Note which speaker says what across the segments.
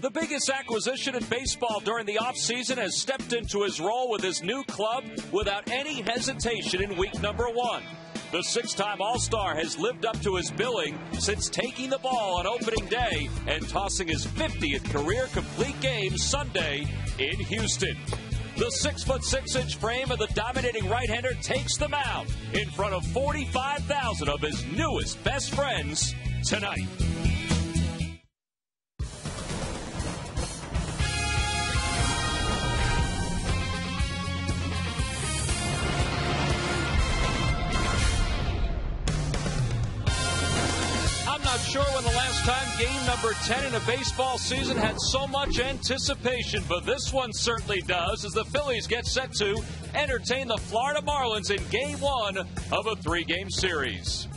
Speaker 1: The biggest acquisition in baseball during the offseason has stepped into his role with his new club without any hesitation in week number 1. The six-time All-Star has lived up to his billing since taking the ball on opening day and tossing his 50th career complete game Sunday in Houston. The 6'6" frame of the dominating right-hander takes the mound in front of 45,000 of his newest best friends tonight. Not sure when the last time game number 10 in a baseball season had so much anticipation, but this one certainly does as the Phillies get set to entertain the Florida Marlins in game 1 of a 3-game series.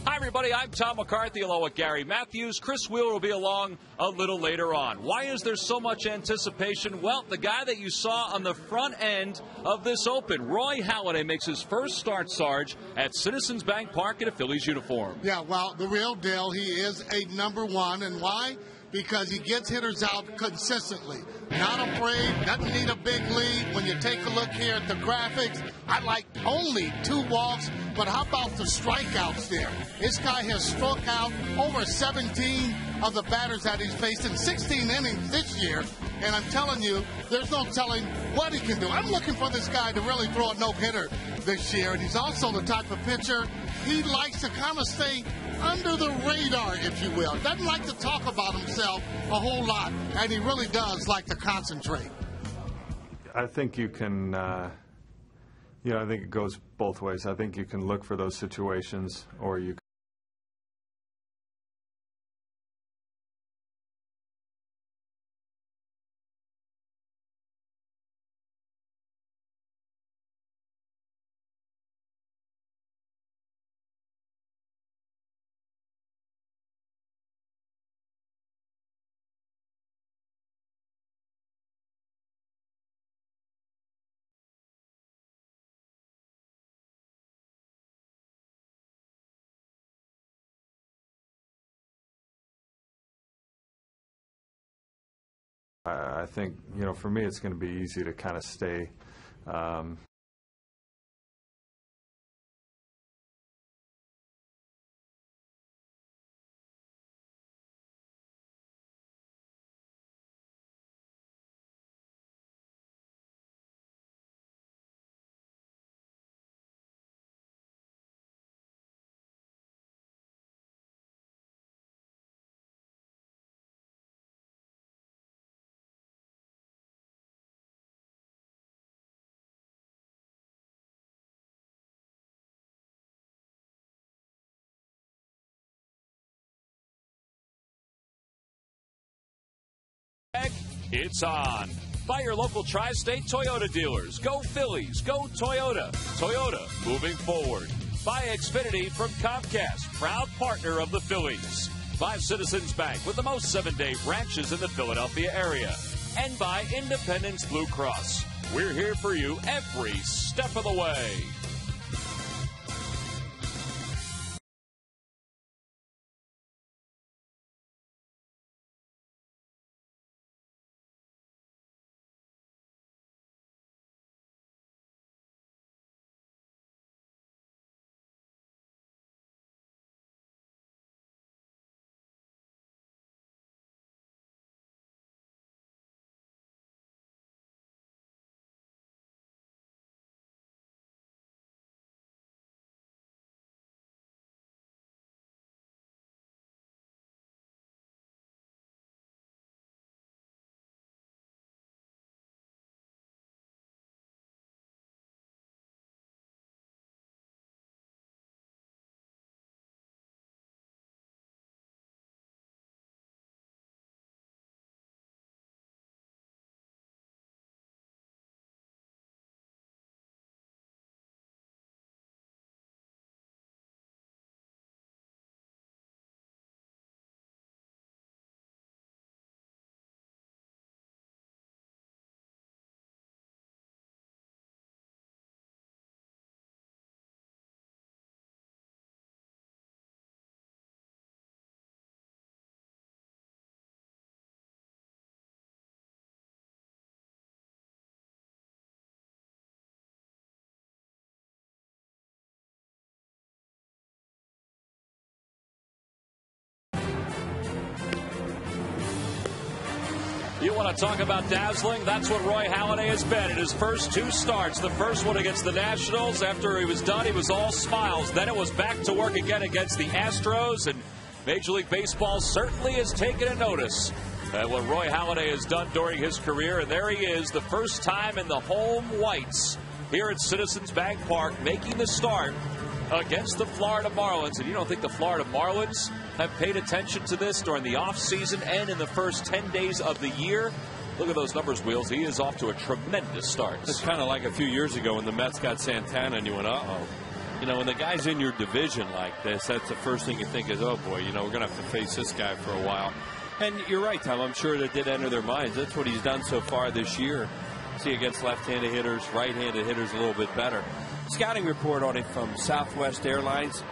Speaker 1: Hi, everybody. I'm Tom McCarthy, along with Gary Matthews. Chris Wheeler will be along a little later on. Why is there so much anticipation? Well, the guy that you saw on the front end of this open, Roy Halliday, makes his first start, Sarge, at Citizens Bank Park in a Phillies uniform.
Speaker 2: Yeah, well, the real deal, he is a number 1. And why? Because he gets hitters out consistently. Not afraid, doesn't need a big lead. When you take a look here at the graphics, I like only 2 walks, but how about the strikeouts there? This guy has struck out over 17 of the batters that he's faced in 16 innings this year, and I'm telling you, there's no telling what he can do. I'm looking for this guy to really throw a no-hitter this year, and he's also the type of pitcher, he likes to kind of stay under the radar, if you will. Doesn't like to talk about himself a whole lot, and he really does like to concentrate.
Speaker 3: I think you can, I think it goes both ways. I think you can look for those situations, or you I think, for me, it's going to be easy to kind of stay
Speaker 1: It's on by your local Tri-State Toyota dealers. Go Phillies, go Toyota. Toyota moving forward. By Xfinity from Comcast, proud partner of the Phillies. By Citizens Bank with the most 7-day branches in the Philadelphia area. And by Independence Blue Cross. We're here for you every step of the way. You want to talk about dazzling? That's what Roy Halladay has been in his first 2 starts. The first one against the Nationals. After he was done, he was all smiles. Then it was back to work again against the Astros. And Major League Baseball certainly has taken a notice at what Roy Halladay has done during his career. And there he is, the first time in the home whites here at Citizens Bank Park, making the start against the Florida Marlins. And you don't think the Florida Marlins have paid attention to this during the offseason and in the first 10 days of the year? Look at those numbers, Wheels. He is off to a tremendous start.
Speaker 4: It's kind of like a few years ago when the Mets got Santana and you went, uh-oh. You know, when the guy's in your division like this, that's the first thing you think is, oh, boy, you know, we're going to have to face this guy for a while. And you're right, Tom. I'm sure that did enter their minds. That's what he's done so far this year. See, against left-handed hitters, right-handed hitters a little bit better. Scouting report on it from Southwest Airlines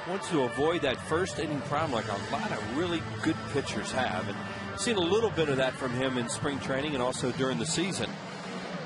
Speaker 4: wants to avoid that first inning problem like a lot of really good pitchers have. And seen a little bit of that from him in spring training and also during the season.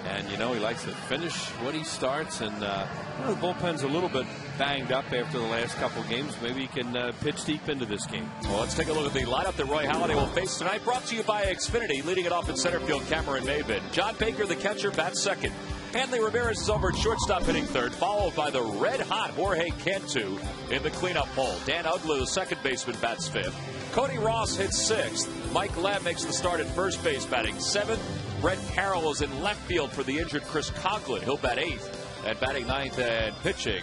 Speaker 4: And, you know, he likes to finish what he starts. And, you know, the bullpen's a little bit banged up after the last couple games. Maybe he can pitch deep into this game.
Speaker 1: Well, let's take a look at the lineup that Roy Halladay will face tonight. Brought to you by Xfinity. Leading it off in center field, Cameron Maybin. John Baker, the catcher, bats second. Hanley Ramirez is over at shortstop, hitting third, followed by the red-hot Jorge Cantu in the cleanup hole. Dan Ugla, the second baseman, bats fifth. Cody Ross hits sixth. Mike Lamb makes the start at first base, batting seventh. Brett Carroll is in left field for the injured Chris Coughlin. He'll bat eighth. And batting ninth and pitching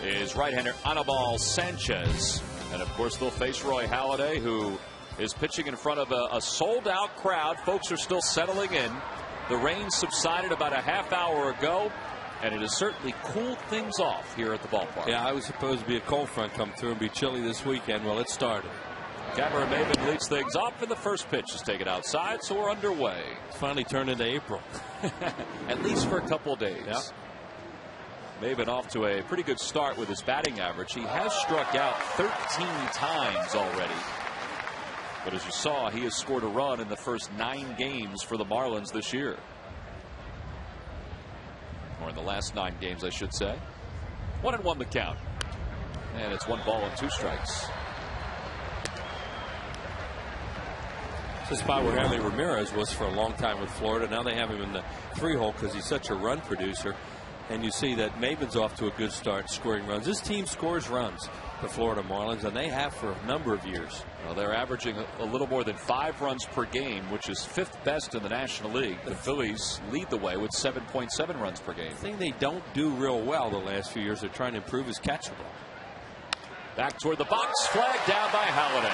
Speaker 1: is right-hander Anibal Sanchez. And, of course, they'll face Roy Halladay, who is pitching in front of a sold-out crowd. Folks are still settling in. The rain subsided about a half hour ago, and it has certainly cooled things off here at the ballpark.
Speaker 4: Yeah, I was supposed to be a cold front come through and be chilly this weekend. Well, it started.
Speaker 1: Cameron Maybin leads things off, and the first pitch is taken outside, so we're underway.
Speaker 4: It's finally turned into April.
Speaker 1: At least for a couple of days.
Speaker 4: Yep.
Speaker 1: Maybin off to a pretty good start with his batting average. He has struck out 13 times already. But as you saw, he has scored a run in the first 9 games for the Marlins this year. Or in the last 9 games, I should say. 1-1 the count. And it's 1 ball and 2 strikes.
Speaker 4: It's a spot where Hanley Ramirez was for a long time with Florida. Now they have him in the 3-hole because he's such a run producer. And you see that Maybin's off to a good start scoring runs. This team scores runs, the Florida Marlins, and they have for a number of years.
Speaker 1: Well, they're averaging a little more than 5 runs per game, which is 5th best in the National League. The Phillies lead the way with 7.7 runs per game.
Speaker 4: The thing they don't do real well the last few years, they're trying to improve, is catch the ball.
Speaker 1: Back toward the box, flag down by Halliday.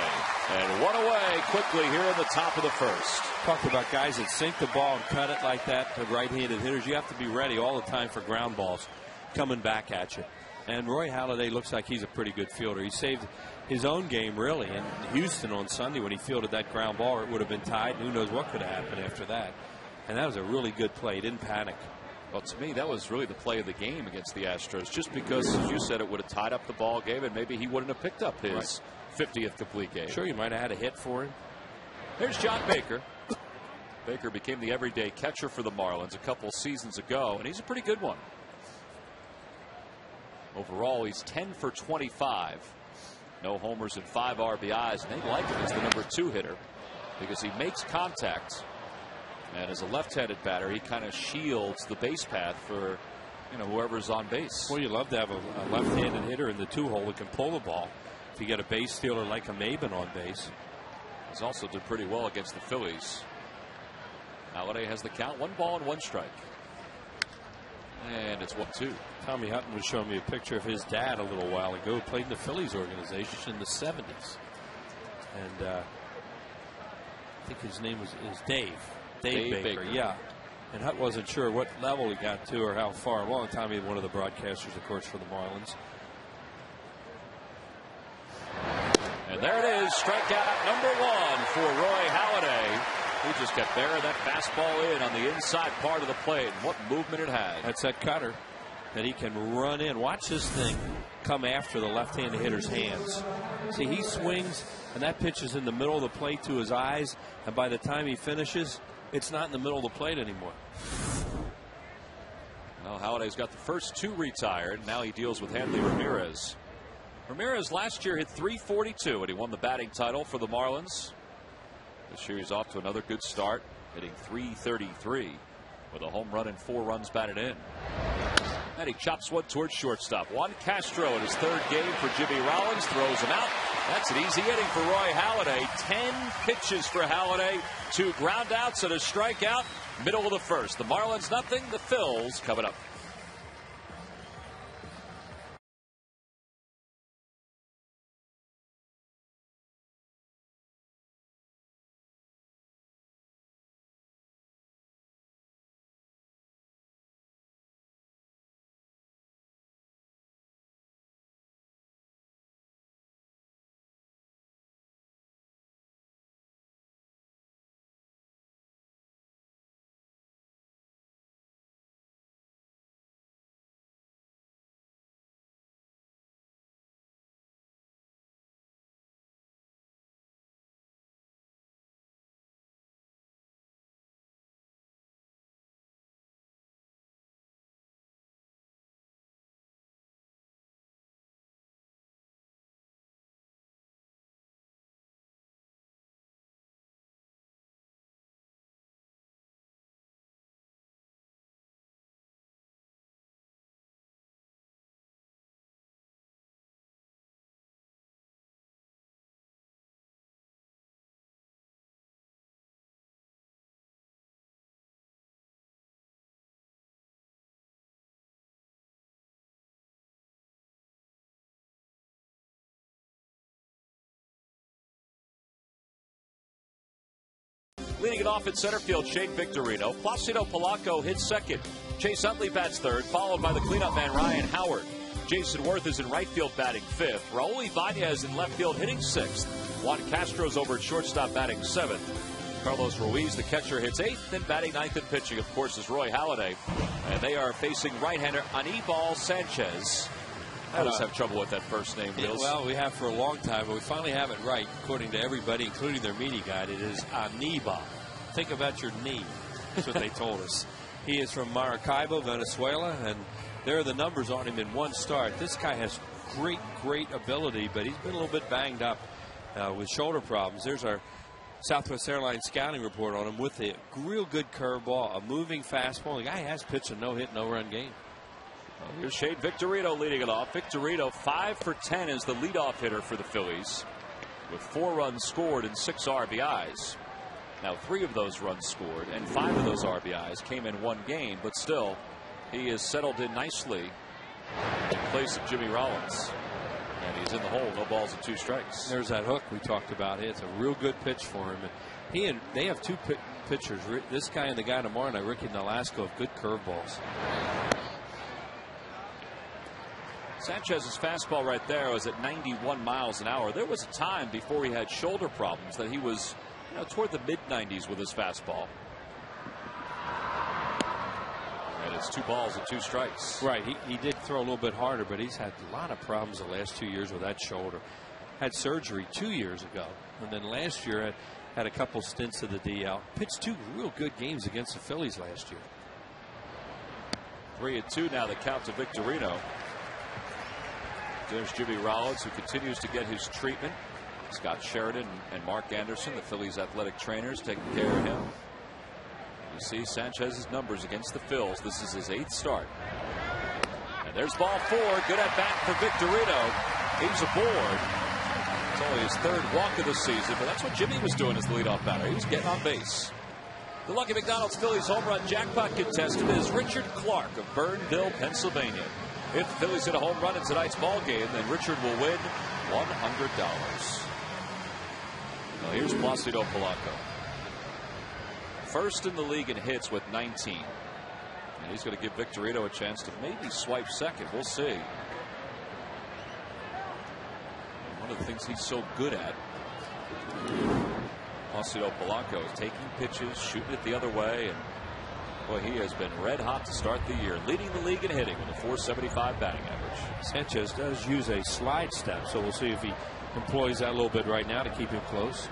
Speaker 1: And one away quickly here in the top of the first.
Speaker 4: Talked about guys that sink the ball and cut it like that to right-handed hitters. You have to be ready all the time for ground balls coming back at you. And Roy Halladay looks like he's a pretty good fielder. He saved his own game, really, in Houston on Sunday when he fielded that ground ball. It would have been tied. Who knows what could have happened after that. And that was a really good play. He didn't panic.
Speaker 1: Well, to me, that was really the play of the game against the Astros, just because, as you said, it would have tied up the ball game, and maybe he wouldn't have picked up his 50th complete game.
Speaker 4: Sure, you might have had a hit for him.
Speaker 1: Here's John Baker. Baker became the everyday catcher for the Marlins a couple seasons ago, and he's a pretty good one. Overall, he's 10 for 25. No homers and 5 RBIs, and they like him as the number 2 hitter because he makes contact. And as a left-handed batter, he kind of shields the base path for, you know, whoever's on base.
Speaker 4: Well, you love to have a left-handed hitter in the 2-hole that can pull the ball. If you get a base stealer like a Maybin on base.
Speaker 1: He's also did pretty well against the Phillies. Halliday has the count, 1 ball and 1 strike. And it's 1-2.
Speaker 4: Tommy Hutton was showing me a picture of his dad a little while ago. Played in the Phillies organization in the 70s. And I think his name is Dave. Dave Baker, yeah. And Hutt wasn't sure what level he got to or how far along. Tommy, one of the broadcasters, of course, for the Marlins.
Speaker 1: And there it is, strikeout number 1 for Roy Halladay. He just kept bearing that fastball in on the inside part of the plate. And what movement it had.
Speaker 4: That's that cutter that he can run in. Watch this thing come after the left-handed hitter's hands. See, he swings, and that pitch is in the middle of the plate to his eyes. And by the time he finishes, it's not in the middle of the plate anymore.
Speaker 1: Well, Halliday's got the first 2 retired. Now he deals with Hanley Ramirez. Ramirez last year hit .342, and he won the batting title for the Marlins. This year he's off to another good start. hitting .333 with a home run and 4 runs batted in. And he chops one towards shortstop. Juan Castro in his 3rd game for Jimmy Rollins, throws him out. That's an easy inning for Roy Halladay. 10 pitches for Halliday, 2 groundouts and a strikeout. Middle of the 1st. The Marlins nothing. The Phils coming up. Leading it off in center field, Shane Victorino. Placido Palanco hits second. Chase Utley bats third, followed by the cleanup man Ryan Howard. Jason Worth is in right field batting fifth. Raul Ibanez in left field hitting sixth. Juan Castro's over at shortstop batting seventh. Carlos Ruiz, the catcher, hits eighth, and batting ninth and pitching, of course, is Roy Halladay. And they are facing right-hander Anibal Sanchez. I always have trouble with that first name, Wheels.
Speaker 4: Well, we have for a long time, but we finally have it right, according to everybody, including their media guide. It is Anibal. Think about your knee. That's what they told us. He is from Maracaibo, Venezuela, and there are the numbers on him in one start. This guy has great ability, but he's been a little bit banged up with shoulder problems. There's our Southwest Airlines scouting report on him with a real good curveball, a moving fastball. The guy has pitched a no-hit, no-run game.
Speaker 1: Here's Shane Victorino leading it off. Victorino 5 for 10 is the leadoff hitter for the Phillies, with 4 runs scored and 6 RBIs. Now 3 of those runs scored and 5 of those RBIs came in one game, but still he is settled in nicely in place of Jimmy Rollins. And he's in the hole, no balls and 2 strikes.
Speaker 4: There's that hook we talked about. It's a real good pitch for him. And they have 2 pitchers, this guy and the guy tomorrow night, Ricky Nolasco, have good curveballs.
Speaker 1: Sanchez's fastball right there was at 91 miles an hour. There was a time before he had shoulder problems that he was, toward the mid-90s with his fastball. And it's 2 balls and 2 strikes.
Speaker 4: Right. He did throw a little bit harder, but he's had a lot of problems the last 2 years with that shoulder. Had surgery 2 years ago, and then last year had a couple stints of the DL. Pitched 2 real good games against the Phillies last year.
Speaker 1: 3-2 now, the count to Victorino. There's Jimmy Rollins, who continues to get his treatment. Scott Sheridan and Mark Anderson, the Phillies athletic trainers, taking care of him. You see Sanchez's numbers against the Phils. This is his 8th start. And there's ball 4. Good at bat for Victorino. He's aboard. It's only his 3rd walk of the season, but that's what Jimmy was doing as the leadoff batter. He was getting on base. The Lucky McDonald's Phillies home run jackpot contestant is Richard Clark of Burnville, Pennsylvania. If the Phillies hit a home run in tonight's ball game, then Richard will win $100. Now here's Placido Palanco. First in the league in hits with 19. And he's going to give Victorino a chance to maybe swipe second. We'll see. And one of the things he's so good at, Placido Palanco, is taking pitches, shooting it the other way, and boy, he has been red hot to start the year, leading the league in hitting with a .475 batting average.
Speaker 4: Sanchez does use a slide step, so we'll see if he employs that a little bit right now to keep him close.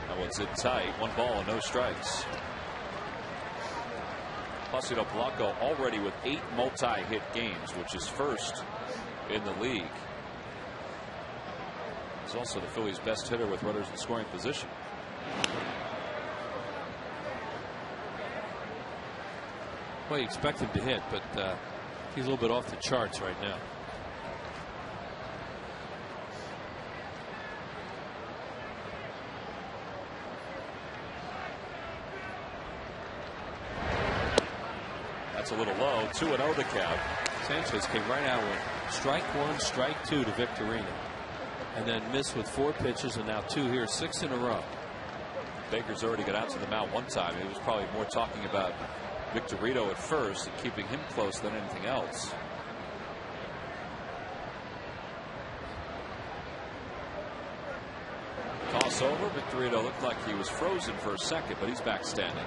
Speaker 1: That one's in tight. 1 ball and no strikes. Placido Palanco already with 8 multi-hit games, which is first in the league. He's also the Phillies' best hitter with runners in scoring position.
Speaker 4: Well, you expect him to hit, but he's a little bit off the charts right now.
Speaker 1: That's a little low. 2-0 the count.
Speaker 4: Sanchez came right out with strike one, strike two to Victorino, and then missed with 4 pitches, and now 2 here, 6 in a row.
Speaker 1: Baker's already got out to the mound one time. He was probably more talking about Victorino at first and keeping him close than anything else. Toss over. Victorino looked like he was frozen for a second, but he's back standing.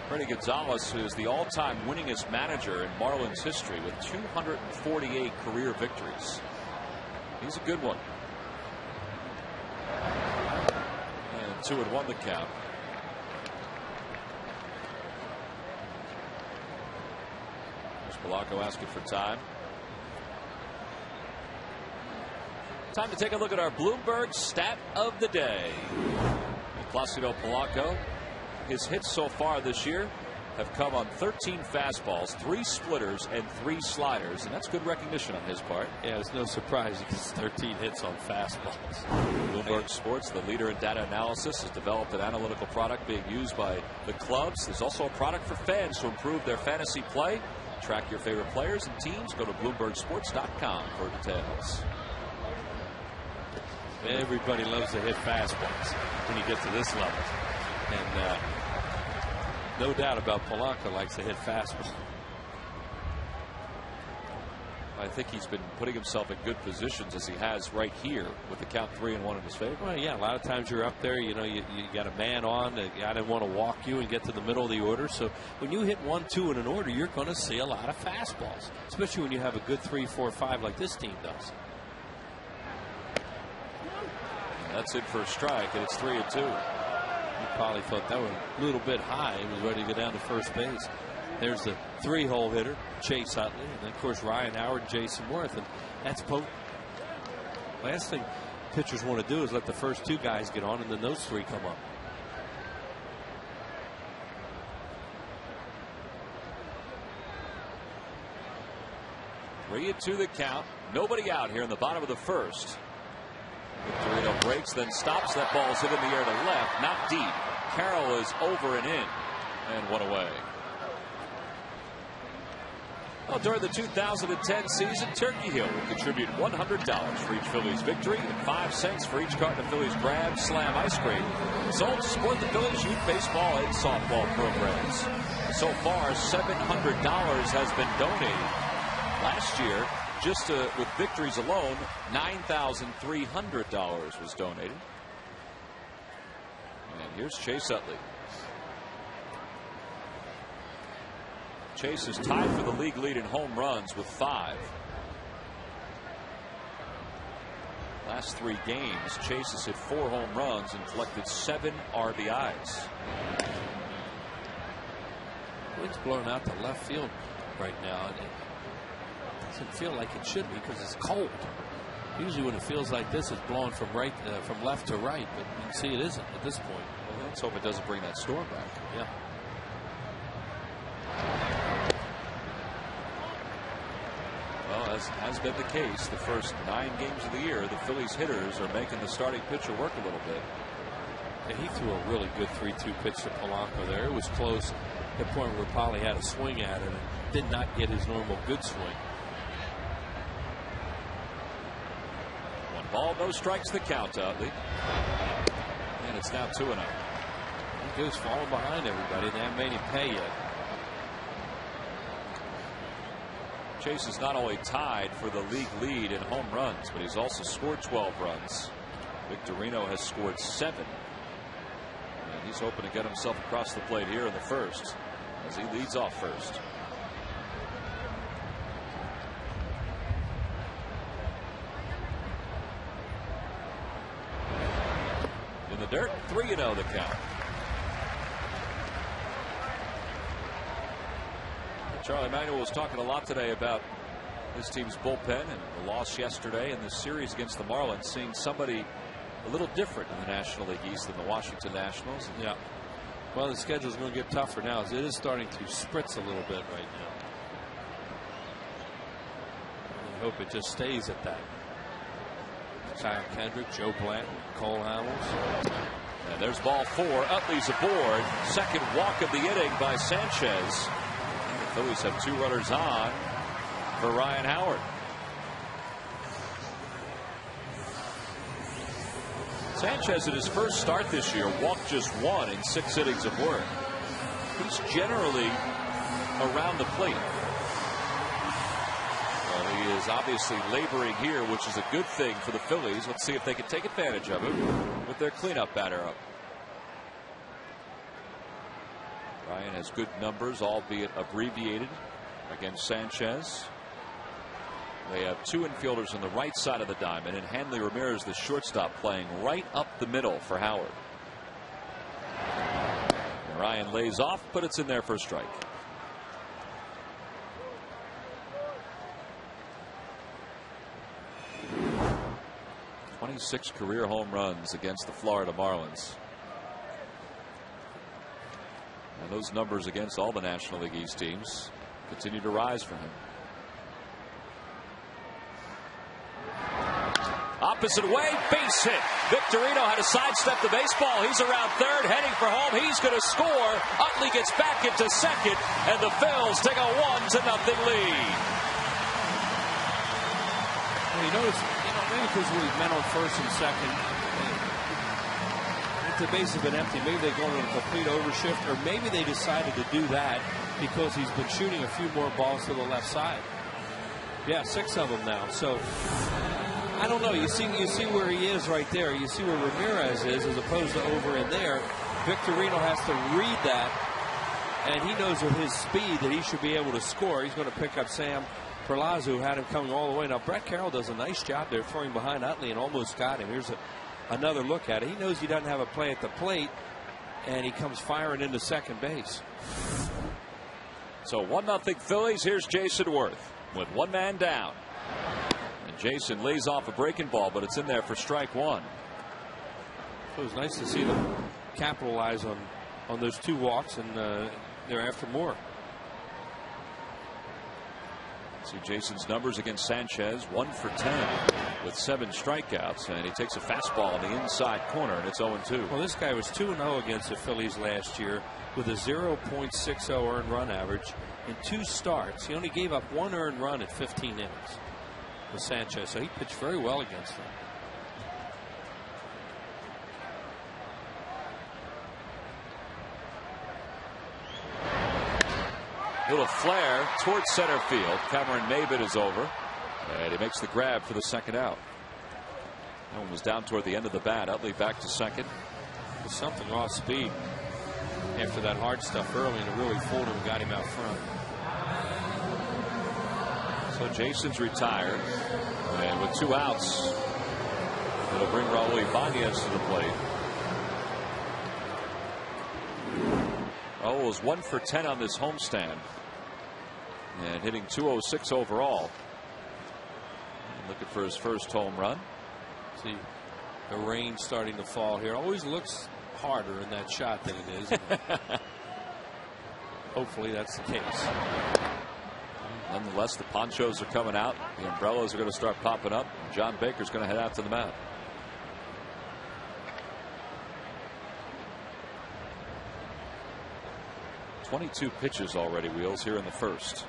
Speaker 1: Freddie Gonzalez, who is the all-time winningest manager in Marlins history with 248 career victories. He's a good one. And 2-1 the count. Palanco asking for time. Time to take a look at our Bloomberg stat of the day. Placido Palanco, his hits so far this year have come on 13 fastballs, 3 splitters, and 3 sliders, and that's good recognition on his part.
Speaker 4: Yeah, it's no surprise he gets 13 hits on fastballs.
Speaker 1: Bloomberg Sports, the leader in data analysis, has developed an analytical product being used by the clubs. There's also a product for fans to improve their fantasy play. Track your favorite players and teams. Go to BloombergSports.com for details.
Speaker 4: Everybody loves to hit fastballs when you get to this level. And no doubt about Palanco likes to hit fastball.
Speaker 1: I think he's been putting himself in good positions as he has right here with the count 3-1 in his favor.
Speaker 4: Well, yeah, a lot of times you're up there, you know, you got a man on, the guy didn't want to walk you and get to the middle of the order. So when you hit 1-2 in an order, you're going to see a lot of fastballs, especially when you have a good 3, 4, 5 like this team does.
Speaker 1: That's it for a strike, and it's 3-2.
Speaker 4: He probably thought that was a little bit high. He was ready to go down to first base. There's the 3-hole hitter, Chase Utley, and then, of course, Ryan Howard and Jason Worth, and that's potent. Last thing pitchers want to do is let the first 2 guys get on, and then those 3 come up.
Speaker 1: Three and 2 the count. Nobody out here in the bottom of the first. Victorino breaks, then stops. That ball's hit in the air to left, not deep. Carroll is over and in, and 1 away. Well, during the 2010 season, Turkey Hill will contribute $100 for each Phillies victory and 5 cents for each carton of Phillies Grab Slam ice cream sold to support the Phillies youth baseball and softball programs. So far, $700 has been donated. Last year, just with victories alone, $9,300 was donated. And here's Chase Utley. Chase is tied for the league lead in home runs with 5. Last 3 games, Chase has hit 4 home runs and collected 7 RBIs.
Speaker 4: Wind's blowing out to left field right now. And it doesn't feel like it should be because it's cold. Usually when it feels like this, it's blowing from left to right, but you can see it isn't at this point.
Speaker 1: Well, let's hope it doesn't bring that storm back.
Speaker 4: Yeah.
Speaker 1: Well, as has been the case the first 9 games of the year, the Phillies hitters are making the starting pitcher work a little bit.
Speaker 4: And he threw a really good 3-2 pitch to Palanco there. It was close at the point where Polly had a swing at it and did not get his normal good swing.
Speaker 1: 1 ball, no strikes, the count, Utley. And it's now 2-0.
Speaker 4: He goes falling behind everybody. They haven't made him pay yet.
Speaker 1: Chase is not only tied for the league lead in home runs, but he's also scored 12 runs. Victorino has scored 7. And he's hoping to get himself across the plate here in the first as he leads off first. In the dirt, 3-0 the count. Charlie Manuel was talking a lot today about his team's bullpen, and the loss yesterday in this series against the Marlins, seeing somebody a little different in the National League East than the Washington Nationals.
Speaker 4: Yeah. Well, the schedule's going to get tougher now, as it is starting to spritz a little bit right now. I hope it just stays at that. Kyle Kendrick, Joe Blanton, Cole Hamels.
Speaker 1: And there's ball 4. Utley's aboard. Second walk of the inning by Sanchez. The Phillies have 2 runners on for Ryan Howard. Sanchez in his first start this year walked just 1 in 6 innings of work. He's generally around the plate. Well, he is obviously laboring here, which is a good thing for the Phillies. Let's see if they can take advantage of it with their cleanup batter up. Ryan has good numbers, albeit abbreviated, against Sanchez. They have 2 infielders on the right side of the diamond, and Hanley Ramirez, the shortstop, playing right up the middle for Howard. And Ryan lays off, but it's in there for a strike. 26 career home runs against the Florida Marlins. And those numbers against all the National League East teams continue to rise for him. Opposite way, base hit. Victorino had to sidestep the baseball. He's around third, heading for home. He's going to score. Utley gets back into second, and the Phils take a 1-0 lead.
Speaker 4: Well, you notice, maybe because we met on first and second, the base has been empty. Maybe they're going on a complete overshift, or maybe they decided to do that because he's been shooting a few more balls to the left side. Yeah, 6 of them now. So I don't know. You see where he is right there. You see where Ramirez is as opposed to over in there. Victorino has to read that, and he knows with his speed that he should be able to score. He's going to pick up Sam Perlaza, who had him coming all the way. Now, Brett Carroll does a nice job there throwing behind Utley and almost got him. Here's another look at it. He knows he doesn't have a play at the plate, and he comes firing into second base.
Speaker 1: So 1-0 Phillies. Here's Jason Worth with 1 man down. And Jason lays off a breaking ball, but it's in there for strike 1.
Speaker 4: So it was nice to see them capitalize on those 2 walks, and they're after more.
Speaker 1: See Jason's numbers against Sanchez, 1 for 10 with 7 strikeouts, and he takes a fastball in the inside corner, and it's 0-2.
Speaker 4: Well, this guy was 2-0 against the Phillies last year with a 0.60 earned run average in 2 starts. He only gave up 1 earned run in 15 innings with Sanchez, so he pitched very well against him.
Speaker 1: Little flare towards center field. Cameron Maybin is over, and he makes the grab for the second out. That one was down toward the end of the bat. Utley back to second.
Speaker 4: With something off speed after that hard stuff early, and it really fooled him and got him out front.
Speaker 1: So Jason's retired, and with 2 outs, it'll bring Raul Ibanez to the plate. Raul is 1 for 10 on this homestand, and hitting .206 overall. And looking for his first home run.
Speaker 4: See the rain starting to fall here. Always looks harder in that shot than it is. Hopefully that's the case.
Speaker 1: Nonetheless, the ponchos are coming out. The umbrellas are going to start popping up. John Baker's going to head out to the mound. .22 pitches already, Wheels, here in the first.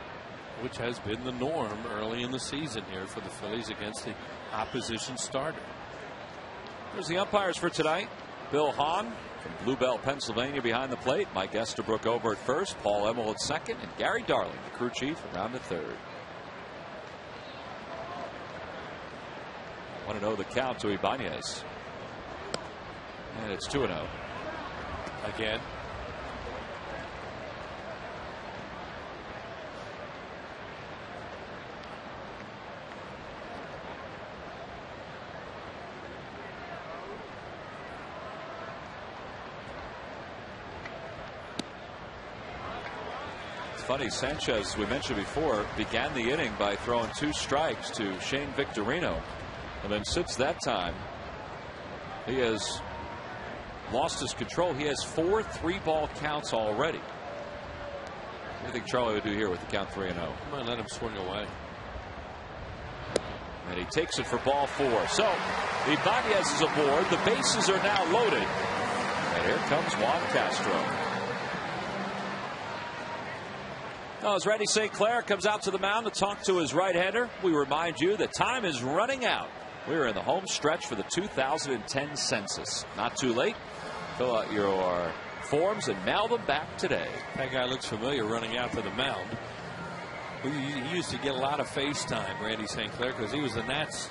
Speaker 4: Which has been the norm early in the season here for the Phillies against the opposition starter.
Speaker 1: There's the umpires for tonight. Bill Hahn from Bluebell, Pennsylvania, behind the plate. Mike Estabrook over at first. Paul Emmel at second. And Gary Darling, the crew chief, around at third. 1-0 the count to Ibanez. And it's 2-0.
Speaker 4: Again.
Speaker 1: funny, Sanchez, we mentioned before, began the inning by throwing 2 strikes to Shane Victorino. And then since that time, he has lost his control. He has 4 3-ball counts already. What do you think Charlie would do here with the count 3-0?
Speaker 4: Come on, let him swing away.
Speaker 1: And he takes it for ball 4. So Ibanez is aboard. The bases are now loaded. And here comes Juan Castro. Now, as Randy St. Clair comes out to the mound to talk to his right-hander, we remind you that time is running out. We're in the home stretch for the 2010 census. Not too late. Fill out your forms and mail them back today.
Speaker 4: That guy looks familiar running out to the mound. He used to get a lot of face time, Randy St. Clair, because he was the Nats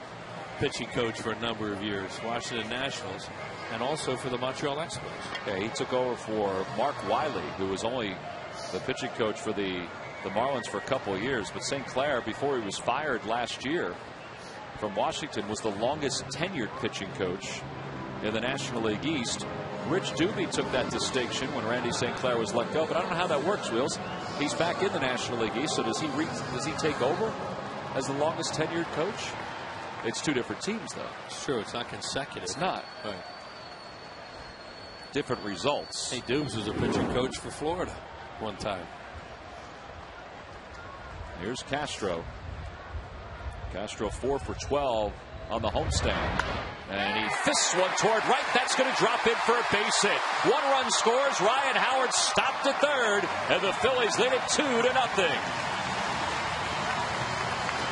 Speaker 4: pitching coach for a number of years, Washington Nationals, and also for the Montreal Expos.
Speaker 1: Yeah, he took over for Mark Wiley, who was only the pitching coach for the Marlins for a couple of years. But St. Clair, before he was fired last year from Washington, was the longest tenured pitching coach in the National League East. Rich Doobie took that distinction when Randy St. Clair was let go, but I don't know how that works, Wheels. He's back in the National League East, so does he take over as the longest tenured coach? It's 2 different teams, though.
Speaker 4: It's true. It's not consecutive.
Speaker 1: It's not.
Speaker 4: Right.
Speaker 1: Different results.
Speaker 4: Hey, Doobs was a pitching coach for Florida one time.
Speaker 1: Here's Castro. Castro 4 for 12 on the homestand. And he fists one toward right. That's going to drop in for a base hit. 1 run scores. Ryan Howard stopped at third. And the Phillies lead it 2-0.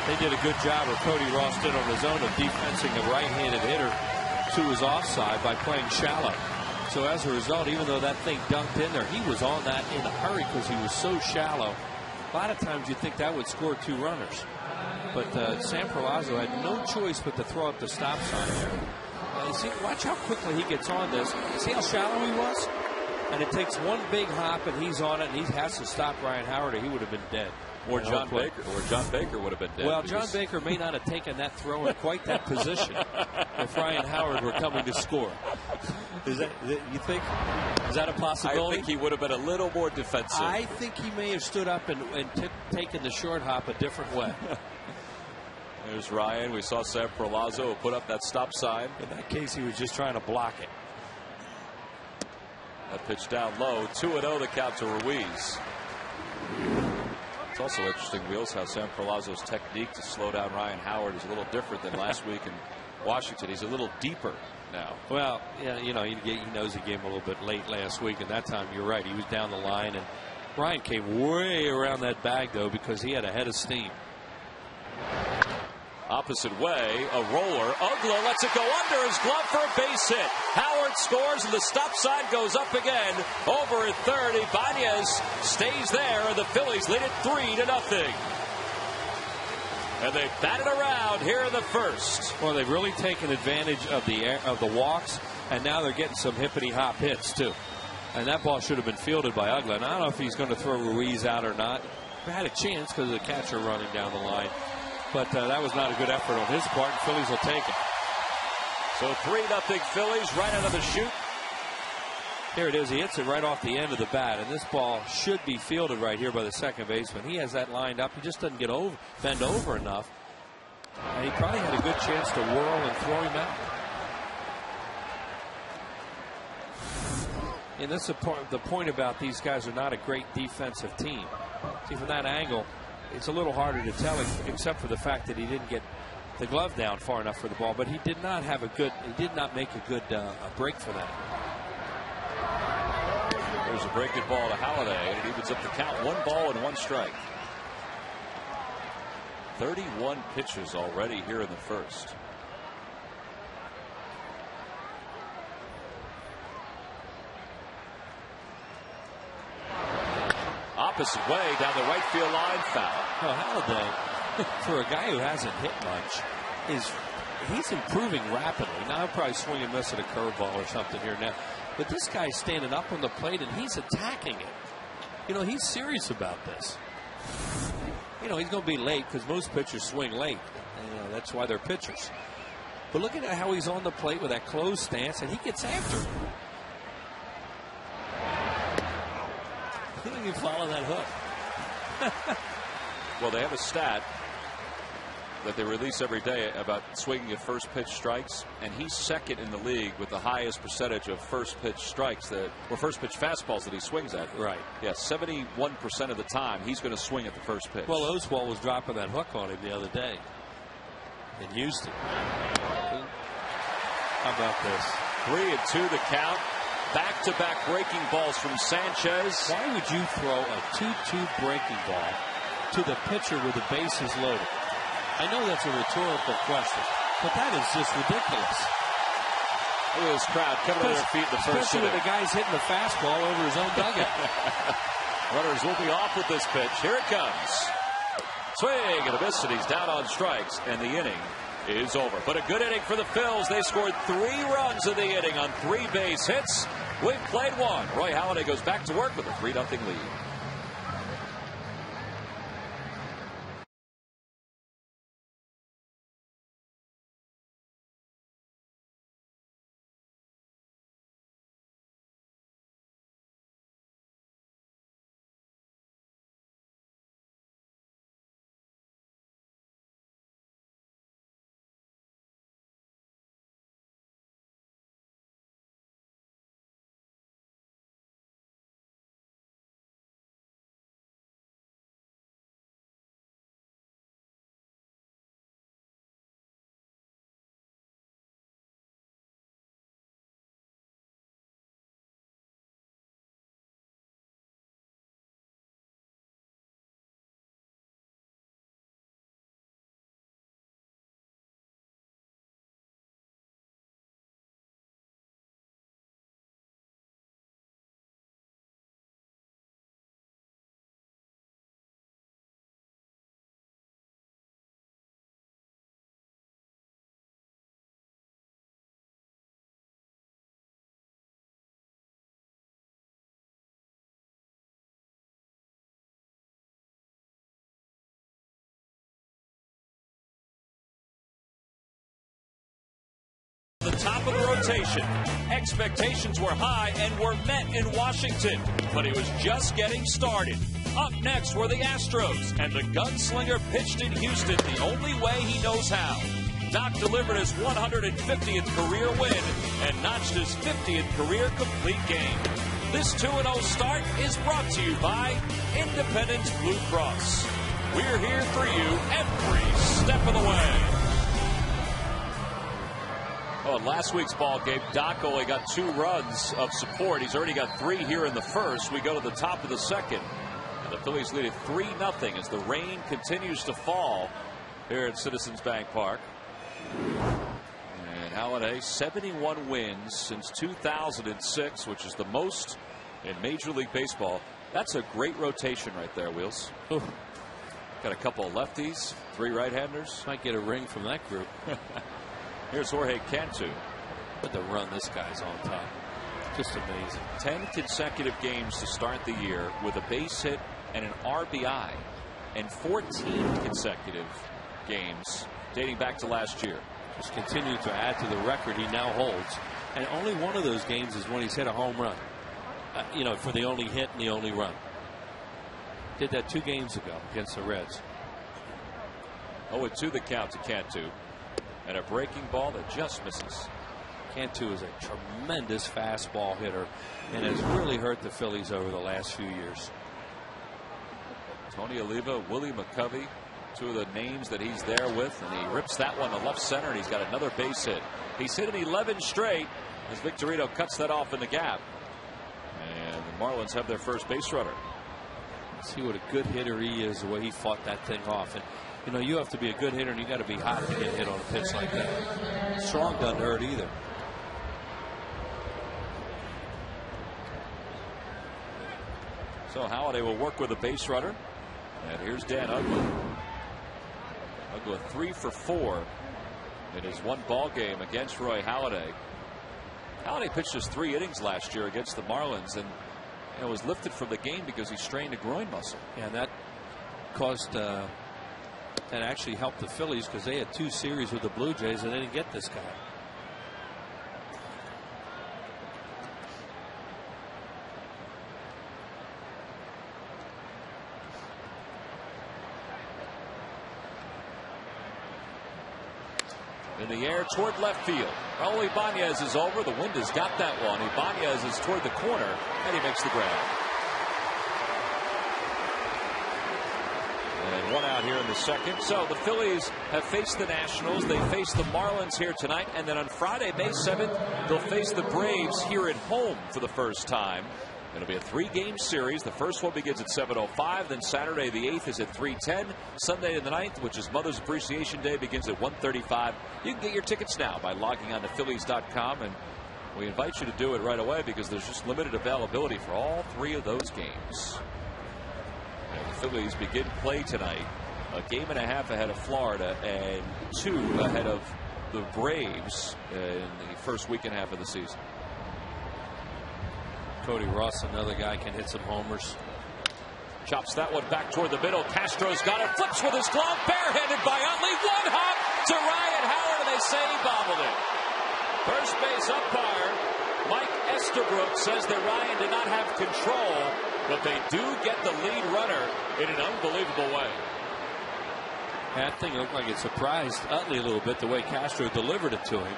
Speaker 4: They did a good job, or Cody Ross did on his own, of defensing a right-handed hitter to his offside by playing shallow. So as a result, even though that thing dunked in there, he was on that in a hurry because he was so shallow. A lot of times you'd think that would score 2 runners. But Sam Perlazo had no choice but to throw up the stop sign there. See, watch how quickly he gets on this. See how shallow he was? And it takes one big hop, and he's on it, and he has to stop Ryan Howard, or he would have been dead.
Speaker 1: Or John Baker would have been dead.
Speaker 4: Well, John Baker may not have taken that throw in quite that position if Ryan Howard were coming to score. You think? Is that a possibility?
Speaker 1: I think he would have been a little more defensive.
Speaker 4: I think he may have stood up and taken the short hop a different way.
Speaker 1: There's Ryan. We saw Sam Perlazo put up that stop sign.
Speaker 4: In that case, he was just trying to block it.
Speaker 1: That pitch down low. 2-0 the count to Ruiz. It's also interesting, Wheels, how Sam Perlazo's technique to slow down Ryan Howard is a little different than last week in Washington. He's a little deeper now.
Speaker 4: Well, yeah, you know, he knows he gave him a little bit late last week, and that time you're right. He was down the line, and Ryan came way around that bag, though, because he had a head of steam.
Speaker 1: Opposite way, a roller. Ugla lets it go under his glove for a base hit. Howard scores, and the stop sign goes up again. Over at third, Ibanez stays there, and the Phillies lead it 3-0. And they batted around here in the first.
Speaker 4: Well, they've really taken advantage of the walks, and now they're getting some hippity-hop hits, too. And that ball should have been fielded by Ugla. And I don't know if he's going to throw Ruiz out or not. He had a chance because of the catcher running down the line. But that was not a good effort on his part, and Phillies will take it.
Speaker 1: So 3-0 Phillies right out of the chute.
Speaker 4: Here it is. He hits it right off the end of the bat, and this ball should be fielded right here by the second baseman. He has that lined up. He just doesn't bend over enough. And he probably had a good chance to whirl and throw him out. And this is the point about these guys are not a great defensive team. See, from that angle, it's a little harder to tell, except for the fact that he didn't get the glove down far enough for the ball. But he did not have he did not make a good break for that.
Speaker 1: There's a breaking ball to Halliday, and it evens up the count. 1 ball and 1 strike. 31 pitches already here in the first. Opposite way down the right field line, foul.
Speaker 4: Well, Halliday, for a guy who hasn't hit much, he's improving rapidly. Now he'll probably swing and miss at a curveball or something here now. But this guy's standing up on the plate and he's attacking it. You know, he's serious about this. You know, he's going to be late because most pitchers swing late. And, you know, that's why they're pitchers. But look at how he's on the plate with that closed stance, and he gets after it. You follow that hook.
Speaker 1: Well, they have a stat that they release every day about swinging at first pitch strikes, and he's second in the league with the highest percentage of first pitch strikes or first pitch fastballs that he swings at.
Speaker 4: Right.
Speaker 1: Yeah, 71% of the time he's going to swing at the first pitch.
Speaker 4: Well, Oswalt was dropping that hook on him the other day in Houston. How about this?
Speaker 1: 3-2 the count. Back-to-back breaking balls from Sanchez.
Speaker 4: Why would you throw a 2-2 breaking ball to the pitcher with the bases loaded? I know that's a rhetorical question, but that is just ridiculous.
Speaker 1: Look at this crowd coming to their feet in the first
Speaker 4: Especially
Speaker 1: inning.
Speaker 4: when the guy's hitting the fastball over his own dugout.
Speaker 1: Runners will be off with this pitch. Here it comes. Swing and a miss, and he's down on strikes, and the inning is over. But a good inning for the Phils. They scored 3 runs in the inning on 3 base hits. We've played 1. Roy Halladay goes back to work with a 3-0 lead. The top of the rotation. Expectations were high and were met in Washington, but he was just getting started. Up next were the Astros, and the gunslinger pitched in Houston the only way he knows how. Doc delivered his 150th career win and notched his 50th career complete game. This 2-0 start is brought to you by Independence Blue Cross. We're here for you every step of the way. Oh, in last week's ball game, Doc only got 2 runs of support. He's already got 3 here in the first. We go to the top of the second. And the Phillies lead it 3-0 as the rain continues to fall here at Citizens Bank Park. And Halliday, 71 wins since 2006, which is the most in Major League Baseball. That's a great rotation right there, Wheels. Ooh. Got a couple of lefties, 3 right-handers.
Speaker 4: Might get a ring from that group.
Speaker 1: Here's Jorge Cantu.
Speaker 4: But the run this guy's on top. Just amazing.
Speaker 1: 10 consecutive games to start the year with a base hit and an RBI. And 14 consecutive games dating back to last year.
Speaker 4: Just continue to add to the record he now holds. And only one of those games is when he's hit a home run. You know, for the only hit and the only run. Did that 2 games ago against the Reds.
Speaker 1: 0-2 the count to Cantu. And a breaking ball that just misses.
Speaker 4: Cantu is a tremendous fastball hitter and has really hurt the Phillies over the last few years.
Speaker 1: Tony Oliva, Willie McCovey, 2 of the names that he's there with, and he rips that one to left center, and he's got another base hit. He's hit it 11 straight as Victorino cuts that off in the gap. And the Marlins have their first base runner.
Speaker 4: See what a good hitter he is, the way he fought that thing off. And you know, you have to be a good hitter and you got to be hot to get hit on a pitch like that. Strong doesn't hurt either.
Speaker 1: So Halliday will work with a base runner. And here's Dan Uggla. Uggla 3 for 4 in his 1 ball game against Roy Halladay. Halliday pitched his 3 innings last year against the Marlins and was lifted from the game because he strained a groin muscle.
Speaker 4: Yeah, and that caused that actually helped the Phillies because they had 2 series with the Blue Jays and they didn't get this guy.
Speaker 1: in the air toward left field. Raul Ibanez is over. The wind has got that one. Ibanez is toward the corner, and he makes the grab. And one out here in the second. So the Phillies have faced the Nationals. They face the Marlins here tonight. And then on Friday, May 7th, they'll face the Braves here at home for the first time. It'll be a 3-game series. The first one begins at 7:05. Then Saturday the 8th is at 3:10. Sunday the 9th, which is Mother's Appreciation Day, begins at 1:35. You can get your tickets now by logging on to Phillies.com. And we invite you to do it right away because there's just limited availability for all 3 of those games. And the Phillies begin play tonight a game and a half ahead of Florida and 2 ahead of the Braves in the first week and a half of the season.
Speaker 4: Cody Ross, another guy, can hit some homers.
Speaker 1: Chops that one back toward the middle. Castro's got it. Flips with his glove. Barehanded by Utley. One hop to Ryan Howard, and they say he bobbled it. First base umpire Mike Estabrook says that Ryan did not have control, but they do get the lead runner in an unbelievable way.
Speaker 4: That thing looked like it surprised Utley a little bit, the way Castro delivered it to him.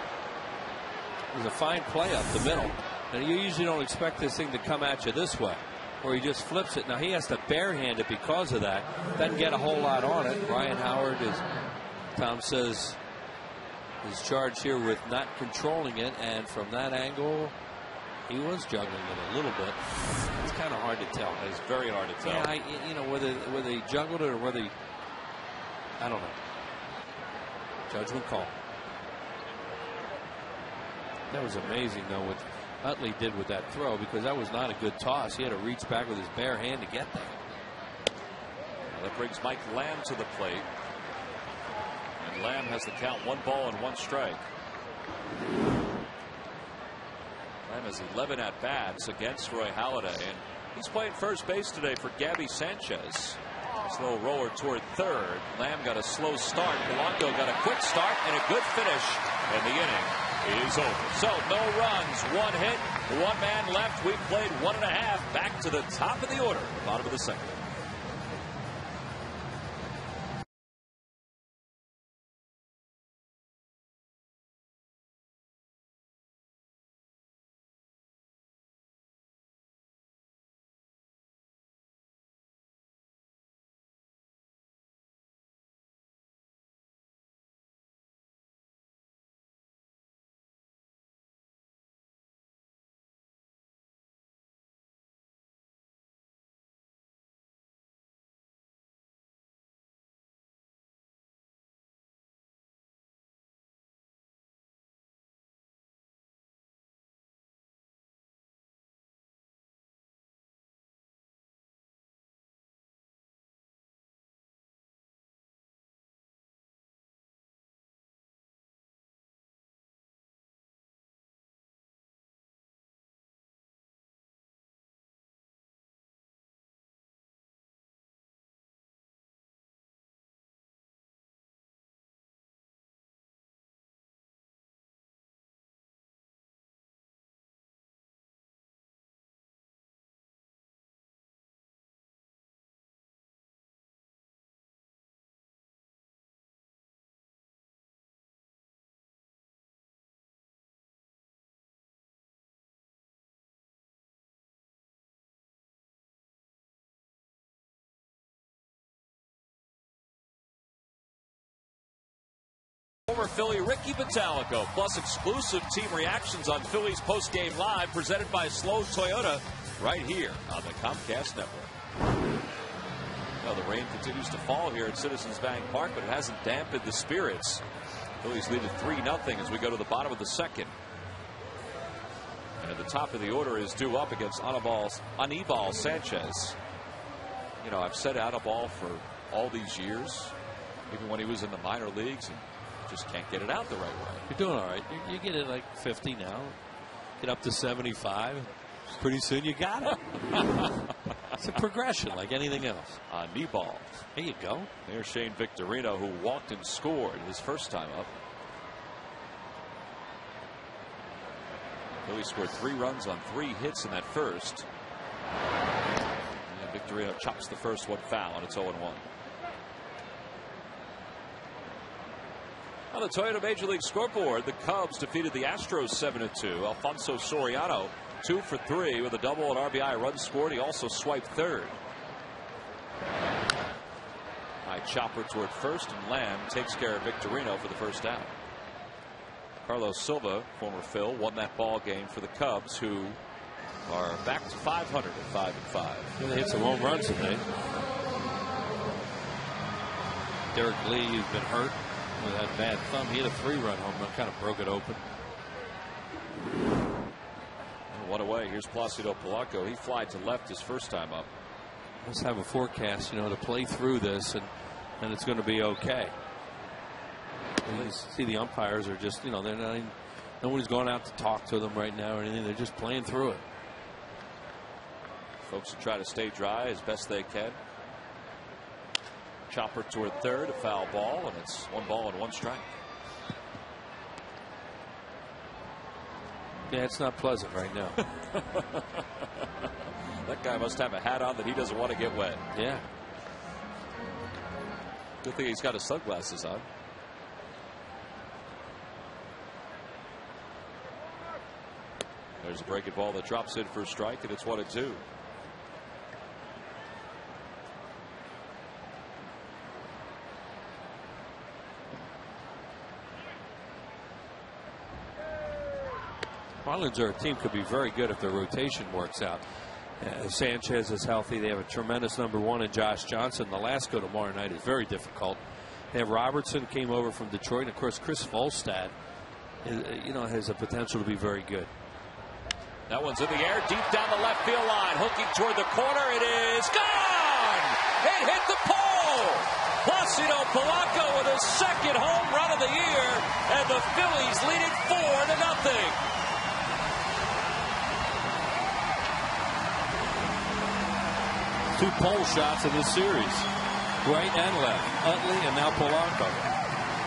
Speaker 4: It was a fine play up the middle. And you usually don't expect this thing to come at you this way, where he just flips it. Now he has to barehand it because of that. Doesn't get a whole lot on it. Ryan Howard, as Tom says, is charged here with not controlling it. And from that angle, he was juggling it a little bit. It's kind of hard to tell.
Speaker 1: It's very hard to tell.
Speaker 4: Yeah, you know, whether he juggled it or whether he, I don't know. Judgment call. That was amazing, though, what Utley did with that throw, because that was not a good toss. He had to reach back with his bare hand to get there.
Speaker 1: That brings Mike Lamb to the plate. And Lamb has the count 1 ball and 1 strike. Lamb has 11 at-bats against Roy Halliday. And he's playing first base today for Gabby Sanchez. Slow roller toward third. Lamb got a slow start. Palanco got a quick start and a good finish. And the inning is over. So no runs, 1 hit, 1 man left. We played 1.5. Back to the top of the order, bottom of the second. Former Philly Ricky Palanco, plus exclusive team reactions on Phillies Postgame Live, presented by Slow Toyota, right here on the Comcast Network. Well, the rain continues to fall here at Citizens Bank Park, but it hasn't dampened the spirits. Phillies lead at 3-0 as we go to the bottom of the second. And at the top of the order is due up against Anibal Sanchez. You know, I've said Anibal for all these years, even when he was in the minor leagues, and just can't get it out the right way.
Speaker 4: You're doing all right. You get it like 50 now. Get up to 75. Pretty soon you got it. It's a progression like anything else.
Speaker 1: Anibal.
Speaker 4: There you go.
Speaker 1: There's Shane Victorino, who walked and scored his first time up. Philly scored 3 runs on 3 hits in that first. And Victorino chops the first one foul, and it's 0-1. On the Toyota Major League scoreboard, the Cubs defeated the Astros 7-2. Alfonso Soriano 2 for 3 with a double and RBI run scored. He also swiped third. High chopper toward first, and Lamb takes care of Victorino for the first out. Carlos Silva, former Phil, won that ball game for the Cubs, who are back to 500 at 5-5.
Speaker 4: They hit some home runs today. Derek Lee, who's been hurt with that bad thumb, he had a 3-run home run, kind of broke it open.
Speaker 1: And one away. Here's Placido Polanco. He flied to left his first time up.
Speaker 4: Let's have a forecast, to play through this, and it's going to be okay. You see the umpires are just, they're not even, nobody's going out to talk to them right now or anything. They're just playing through it.
Speaker 1: Folks try to stay dry as best they can. Chopper toward third, a foul ball, and it's 1 ball and 1 strike.
Speaker 4: Yeah, it's not pleasant right now.
Speaker 1: That guy must have a hat on that he doesn't want to get wet.
Speaker 4: Yeah.
Speaker 1: Good thing he's got his sunglasses on. There's a breaking ball that drops in for a strike, and it's 1-2.
Speaker 4: Marlins are a team could be very good if their rotation works out. Sanchez is healthy. They have a tremendous number 1 in Josh Johnson. The last go tomorrow night is very difficult. They have Robertson came over from Detroit, and of course Chris Volstad has a potential to be very good.
Speaker 1: That one's in the air, deep down the left field line, hooking toward the corner. It is gone. It hit the pole. Placido Polanco with his second home run of the year, and the Phillies lead it 4-0.
Speaker 4: 2 pole shots in this series, right and left. Utley and now Polanco.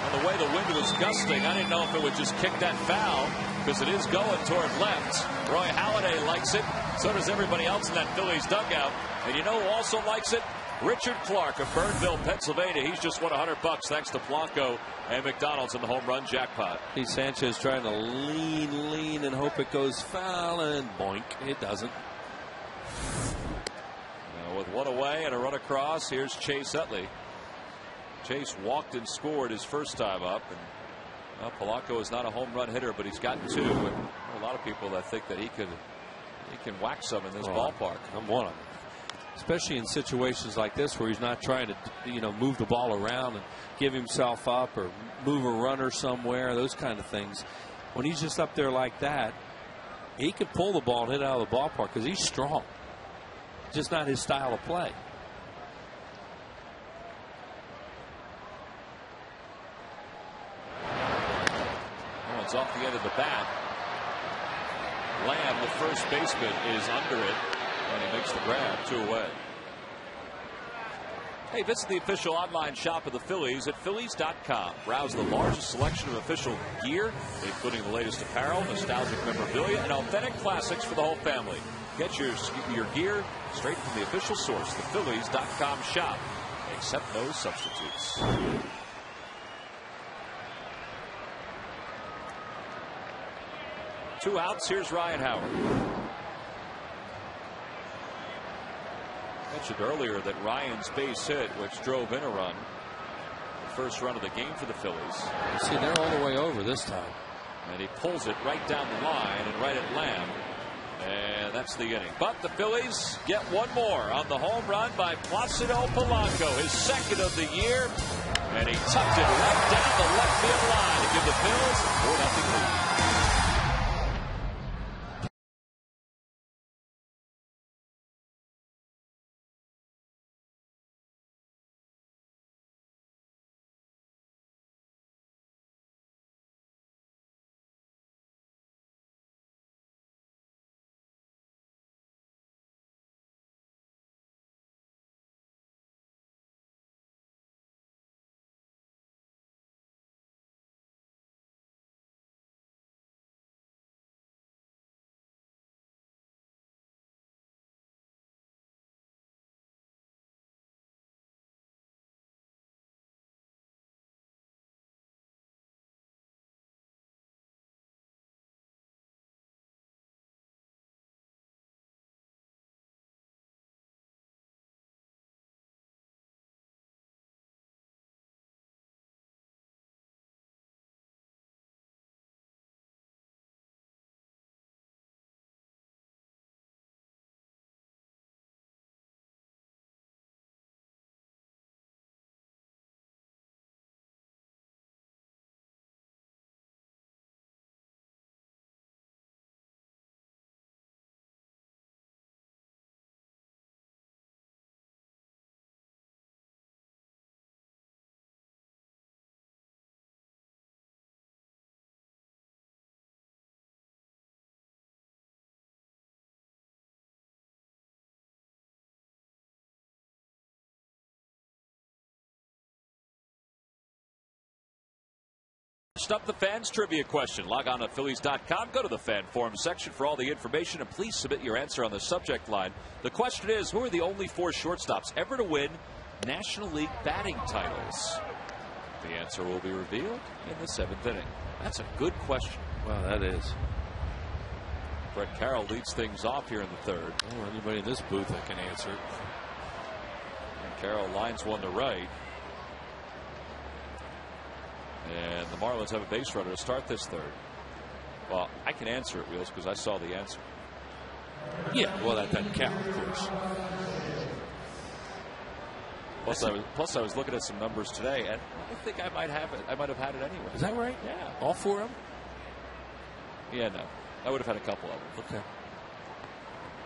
Speaker 1: And the way the wind was gusting, I didn't know if it would just kick that foul, because it is going toward left. Roy Halliday likes it. So does everybody else in that Phillies dugout. And you know who also likes it? Richard Clark of Burnville, Pennsylvania. He's just won $100 thanks to Palanco and McDonald's in the home run jackpot.
Speaker 4: He's Sanchez trying to lean and hope it goes foul, and boink, it doesn't.
Speaker 1: With 1 away and a run across, here's Chase Utley. Chase walked and scored his first time up, and Polanco is not a home run hitter, but he's gotten 2. And a lot of people that think that he can whack some in this ballpark.
Speaker 4: I'm one of them, especially in situations like this where he's not trying to move the ball around and give himself up or move a runner somewhere, those kind of things. When he's just up there like that, he can pull the ball and hit it out of the ballpark because he's strong. Just not his style of play.
Speaker 1: Oh, it's off the end of the bat. Lamb, the first baseman, is under it, and he makes the grab. 2 away. Hey, visit the official online shop of the Phillies at Phillies.com. Browse the largest selection of official gear, including the latest apparel, nostalgic memorabilia, and authentic classics for the whole family. Get your gear straight from the official source, the Phillies.com shop. Accept no substitutes. Two outs. Here's Ryan Howard. Mentioned earlier that Ryan's base hit, which drove in a run, the first run of the game for the Phillies.
Speaker 4: You see, they're all the way over this time.
Speaker 1: And he pulls it right down the line and right at Lamb. And that's the inning. But the Phillies get one more on the home run by Placido Polanco, his second of the year. And he tucked it right down the left field line to give the Phillies a 4-0 lead. First up, the fans trivia question. Log on to Phillies.com. Go to the fan forum section for all the information, and please submit your answer on the subject line. The question is, who are the only 4 shortstops ever to win National League batting titles? The answer will be revealed in the 7th inning. That's a good question.
Speaker 4: Well, that is.
Speaker 1: Brett Carroll leads things off here in the 3rd.
Speaker 4: Oh, anybody in this booth that can answer.
Speaker 1: And Carroll lines one to right. And the Marlins have a base runner to start this 3rd. Well, I can answer it, Wheels, because I saw the answer.
Speaker 4: Yeah, well, that doesn't count, of course.
Speaker 1: Plus, I was looking at some numbers today, and I think I might have it. I might have had it anyway.
Speaker 4: Is that right?
Speaker 1: Yeah.
Speaker 4: All 4 of them?
Speaker 1: Yeah, no. I would have had a couple of them.
Speaker 4: Okay.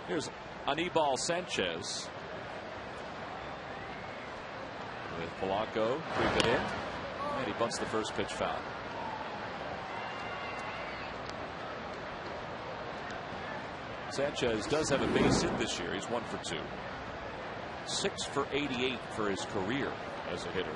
Speaker 1: Here's Anibal Sanchez. With Palanco creeping in. And he bunts the first pitch foul. Sanchez does have a base hit this year. He's 1 for 2. 6 for 88 for his career as a hitter.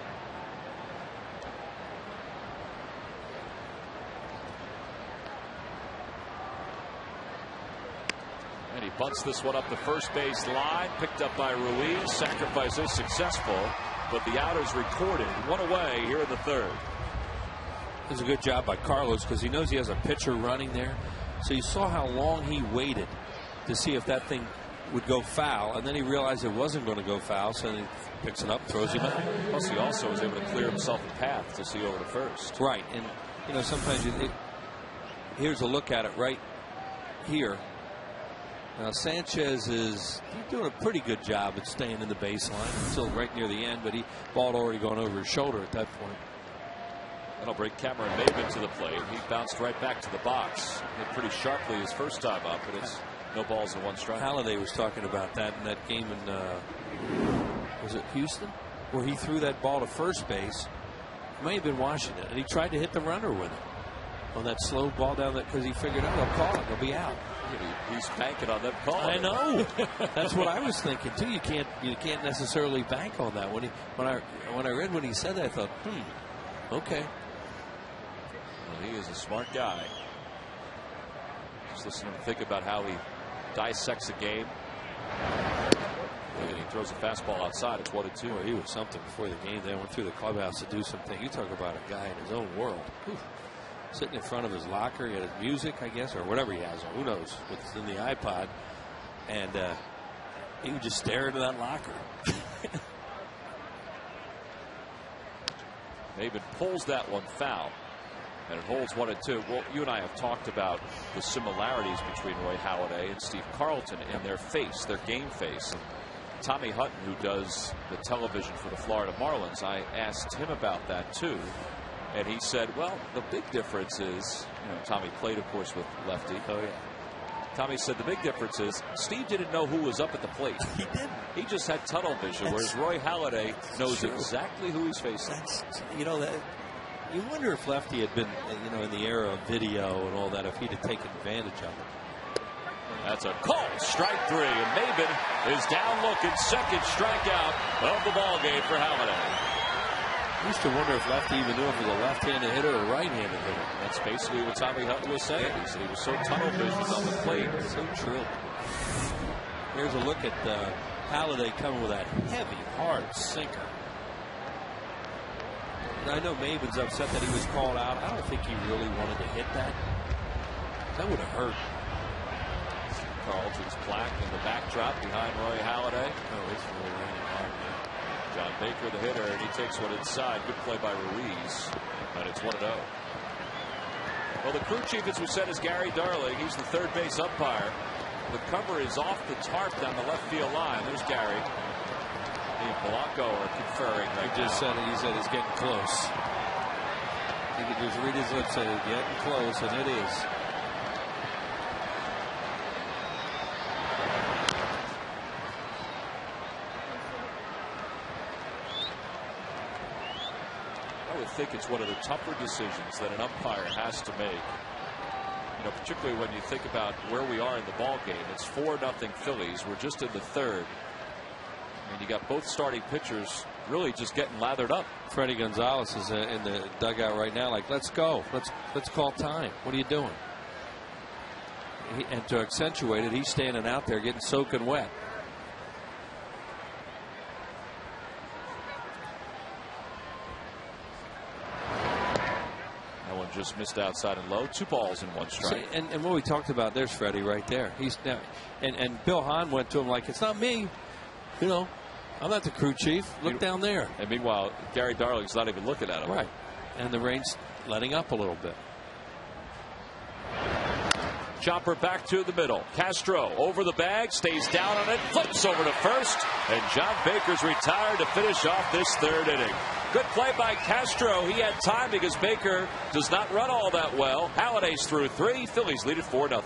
Speaker 1: And he bunts this one up the first base line. Picked up by Ruiz. Sacrifice is successful, but the out is recorded. 1 away here in the 3rd.
Speaker 4: It was a good job by Carlos because he knows he has a pitcher running there. So you saw how long he waited to see if that thing would go foul, and then he realized it wasn't going to go foul, so then he picks it up, throws him out.
Speaker 1: Plus, he also was able to clear himself a path to see over to first.
Speaker 4: Right, and you know sometimes here's a look at it right here. Now Sanchez is doing a pretty good job at staying in the baseline until right near the end, but ball had already gone over his shoulder at that point.
Speaker 1: That'll bring Cameron Maben to the plate. He bounced right back to the box. Hit pretty sharply his first time up, but it's no balls and 1 strike.
Speaker 4: Halliday was talking about that in that game in was it Houston, where he threw that ball to first base. It may have been Washington, and he tried to hit the runner with it on that slow ball down that because he figured out they'll call it, they'll be out.
Speaker 1: He's banking on them calling.
Speaker 4: I know. That's what I was thinking too. You can't necessarily bank on that. When I read when he said that, I thought, okay.
Speaker 1: Well, he is a smart guy. Just listen to him think about how he dissects a game. And he throws a fastball outside. It's 1-2.
Speaker 4: Well, he was something before the game. They went through the clubhouse to do something. You talk about a guy in his own world. Whew. Sitting in front of his locker, he had his music, I guess, or whatever he has. Who knows what's in the iPod? And he would just stare into that locker.
Speaker 1: Maben pulls that one foul. And it holds 1-2. Well, you and I have talked about the similarities between Roy Halladay and Steve Carlton and their face, their game face. And Tommy Hutton, who does the television for the Florida Marlins, I asked him about that too. And he said, well, the big difference is, Tommy played, of course, with lefty.
Speaker 4: Oh, yeah.
Speaker 1: Tommy said the big difference is Steve didn't know who was up at the plate.
Speaker 4: He didn't.
Speaker 1: He just had tunnel vision, whereas Roy Halladay knows exactly who he's facing.
Speaker 4: You wonder if Lefty had been, in the era of video and all that, if he'd have taken advantage of it.
Speaker 1: That's a call. Strike 3. And Maben is down looking. Second strikeout of the ball game for Halliday.
Speaker 4: I used to wonder if Lefty even knew if he was a left-handed hitter or a right-handed hitter.
Speaker 1: That's basically what Tommy Hutton was saying. He said he was so tunnel visioned on the plate.
Speaker 4: So true. Here's a look at Halliday coming with that heavy, hard sinker. I know Maben's upset that he was called out. I don't think he really wanted to hit that. That would have hurt.
Speaker 1: Carlton's plaque in the backdrop behind Roy Halladay.
Speaker 4: Oh, it's really raining hard, man.
Speaker 1: John Baker, the hitter, and he takes one inside. Good play by Ruiz. And it's 1-0. Well, the crew chief, as we said, is Gary Darling. He's the third base umpire. The cover is off the tarp down the left field line. There's Gary. He and Palanco are conferring right now.
Speaker 4: He said he's getting close. He could just read his lips and he's getting close, and it is.
Speaker 1: I would think it's one of the tougher decisions that an umpire has to make. Particularly when you think about where we are in the ball game. It's 4-0 Phillies. We're just in the third. And you got both starting pitchers really just getting lathered up.
Speaker 4: Freddie Gonzalez is in the dugout right now, like, let's go, let's call time. What are you doing? And to accentuate it, he's standing out there getting soaking wet.
Speaker 1: That one just missed outside and low. 2 balls and 1 strike.
Speaker 4: See, and what we talked about, there's Freddie right there. He's now, and Bill Hahn went to him like, it's not me. You know, I'm not the crew chief. Look down there.
Speaker 1: And meanwhile, Gary Darling's not even looking at him.
Speaker 4: Right. And the rain's letting up a little bit.
Speaker 1: Chopper back to the middle. Castro over the bag, stays down on it, flips over to first, and John Baker's retired to finish off this 3rd inning. Good play by Castro. He had time because Baker does not run all that well. Halliday's through 3. Phillies lead it 4-0.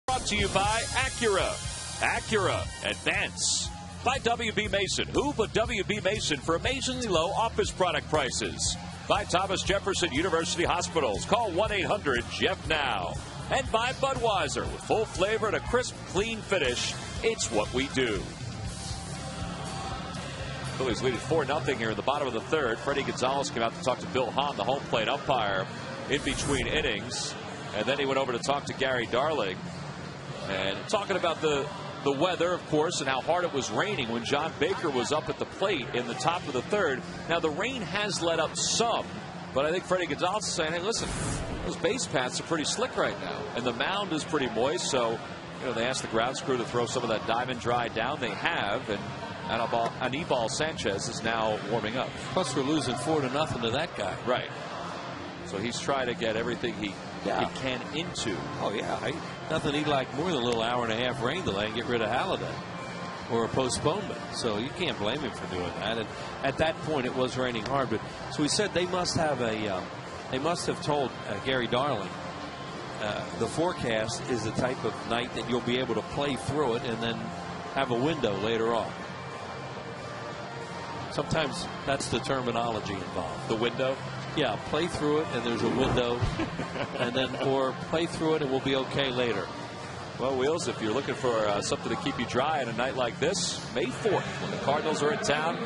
Speaker 1: Brought to you by Acura. Acura Advance. By W.B. Mason. Who but W.B. Mason for amazingly low office product prices. By Thomas Jefferson University Hospitals. Call 1-800-JEFF-NOW. And by Budweiser. With full flavor and a crisp, clean finish. It's what we do. Phillies lead at 4-0 here in the bottom of the 3rd. Freddie Gonzalez came out to talk to Bill Hahn, the home plate umpire, in between innings. And then he went over to talk to Gary Darling. And talking about the weather, of course, and how hard it was raining when John Baker was up at the plate in the top of the 3rd. Now, the rain has let up some, but I think Freddie Gonzalez is saying, hey, listen, those base paths are pretty slick right now, and the mound is pretty moist, so, you know, they asked the grounds crew to throw some of that diamond dry down. They have, and Anibal Sanchez is now warming up.
Speaker 4: Plus, we're losing 4-0 to that guy.
Speaker 1: Right. So he's trying to get everything he can into.
Speaker 4: Oh, yeah. Nothing he'd like more than a little hour-and-a-half rain delay and get rid of Halliday or a postponement. So you can't blame him for doing that. And at that point, it was raining hard. But so we said they must have told Gary Darling the forecast is the type of night that you'll be able to play through it and then have a window later on. Sometimes that's the terminology involved.
Speaker 1: The window?
Speaker 4: Yeah, play through it and there's a window, and then or play through it and we'll be okay later.
Speaker 1: Well, Wheels, if you're looking for something to keep you dry on a night like this, May 4th, when the Cardinals are in town,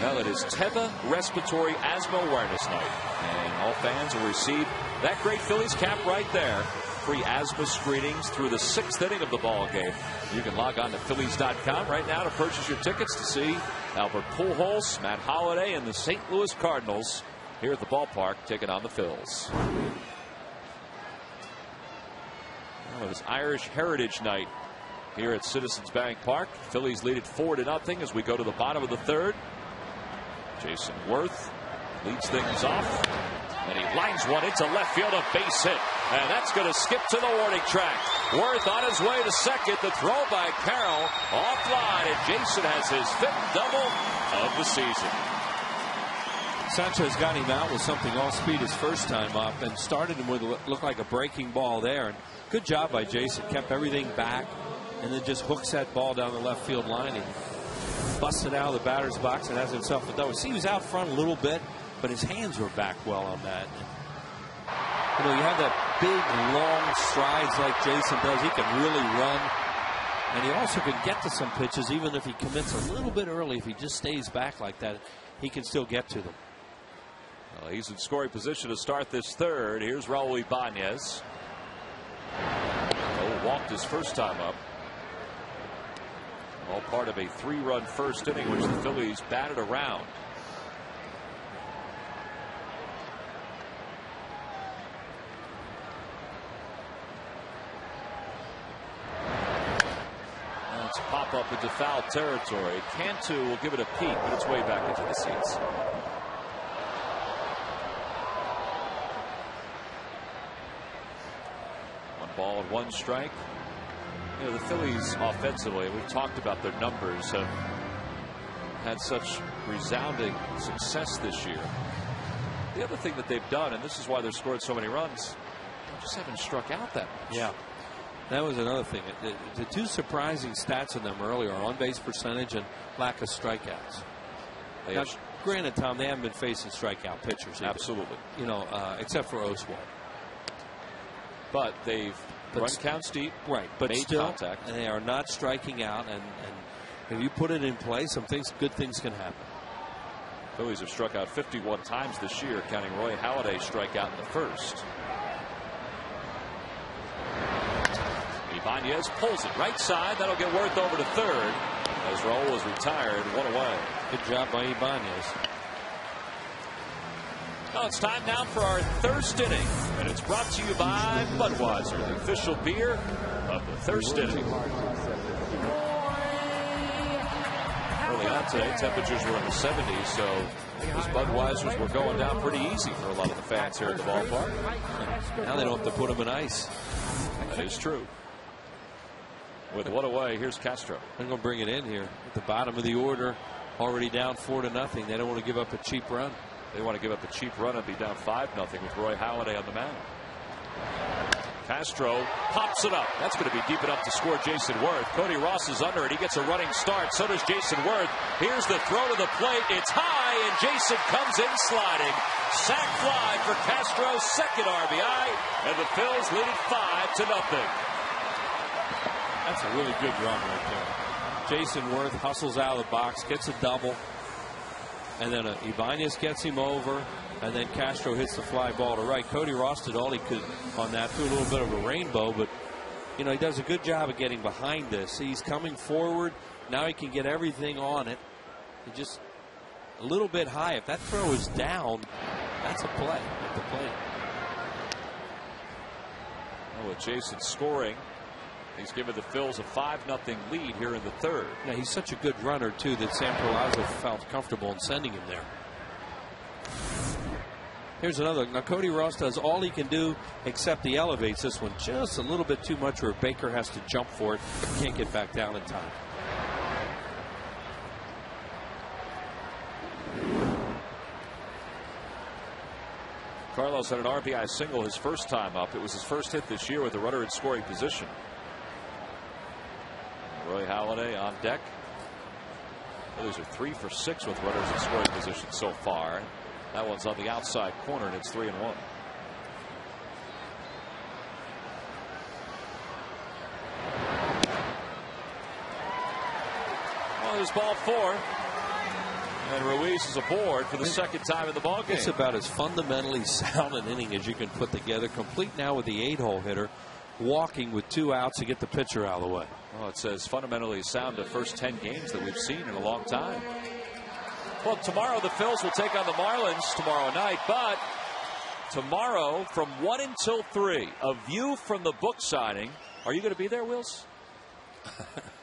Speaker 1: well, it is Teva Respiratory Asthma Awareness Night. And all fans will receive that great Phillies cap right there. Free asthma screenings through the 6th inning of the ball game. You can log on to Phillies.com right now to purchase your tickets to see Albert Pujols, Matt Halliday, and the St. Louis Cardinals here at the ballpark taking on the Phils. Well, it is Irish Heritage Night here at Citizens Bank Park. Phillies lead it 4-0 as we go to the bottom of the 3rd. Jason Worth leads things off, and he lines one into left field, a base hit, and that's going to skip to the warning track. Worth on his way to second. The throw by Carroll offline, and Jason has his 5th double of the season.
Speaker 4: Sanchez got him out with something off speed his first time up and started him with what looked like a breaking ball there. And good job by Jason. Kept everything back and then just hooks that ball down the left field line and busts it out of the batter's box and has himself a double. See, he was out front a little bit, but his hands were back well on that. You know, you have that big, long strides like Jason does. He can really run. And he also can get to some pitches, even if he commits a little bit early. If he just stays back like that, he can still get to them.
Speaker 1: Well, he's in scoring position to start this third. Here's Raul Ibanez. Oh, walked his first time up. All part of a 3-run first inning, which the Phillies batted around. Let's pop up into foul territory. Cantu will give it a peek, but it's way back into the seats. One ball and one strike. You know, the Phillies offensively, we've talked about their numbers, have had such resounding success this year. The other thing that they've done, and this is why they've scored so many runs, they just haven't struck out that much.
Speaker 4: Yeah. That was another thing. The two surprising stats in them earlier are on-base percentage and lack of strikeouts. Now, granted, Tom, they haven't been facing strikeout pitchers either.
Speaker 1: Absolutely.
Speaker 4: You know, except for Oswald.
Speaker 1: But they've run counts deep,
Speaker 4: right? But
Speaker 1: made
Speaker 4: still,
Speaker 1: contact.
Speaker 4: And they are not striking out. And if you put it in play, good things can happen.
Speaker 1: Phillies have struck out 51 times this year, counting Roy Halladay's strikeout in the first. Ibanez pulls it right side. That'll get Worth over to third as Raul is retired, 1 away.
Speaker 4: Good job by Ibanez.
Speaker 1: Well, it's time now for our thirst inning, and it's brought to you by Budweiser, the official beer of the thirst inning. Early on today, temperatures were in the 70s, so those Budweisers were going down pretty easy for a lot of the fans here at the ballpark.
Speaker 4: Now they don't have to put them in ice.
Speaker 1: That is true. With 1 away, here's Castro.
Speaker 4: They're going to bring it in here at the bottom of the order, already down 4-0. They don't want to give up a cheap run.
Speaker 1: They want to give up a cheap run and be down 5-0 with Roy Halladay on the mound. Castro pops it up. That's going to be deep enough to score Jason Worth. Cody Ross is under it. He gets a running start. So does Jason Worth. Here's the throw to the plate. It's high, and Jason comes in sliding. Sac fly for Castro, second RBI, and the Phils lead it 5-0.
Speaker 4: That's a really good run right there. Jason Worth hustles out of the box, gets a double, and then Ibanez gets him over, and then Castro hits the fly ball to right. Cody Ross did all he could on that, threw a little bit of a rainbow, but you know, he does a good job of getting behind this. He's coming forward. Now he can get everything on it. He just a little bit high. If that throw is down, that's a play at the plate.
Speaker 1: Oh, with Jason scoring, he's given the Phils a 5-0 lead here in the third.
Speaker 4: Yeah, he's such a good runner, too, that Sam Perlaza felt comfortable in sending him there. Here's another. Now, Cody Ross does all he can do, except he elevates this one just a little bit too much where Baker has to jump for it. Can't get back down in time.
Speaker 1: Carlos had an RBI single his first time up. It was his first hit this year with a runner in scoring position. Roy Halladay on deck. Phillies are 3 for 6 with runners in scoring position so far. That one's on the outside corner, and it's 3-1. Well, there's ball 4. And Ruiz is aboard for the second time in the ballgame.
Speaker 4: It's about as fundamentally sound an inning as you can put together. Complete now with the 8-hole hitter, walking with 2 outs to get the pitcher out of the way.
Speaker 1: Well, it says fundamentally sound the first 10 games that we've seen in a long time. Well, tomorrow the Phils will take on the Marlins tomorrow night, but tomorrow from 1 until 3, a view from the book signing. Are you going to be there, Wills?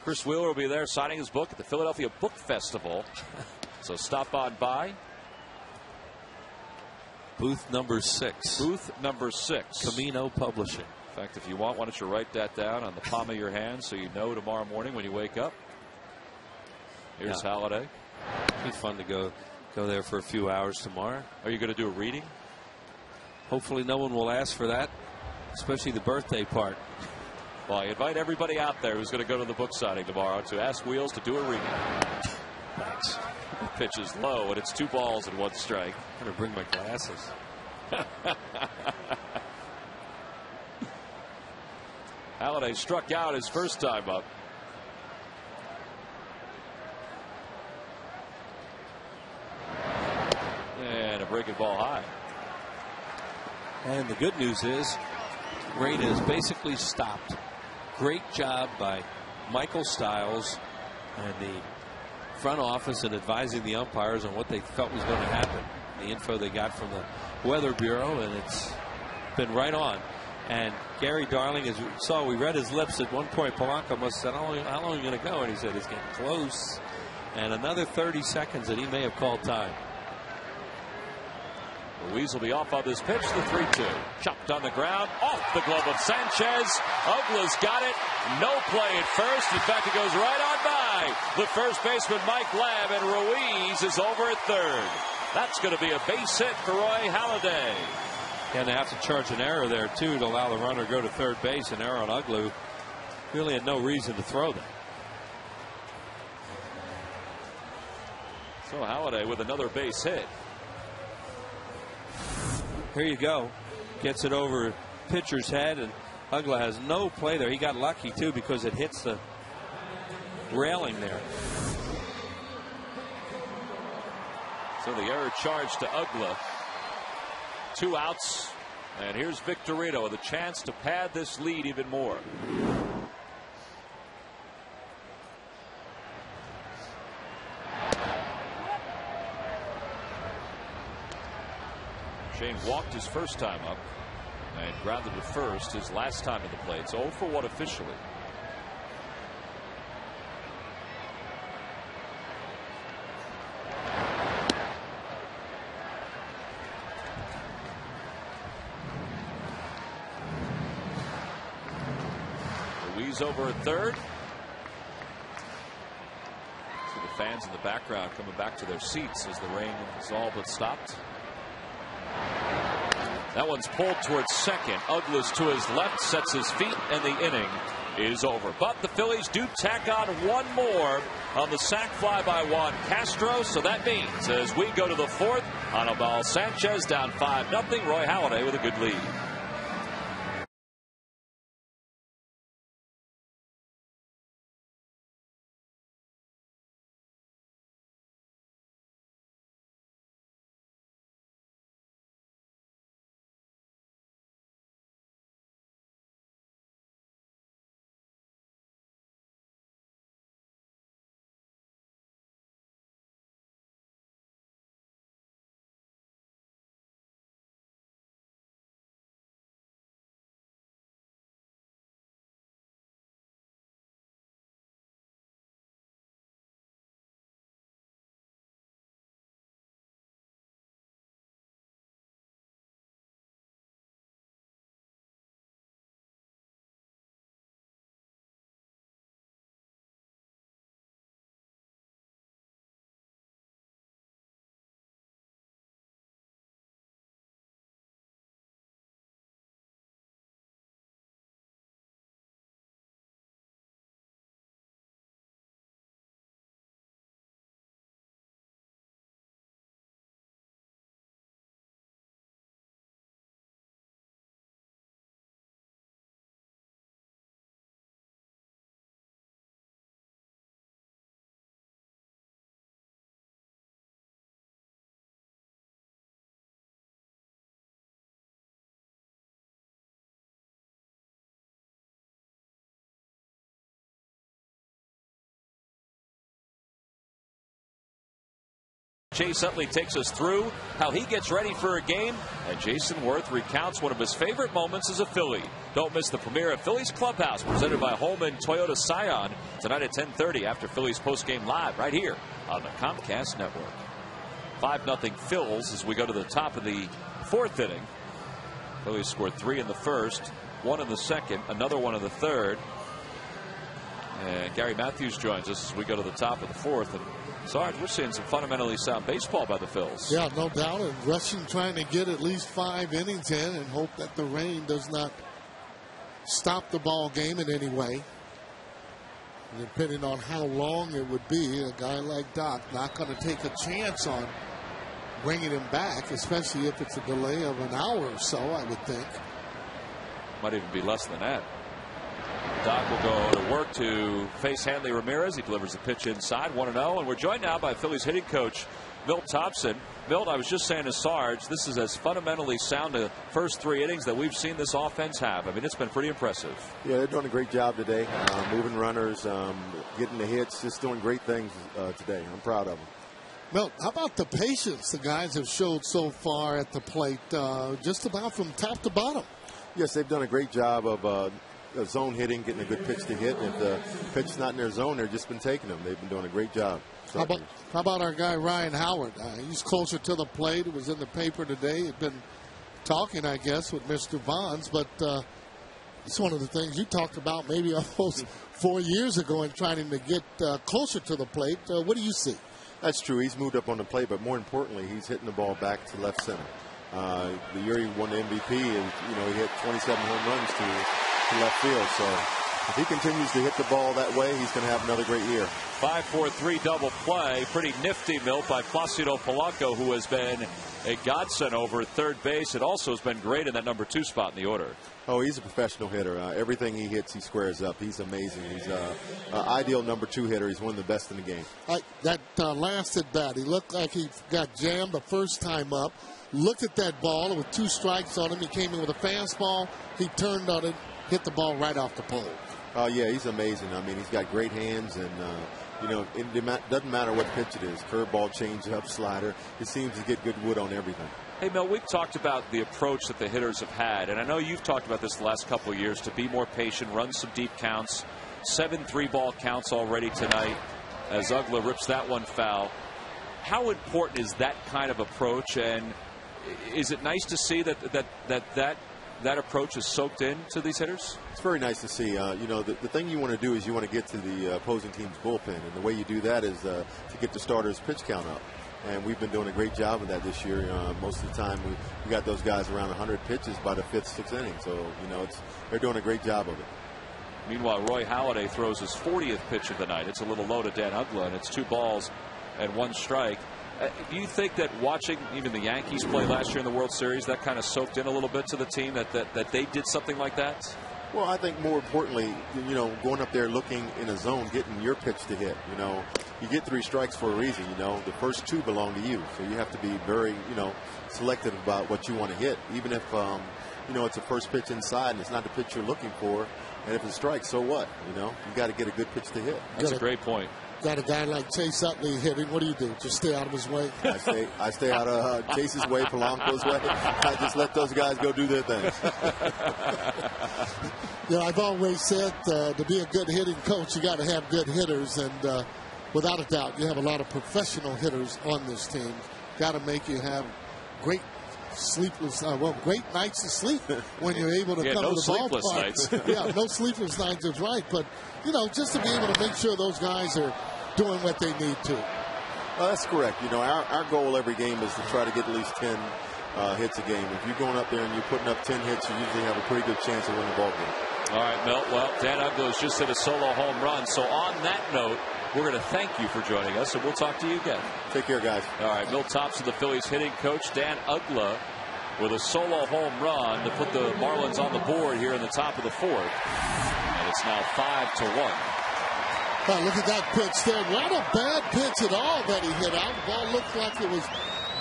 Speaker 1: Chris Wheeler will be there signing his book at the Philadelphia Book Festival. So stop on by.
Speaker 4: Booth number 6.
Speaker 1: Booth number 6.
Speaker 4: Camino Publishing.
Speaker 1: In fact, if you want, why don't you write that down on the palm of your hand so you know tomorrow morning when you wake up. Here's Halladay.
Speaker 4: It'd be fun to go Go there for a few hours tomorrow. Are you going to do a reading? Hopefully no one will ask for that, especially the birthday part.
Speaker 1: Well, I invite everybody out there who's going to go to the book signing tomorrow to ask Wheels to do a reading. Thanks. The pitch is low, and it's 2 balls and 1 strike.
Speaker 4: I'm going to bring my glasses.
Speaker 1: Halliday struck out his first time up. And a breaking ball high.
Speaker 4: And the good news is rain has basically stopped. Great job by Michael Stiles and the front office in advising the umpires on what they felt was going to happen. The info they got from the Weather Bureau, and it's been right on. And Gary Darling, as we saw, we read his lips at one point. Palanco must have said, how long are you going to go? And he said, it's getting close. And another 30 seconds, and he may have called time.
Speaker 1: Ruiz will be off on this pitch. The 3-2. Chopped on the ground. Off the glove of Sanchez. Uggla's got it. No play at first. In fact, it goes right on by the first baseman, Mike Lamb, and Ruiz is over at third. That's going to be a base hit for Roy Halladay.
Speaker 4: And they have to charge an error there, too, to allow the runner to go to third base. An error on Uggla. Really had no reason to throw that.
Speaker 1: So Halliday with another base hit.
Speaker 4: Here you go. Gets it over pitcher's head, and Uggla has no play there. He got lucky, too, because it hits the railing there.
Speaker 1: So the error charge to Uggla. 2 outs, and here's Victorino with a chance to pad this lead even more. Shane walked his first time up and grounded to first his last time at the plate. It's 0 for 1 officially. Ruiz over at third. See the fans in the background coming back to their seats as the rain is all but stopped. That one's pulled towards second. Uggla's to his left, sets his feet, and the inning is over. But the Phillies do tack on one more on the sac fly by Juan Castro. So that means as we go to the fourth, Anibal Sanchez down 5-0. Roy Halladay with a good lead. Chase Utley takes us through how he gets ready for a game, and Jason Worth recounts one of his favorite moments as a Philly. Don't miss the premiere of Phillies Clubhouse, presented by Holman Toyota Scion, tonight at 10:30 after Phillies postgame live right here on the Comcast Network. 5-0 Phils as we go to the top of the fourth inning. Phillies scored 3 in the first, 1 in the second, another 1 in the third. And Gary Matthews joins us as we go to the top of the fourth. And Sarge, we're seeing some fundamentally sound baseball by the Phils.
Speaker 2: Yeah, no doubt. And rushing, trying to get at least 5 innings in and hope that the rain does not stop the ball game in any way. And depending on how long it would be, a guy like Doc not going to take a chance on bringing him back, especially if it's a delay of an hour or so, I would think.
Speaker 1: Might even be less than that. Doc will go to work to face Hanley Ramirez. He delivers the pitch inside, 1-0. And we're joined now by Phillies hitting coach Milt Thompson. Milt, I was just saying to Sarge, this is as fundamentally sound the first 3 innings that we've seen this offense have. I mean, it's been pretty impressive.
Speaker 5: Yeah, they're doing a great job today. Moving runners, getting the hits, just doing great things today. I'm proud of them.
Speaker 2: Milt, how about the patience the guys have showed so far at the plate, just about from top to bottom?
Speaker 5: Yes, they've done a great job of zone hitting, getting a good pitch to hit. And if the pitch is not in their zone, they've just been taking them. They've been doing a great job.
Speaker 2: How about our guy Ryan Howard? He's closer to the plate. It was in the paper today. He'd been talking, I guess, with Mr. Bonds, but it's one of the things you talked about maybe almost 4 years ago in trying to get closer to the plate. What do you see?
Speaker 5: That's true. He's moved up on the plate, but more importantly, he's hitting the ball back to left center. The year he won the MVP, and he hit 27 home runs to left field. So if he continues to hit the ball that way, he's going to have another great year.
Speaker 1: 5-4-3 double play. Pretty nifty, Milt, by Placido Palanco, who has been a godsend over at third base. It also has been great in that number 2 spot in the order.
Speaker 5: Oh, he's a professional hitter. Everything he hits, he squares up. He's amazing. He's an ideal number 2 hitter. He's one of the best in the game.
Speaker 2: That last at bat, he looked like he got jammed the first time up. Looked at that ball with 2 strikes on him. He came in with a fastball. He turned on it, hit the ball right off the pole.
Speaker 5: Yeah, he's amazing. I mean, he's got great hands, and it doesn't matter what pitch it is. Curveball, changeup, slider. He seems to get good wood on everything.
Speaker 1: Hey, Mel, we've talked about the approach that the hitters have had, and I know you've talked about this the last couple of years, to be more patient, run some deep counts. 7 3-ball counts already tonight as Uggla rips that one foul. How important is that kind of approach, and is it nice to see that approach is soaked into these hitters?
Speaker 5: It's very nice to see. The thing you want to do is you want to get to the opposing team's bullpen, and the way you do that is to get the starters' pitch count up. And we've been doing a great job of that this year. Most of the time, we got those guys around 100 pitches by the 5th, 6th inning. So they're doing a great job of it.
Speaker 1: Meanwhile, Roy Halladay throws his 40th pitch of the night. It's a little low to Dan Uggla, and it's 2 balls and 1 strike. Do you think that watching even the Yankees play last year in the World Series, that kind of soaked in a little bit to the team, that they did something like that?
Speaker 5: Well, I think more importantly, going up there looking in a zone, getting your pitch to hit. You get 3 strikes for a reason. The first 2 belong to you, so you have to be very, selective about what you want to hit, even if it's a first pitch inside and it's not the pitch you're looking for. And if it strikes, so what? You got to get a good pitch to hit.
Speaker 1: That's a great point.
Speaker 2: Got a guy like Chase Utley hitting. What do you do? Just stay out of his way?
Speaker 5: I stay out of Chase's way, Palanco's way. I just let those guys go do their thing.
Speaker 2: I've always said to be a good hitting coach, you got to have good hitters. And without a doubt, you have a lot of professional hitters on this team. Got to make you have great great nights to sleep when you're able to come to the ballpark.
Speaker 1: Nights.
Speaker 2: Yeah, no sleepless nights is right. But, just to be able to make sure those guys are doing what they need to.
Speaker 5: That's correct. Our goal every game is to try to get at least 10 hits a game. If you're going up there and you're putting up 10 hits, you usually have a pretty good chance of winning the ball game.
Speaker 1: All right, Milt. Well, Dan Uggla has just hit a solo home run. So on that note, we're going to thank you for joining us, and we'll talk to you again.
Speaker 5: Take care, guys.
Speaker 1: All right, Milt Thompson, the Phillies hitting coach. Dan Uggla with a solo home run to put the Marlins on the board here in the top of the 4th. And it's now 5-1.
Speaker 2: Oh, look at that pitch there. Not a bad pitch at all that he hit out. The ball looked like it was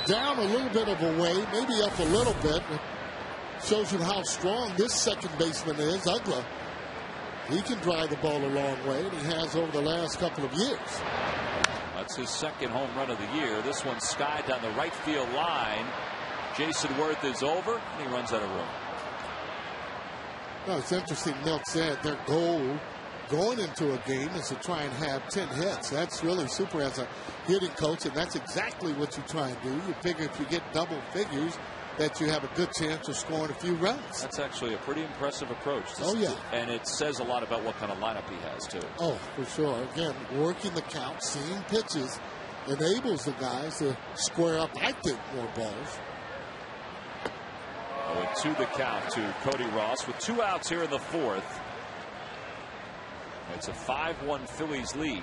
Speaker 2: down a little bit of a way, maybe up a little bit. It shows you how strong this second baseman is, Uggla. He can drive the ball a long way, and he has over the last couple of years.
Speaker 1: That's his 2nd home run of the year. This one skied down the right field line. Jason Worth is over, and he runs out of room.
Speaker 2: Well, it's interesting, Milt said their goal going into a game is to try and have 10 hits. That's really super as a hitting coach, and that's exactly what you try and do. You figure if you get double figures, that you have a good chance of scoring a few runs.
Speaker 1: That's actually a pretty impressive approach.
Speaker 2: Yeah.
Speaker 1: And it says a lot about what kind of lineup he has, too.
Speaker 2: Oh, for sure. Again, working the count, seeing pitches, enables the guys to square up, I think, more balls.
Speaker 1: To the count to Cody Ross with 2 outs here in the 4th. It's a 5-1 Phillies lead.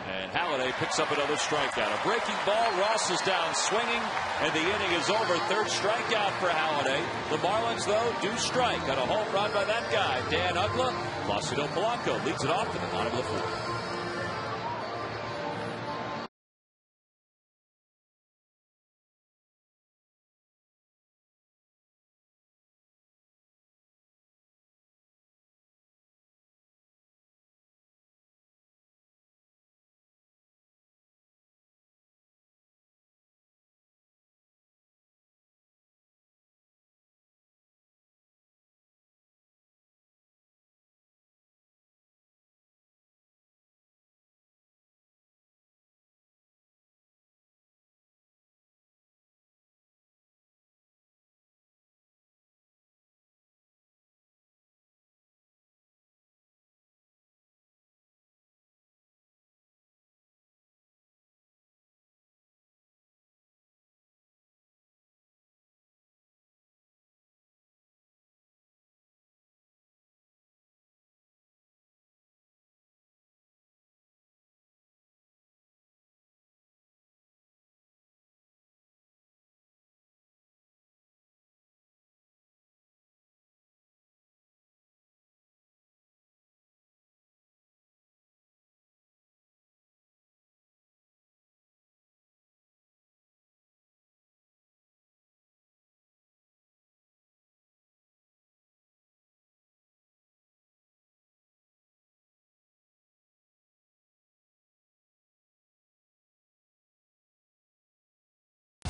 Speaker 1: And Halliday picks up another strikeout. A breaking ball. Ross is down swinging, and the inning is over. 3rd strikeout for Halliday. The Marlins, though, do strike on a home run by that guy, Dan Uggla. Placido Palanco leads it off to the bottom of the 4th.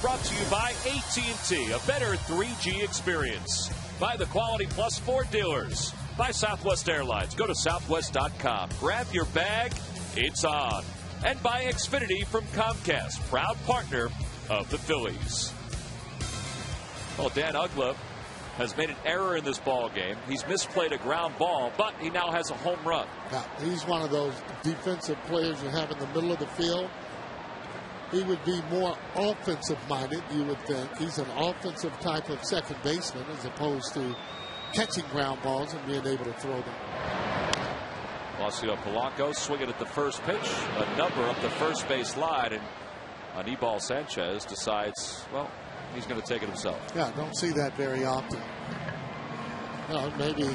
Speaker 1: Brought to you by AT&T, a better 3G experience. By the Quality Plus Ford dealers. By Southwest Airlines. Go to southwest.com. Grab your bag. It's on. And by Xfinity from Comcast, proud partner of the Phillies. Well, Dan Uggla has made an error in this ball game. He's misplayed a ground ball, but he now has a home run.
Speaker 2: Yeah, he's one of those defensive players you have in the middle of the field. He would be more offensive-minded, you would think. He's an offensive type of second baseman as opposed to catching ground balls and being able to throw them.
Speaker 1: Placido Palanco swinging at the first pitch. A number up the first base line, and Anibal Sanchez decides, well, he's going to take it himself.
Speaker 2: Yeah, don't see that very often. Well, maybe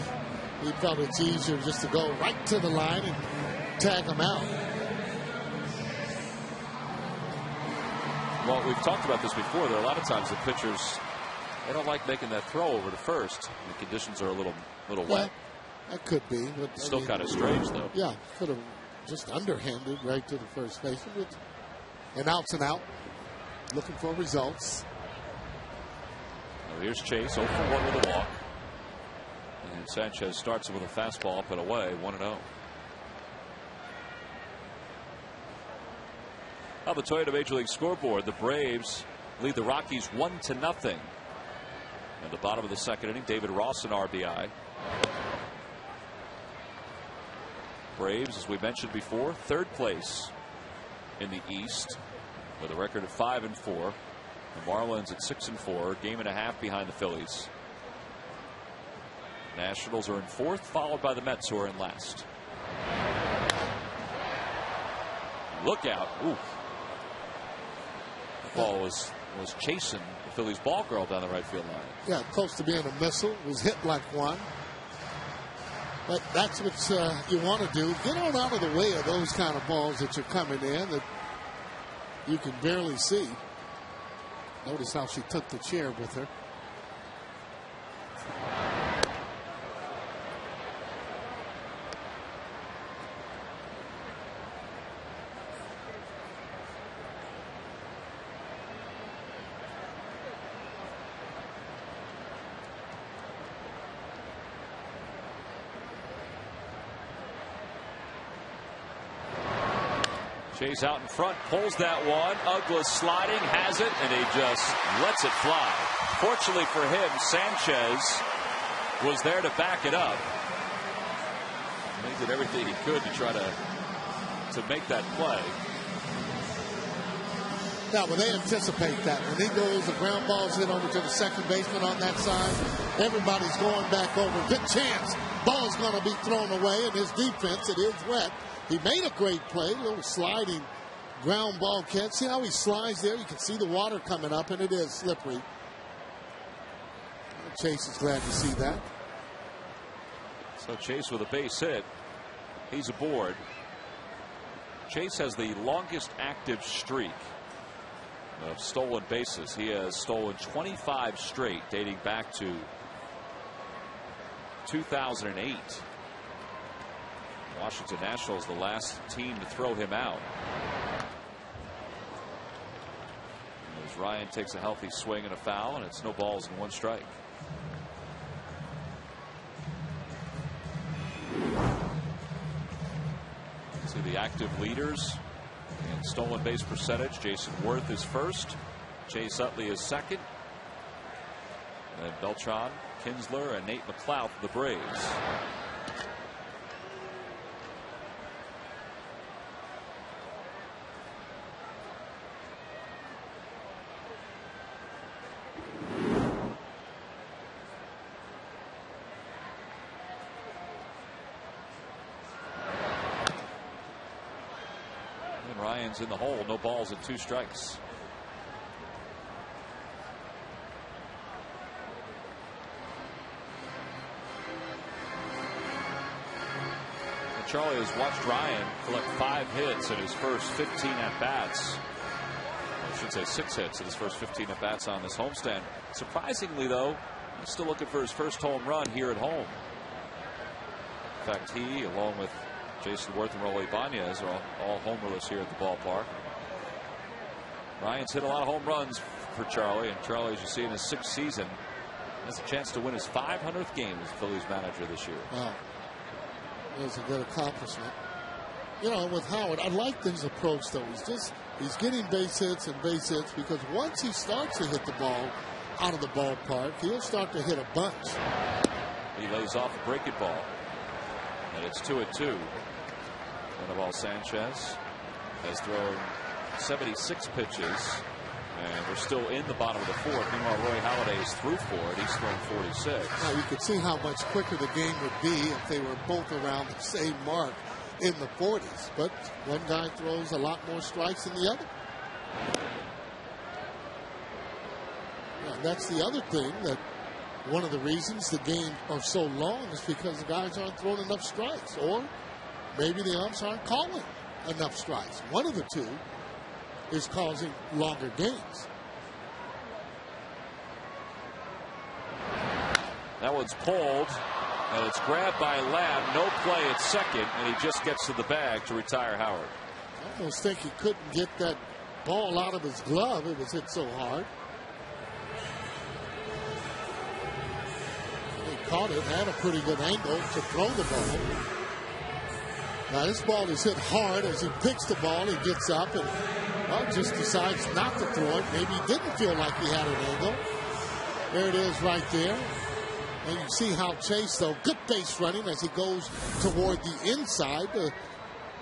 Speaker 2: he felt it's easier just to go right to the line and tag him out.
Speaker 1: Well, we've talked about this before. There are a lot of times the pitchers, they don't like making that throw over to first. The conditions are a little wet.
Speaker 2: That could be. But,
Speaker 1: still kind of strange, though.
Speaker 2: Yeah, could have just underhanded right to the first baseman. And outs and out, looking for results.
Speaker 1: Well, here's Chase, 0 for 1 with a walk. And Sanchez starts with a fastball up and away, 1-0. On the Toyota Major League scoreboard, the Braves lead the Rockies 1-0. At the bottom of the 2nd inning, David Ross an RBI. Braves, as we mentioned before, 3rd place in the East with a record of 5-4. The Marlins at 6-4, game and a half behind the Phillies. Nationals are in 4th, followed by the Mets, who are in last. Look out. Ooh. The ball was chasing the Phillies ball girl down the right field line.
Speaker 2: Yeah, close to being a missile. Was hit like one. But that's what you want to do. Get on out of the way of those kind of balls that you're coming in that you can barely see. Notice how she took the chair with her.
Speaker 1: Chase out in front, pulls that one. Uggla sliding, has it, and he just lets it fly. Fortunately for him, Sanchez was there to back it up. He did everything he could to try to make that play.
Speaker 2: Now, when they anticipate that, when he goes, the ground ball's hit over to the second baseman on that side, everybody's going back over. Good chance. Ball's going to be thrown away, and his defense, it is wet. He made a great play, little sliding ground ball catch. See how he slides there? You can see the water coming up, and it is slippery. Chase is glad to see that.
Speaker 1: So Chase with a base hit. He's aboard. Chase has the longest active streak of stolen bases. He has stolen 25 straight, dating back to 2008. Washington Nationals, the last team to throw him out. As Ryan takes a healthy swing and a foul, and it's no balls and 1 strike. See the active leaders in stolen base percentage. Jason Worth is first. Chase Utley is second. And Beltran, Kinsler, and Nate McLeod for the Braves. Ryan's in the hole, no balls and 2 strikes. And Charlie has watched Ryan collect 5 hits in his first 15 at-bats. I should say 6 hits in his first 15 at-bats on this homestand. Surprisingly, though, he's still looking for his first home run here at home. In fact, he, along with Jason Worth and Rolly Ibanez, are all homerless here at the ballpark. Ryan's hit a lot of home runs for Charlie, and Charlie, as you see in his 6th season, has a chance to win his 500th game as Phillies manager this year.
Speaker 2: Wow. That's a good accomplishment. You know, with Howard, I like his approach, though. He's getting base hits and base hits, because once he starts to hit the ball out of the ballpark, he'll start to hit a bunch.
Speaker 1: He lays off a breaking ball, and it's 2-2. Sandoval Sanchez has thrown 76 pitches, and we're still in the bottom of the 4th. Meanwhile, Roy Halladay is through 4 and he's thrown 46.
Speaker 2: Now, you could see how much quicker the game would be if they were both around the same mark in the 40s. But one guy throws a lot more strikes than the other. Now, that's the other thing, that one of the reasons the games are so long is because the guys aren't throwing enough strikes, or maybe the umps aren't calling enough strikes. One of the two is causing longer games.
Speaker 1: That one's pulled, and it's grabbed by Lamb. No play at second, and he just gets to the bag to retire Howard.
Speaker 2: I almost think he couldn't get that ball out of his glove. It was hit so hard. He caught it, had a pretty good angle to throw the ball. Now, this ball is hit hard. As he picks the ball, he gets up and, well, just decides not to throw it. Maybe he didn't feel like he had an angle. There it is right there. And you see how Chase, though, good base running as he goes toward the inside to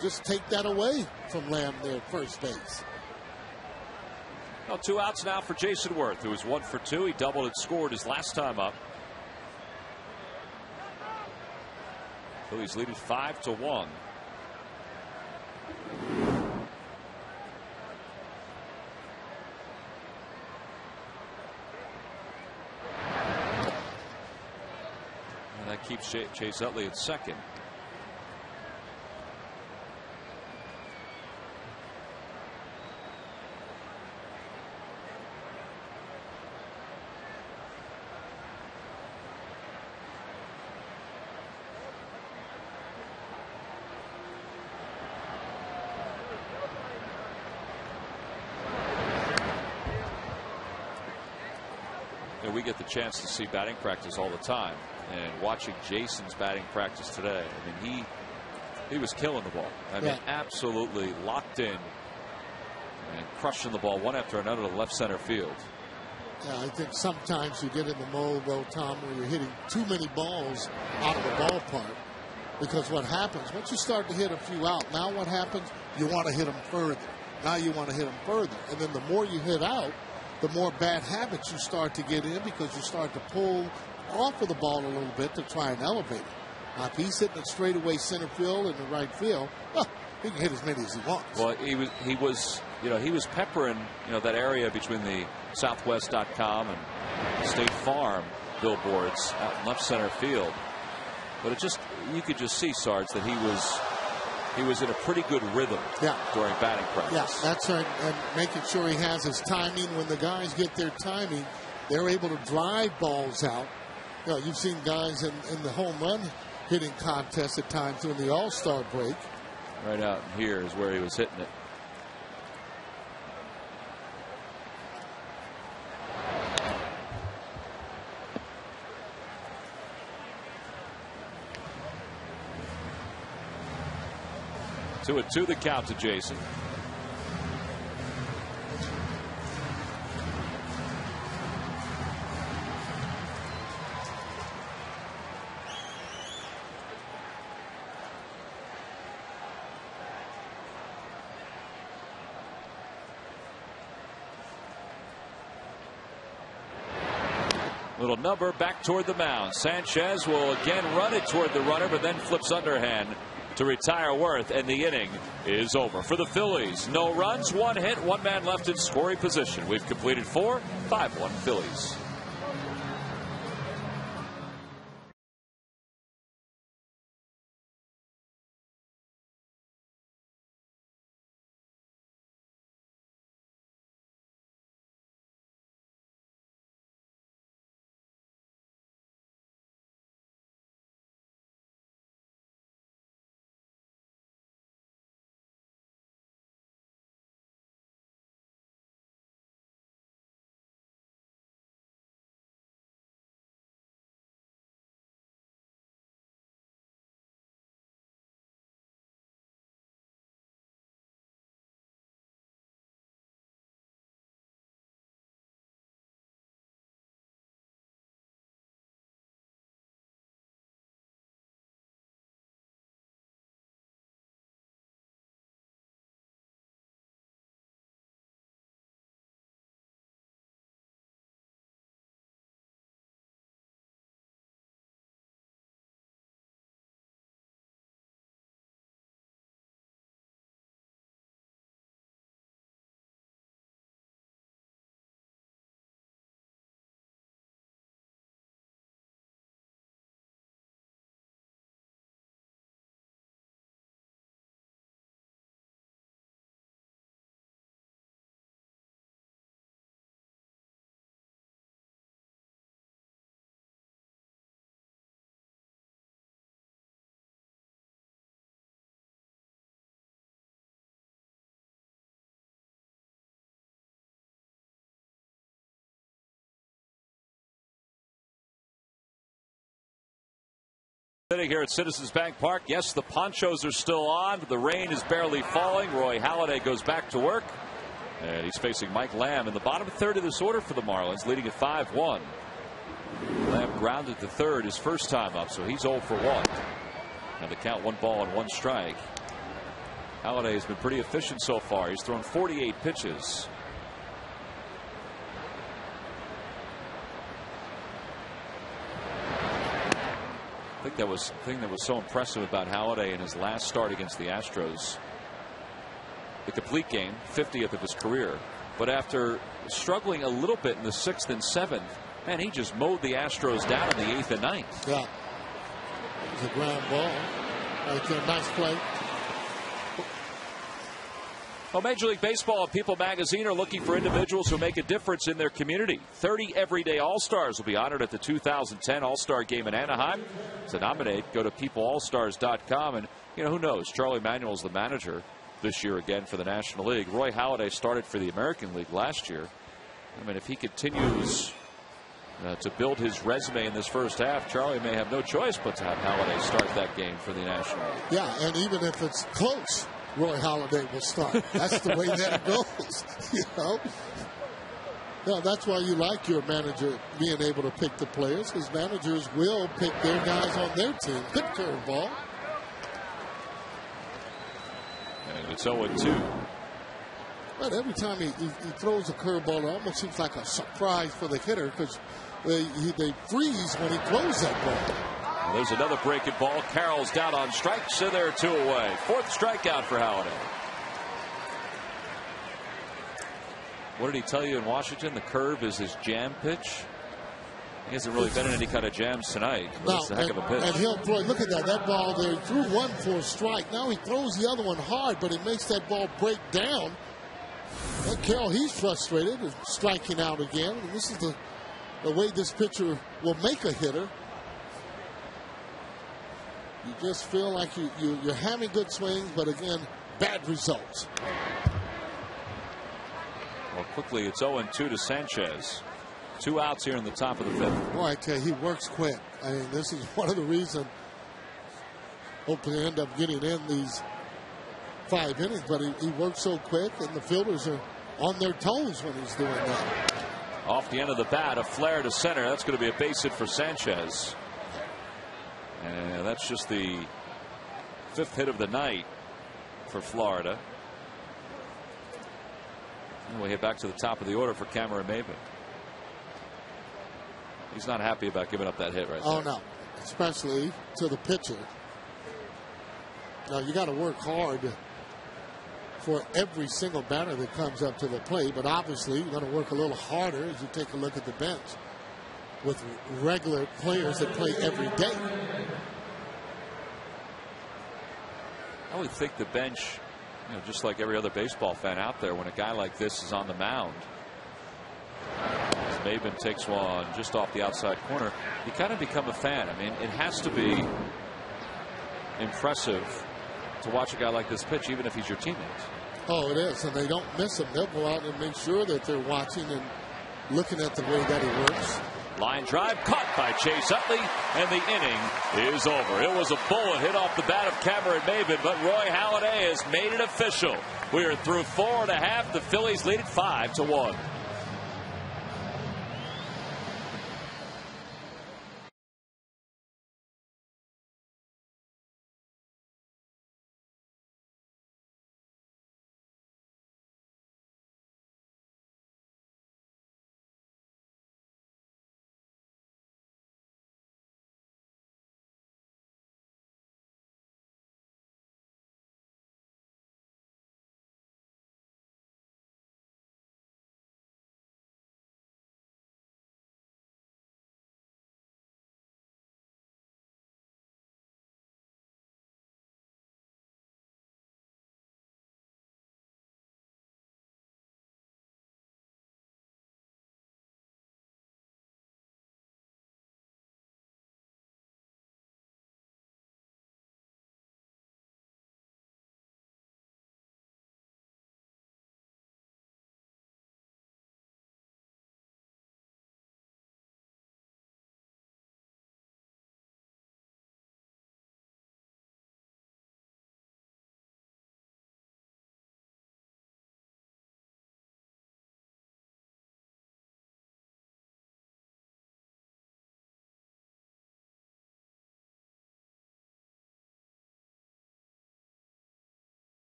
Speaker 2: just take that away from Lamb there at first base.
Speaker 1: Well, 2 outs now for Jason Worth, who was 1 for 2. He doubled and scored his last time up. Phillies leading 5-1. And that keeps Chase Utley at second. We get the chance to see batting practice all the time, and watching Jason's batting practice today, I mean, He was killing the ball. I mean, absolutely locked in and crushing the ball one after another to left center field.
Speaker 2: Yeah, I think sometimes you get in the mode, though, Tom, where you're hitting too many balls out of the ballpark. Because what happens, once you start to hit a few out, now what happens? You want to hit them further. Now you want to hit them further. And then the more you hit out, the more bad habits you start to get in because you start to pull off of the ball a little bit to try and elevate it. Now, if he's hitting it straightaway center field and the right field, well, he can hit as many as he wants.
Speaker 1: Well, he was peppering, that area between the Southwest.com and State Farm billboards out in left center field. But you could just see, Sarge, that he was in a pretty good rhythm during batting practice.
Speaker 2: Yeah, that's right. And making sure he has his timing. When the guys get their timing, they're able to drive balls out. You've seen guys in the home run hitting contest at times during the All-Star break.
Speaker 1: Right out here is where he was hitting it. Two and two the count to Jason. Little number back toward the mound. Sanchez will again run it toward the runner, but then flips underhand to retire Worth, and the inning is over for the Phillies. No runs, one hit, one man left in scoring position. We've completed 4, 5-1 Phillies. Sitting here at Citizens Bank Park, yes, the ponchos are still on, but the rain is barely falling. Roy Halladay goes back to work, and he's facing Mike Lamb in the bottom third of this order for the Marlins, leading at 5-1. Lamb grounded to third his first time up, so he's 0 for 1. And the count 1 ball and 1 strike. Halliday has been pretty efficient so far. He's thrown 48 pitches. I think that was the thing that was so impressive about Halliday in his last start against the Astros. The complete game, 50th of his career. But after struggling a little bit in the 6th and 7th, man, he just mowed the Astros down in the 8th and 9th.
Speaker 2: Yeah. It was a ground ball. Right there, nice play.
Speaker 1: Well, Major League Baseball and People Magazine are looking for individuals who make a difference in their community. 30 everyday All-Stars will be honored at the 2010 All-Star Game in Anaheim. To nominate, go to peopleallstars.com. And, who knows? Charlie Manuel's the manager this year again for the National League. Roy Halladay started for the American League last year. I mean, if he continues to build his resume in this first half, Charlie may have no choice but to have Halliday start that game for the National League.
Speaker 2: Yeah, and even if it's close, Roy Halladay will start. That's the way that goes, you know. Yeah, that's why you like your manager being able to pick the players, because managers will pick their guys on their team. Good curveball.
Speaker 1: And it's 0-2.
Speaker 2: But every time he throws a curveball, it almost seems like a surprise for the hitter, because they freeze when he throws that ball.
Speaker 1: Well, there's another breaking ball. Carroll's down on strikes, and they're 2 away. 4th strikeout for Halliday. What did he tell you in Washington? The curve is his jam pitch. He hasn't really been in any kind of jams tonight. That's a heck of a pitch.
Speaker 2: And he'll throw. Look at that. That ball there. He threw one for a strike. Now he throws the other one hard, but it makes that ball break down. And Carroll, he's frustrated with striking out again. And this is the way this pitcher will make a hitter. You just feel like you're having good swings, but again, bad results.
Speaker 1: Well, quickly, it's 0-2 to Sanchez. 2 outs here in the top of the 5th.
Speaker 2: Boy, I tell you, he works quick. I mean, this is one of the reasons hopefully end up getting in these 5 innings, but he works so quick, and the fielders are on their toes when he's doing that.
Speaker 1: Off the end of the bat, a flare to center. That's going to be a base hit for Sanchez. And that's just the 5th hit of the night for Florida. And we head back to the top of the order for Cameron Maybin. He's not happy about giving up that hit right there.
Speaker 2: Oh, no. Especially to the pitcher. Now, you got to work hard for every single batter that comes up to the plate, but obviously you're going to work a little harder as you take a look at the bench with regular players that play every day.
Speaker 1: I would think the bench, you know, just like every other baseball fan out there, when a guy like this is on the mound, as Maybin takes one just off the outside corner, you kind of become a fan. I mean, it has to be impressive to watch a guy like this pitch, even if he's your teammate.
Speaker 2: Oh, it is, and they don't miss him. They'll go out and make sure that they're watching and looking at the way that he works.
Speaker 1: Line drive caught by Chase Utley, and the inning is over. It was a bullet hit off the bat of Cameron Maybin, but Roy Halladay has made it official. We are through 4.5. The Phillies lead it 5-1.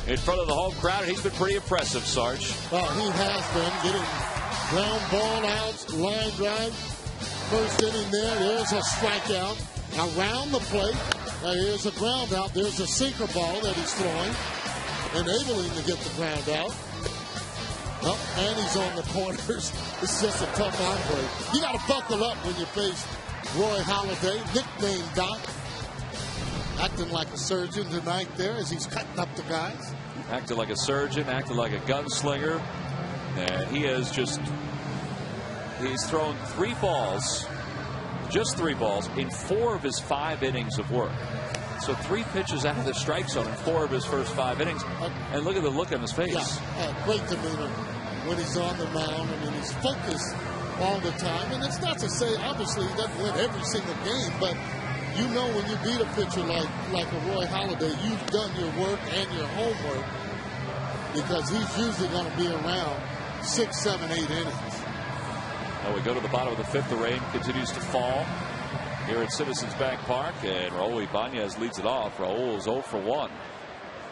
Speaker 1: In front of the home crowd, he's been pretty impressive, Sarge.
Speaker 2: Well, he has been getting ground ball outs, line drive. First inning there's a strikeout around the plate. Here's a ground out. There's a sinker ball that he's throwing, enabling him to get the ground out. Oh, and he's on the corners. It's just a tough hombre. You got to buckle up when you face Roy Halladay, nicknamed Doc. Acting like a surgeon tonight there as he's cutting up the guys.
Speaker 1: Acted like a surgeon, acted like a gunslinger. And he has just, he's thrown 3 balls just 3 balls in 4 of his 5 innings of work. So 3 pitches out of the strike zone in 4 of his first 5 innings. And look at the look on his face.
Speaker 2: Yeah, great demeanor when he's on the mound. I mean, he's focused all the time. And it's not to say, obviously, he doesn't win every single game, but you know when you beat a pitcher like a Roy Halliday, you've done your work and your homework, because he's usually going to be around 6, 7, 8 innings.
Speaker 1: Now we go to the bottom of the 5th. The rain continues to fall here at Citizens Bank Park, and Raul Ibanez leads it off. Raul is 0 for 1.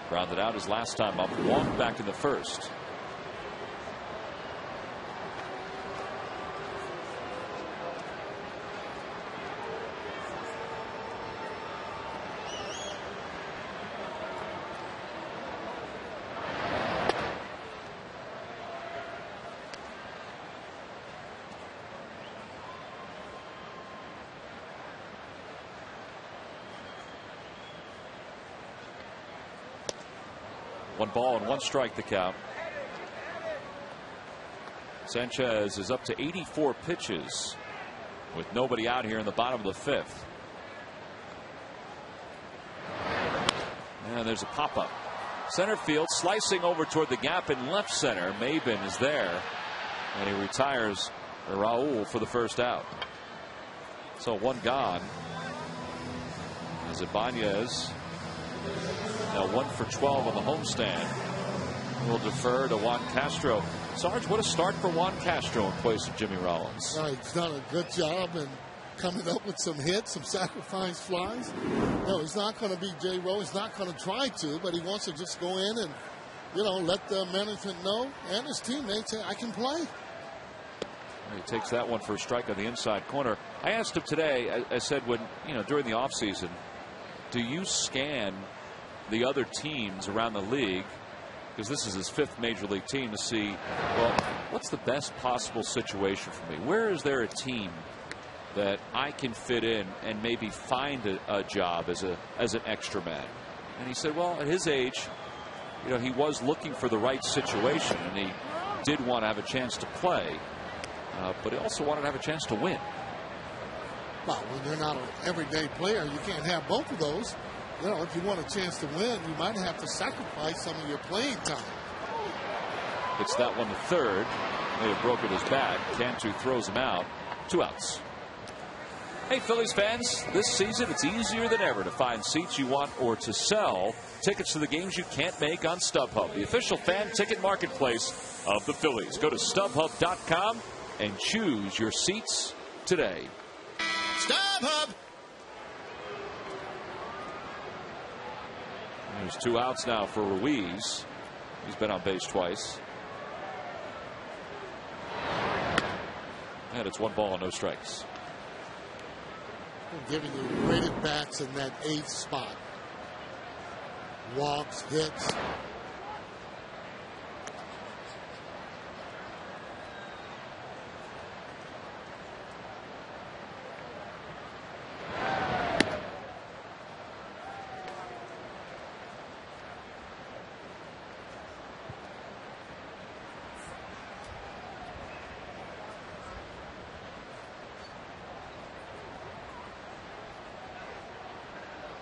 Speaker 1: Grounded out his last time up, walked back in the 1st. One ball and 1 strike to count. Sanchez is up to 84 pitches with nobody out here in the bottom of the 5th. And there's a pop-up. Center field, slicing over toward the gap in left center. Maben is there, and he retires Raul for the first out. So 1 gone as Ibanez now 1 for 12 on the homestand. We'll defer to Juan Castro. Sarge, what a start for Juan Castro in place of Jimmy Rollins.
Speaker 2: He's done a good job in coming up with some hits, some sacrifice flies. No, he's not going to be J. Rowe. He's not going to try to, but he wants to just go in and, let the management know and his teammates say, I can play.
Speaker 1: He takes that one for a strike on the inside corner. I asked him today, I said, when, during the offseason, do you scan the other teams around the league, because this is his 5th major league team, to see, well, what's the best possible situation for me? Where is there a team that I can fit in and maybe find a job as an extra man? And he said, well, at his age, he was looking for the right situation, and he did want to have a chance to play, but he also wanted to have a chance to win.
Speaker 2: Well, when you're not an everyday player, you can't have both of those. If you want a chance to win, you might have to sacrifice some of your playing time.
Speaker 1: It's that one to 3rd. May have broken his bat. Cantu throws him out. 2 outs. Hey, Phillies fans, this season it's easier than ever to find seats you want or to sell tickets to the games you can't make on StubHub, the official fan ticket marketplace of the Phillies. Go to StubHub.com and choose your seats today.
Speaker 2: StubHub!
Speaker 1: There's 2 outs now for Ruiz. He's been on base twice. And it's 1 ball and no strikes.
Speaker 2: I'm giving you great at bats in that 8th spot. Walks, hits.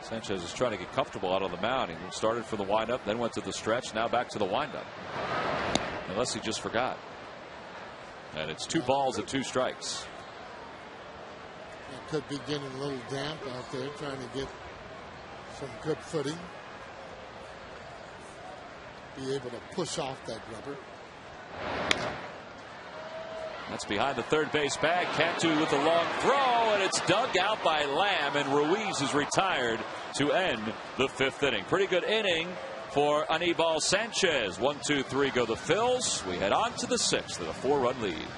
Speaker 1: Sanchez is trying to get comfortable out on the mound. He started for the windup, then went to the stretch, now back to the windup. Unless he just forgot. And it's 2 balls and 2 strikes.
Speaker 2: It could be getting a little damp out there, trying to get some good footing. Be able to push off that rubber.
Speaker 1: That's behind the 3rd base bag. Cantu with a long throw, and it's dug out by Lamb, and Ruiz is retired to end the 5th inning. Pretty good inning for Anibal Sanchez. 1, 2, 3 go the Phils. We head on to the 6th with a 4-run lead.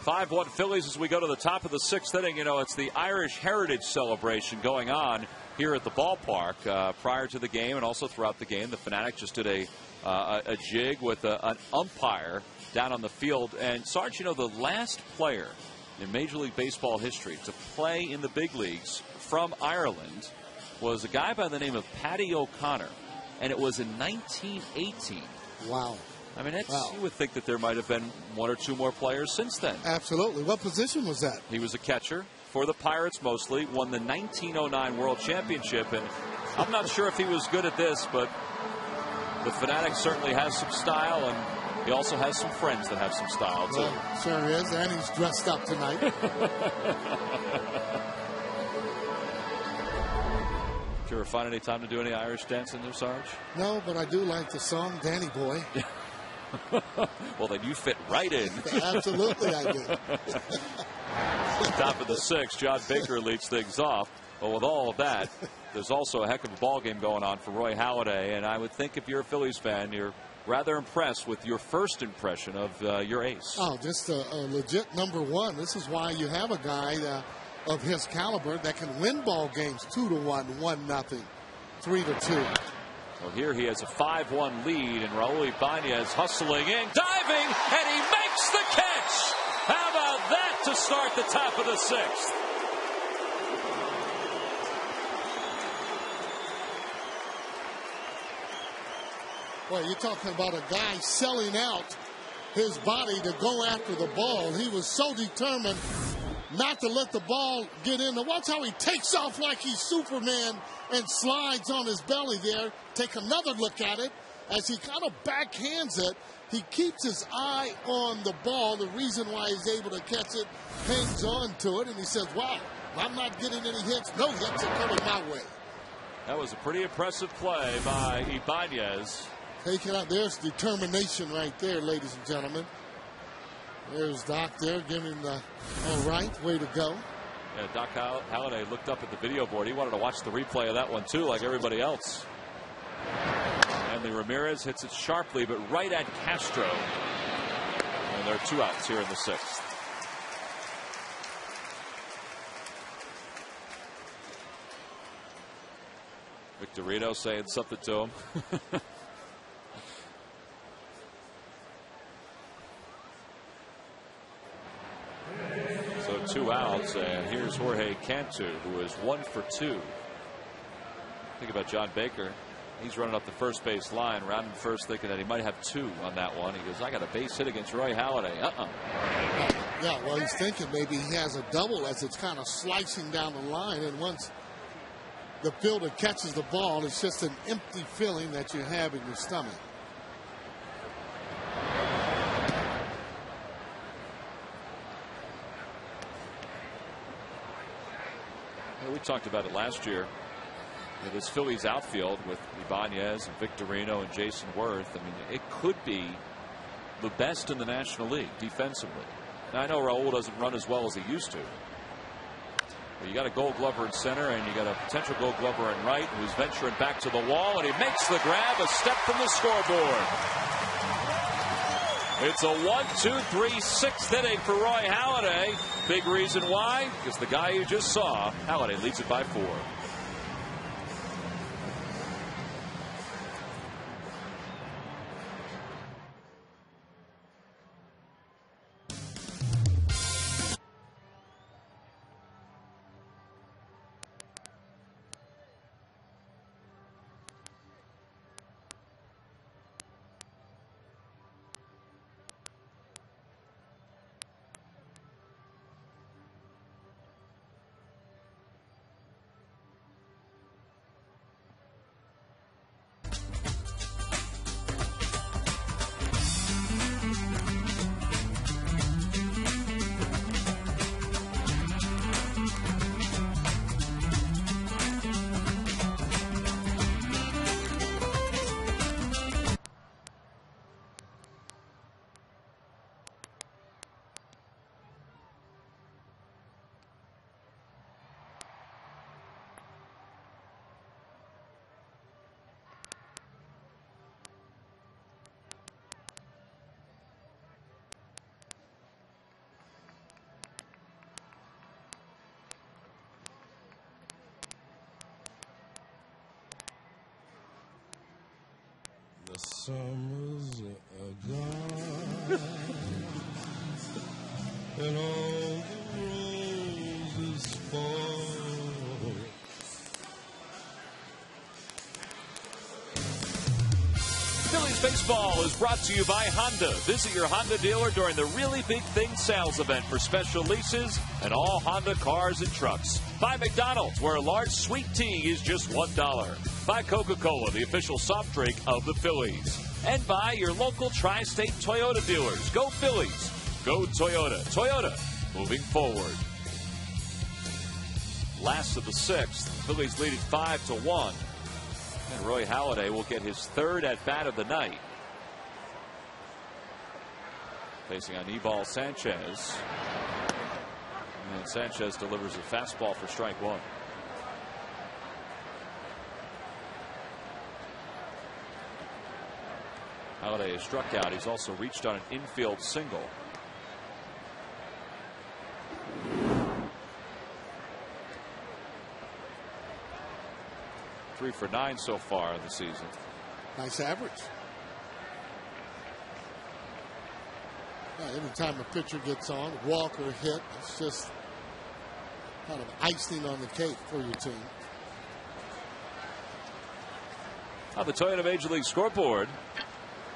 Speaker 1: 5-1 Phillies as we go to the top of the 6th inning. You know, it's the Irish Heritage celebration going on here at the ballpark prior to the game and also throughout the game. The Fanatic just did a jig with an umpire down on the field. And Sarge, you know, the last player in Major League Baseball history to play in the big leagues from Ireland was a guy by the name of Paddy O'Connor, and it was in 1918.
Speaker 2: Wow.
Speaker 1: I mean, you would think that there might have been one or two more players since then.
Speaker 2: Absolutely. What position was that?
Speaker 1: He was a catcher for the Pirates mostly, won the 1909 World Championship, and I'm not sure if he was good at this, but the Fanatic certainly has some style, and he also has some friends that have some style, too.
Speaker 2: Well, sure is, and he's dressed up tonight.
Speaker 1: Did you ever find any time to do any Irish dancing there, Sarge?
Speaker 2: No, but I do like the song Danny Boy.
Speaker 1: Well, then you fit right in.
Speaker 2: Absolutely, I do.
Speaker 1: Top of the 6th, John Baker leads things off. But with all of that, there's also a heck of a ball game going on for Roy Halladay. And I would think if you're a Phillies fan, you're rather impressed with your first impression of your ace.
Speaker 2: Oh, just a legit #1. This is why you have a guy of his caliber that can win ball games 2-1, 1-0, 3-2.
Speaker 1: Well, here he has a 5-1 lead, and Raul Ibanez hustling in, diving, and he makes the catch. How about that to start the top of the 6th?
Speaker 2: Well, you're talking about a guy selling out his body to go after the ball. He was so determined not to let the ball get in. Watch how he takes off like he's Superman and slides on his belly there. Take another look at it as he kind of backhands it. He keeps his eye on the ball. The reason why he's able to catch it, hangs on to it, and he says, wow, I'm not getting any hits. No hits are coming my way.
Speaker 1: That was a pretty impressive play by Ibanez.
Speaker 2: Take it out. There's determination right there, ladies and gentlemen. There's Doc there giving the all right, way to go.
Speaker 1: Yeah, Doc Halliday looked up at the video board. He wanted to watch the replay of that one, too, like everybody else. Hanley Ramirez hits it sharply, but right at Castro. And there are 2 outs here in the 6th. Victorino saying something to him. So 2 outs, and here's Jorge Cantu, who is 1 for 2. Think about John Baker. He's running up the first base line, rounding first, thinking that he might have 2 on that one. He goes, I got a base hit against Roy Halladay.
Speaker 2: Yeah, well, he's thinking maybe he has a double as it's kind of slicing down the line, and once the fielder catches the ball, it's just an empty feeling that you have in your stomach.
Speaker 1: We talked about it last year. This Phillies outfield with Ibanez and Victorino and Jason Worth. I mean, it could be the best in the National League defensively. Now, I know Raul doesn't run as well as he used to. But you got a Gold Glover in center, and you got a potential Gold Glover in right, who's venturing back to the wall, and he makes the grab, a step from the scoreboard. It's a 1-2-3 6th inning for Roy Halladay. Big reason why? Because the guy you just saw, Halladay, leads it by 4.
Speaker 6: Summers are gone, and all the roses fall.
Speaker 1: Phillies baseball is brought to you by Honda. Visit your Honda dealer during the Really Big Things sales event for special leases and all Honda cars and trucks. By McDonald's, where a large sweet tea is just $1. By Coca-Cola, the official soft drink of the Phillies. And by your local tri-state Toyota dealers. Go Phillies. Go Toyota. Toyota, moving forward. Last of the sixth. Phillies lead it 5-1. And Roy Halliday will get his third at-bat of the night. Facing Anibal Sanchez. And Sanchez delivers a fastball for strike one. Halliday is struck out. He's also reached on an infield single. Three for 9 so far in the season.
Speaker 2: Nice average. Yeah, anytime a pitcher gets on, walk or hit, it's just kind of icing on the cake for your team.
Speaker 1: On the Toyota Major League scoreboard,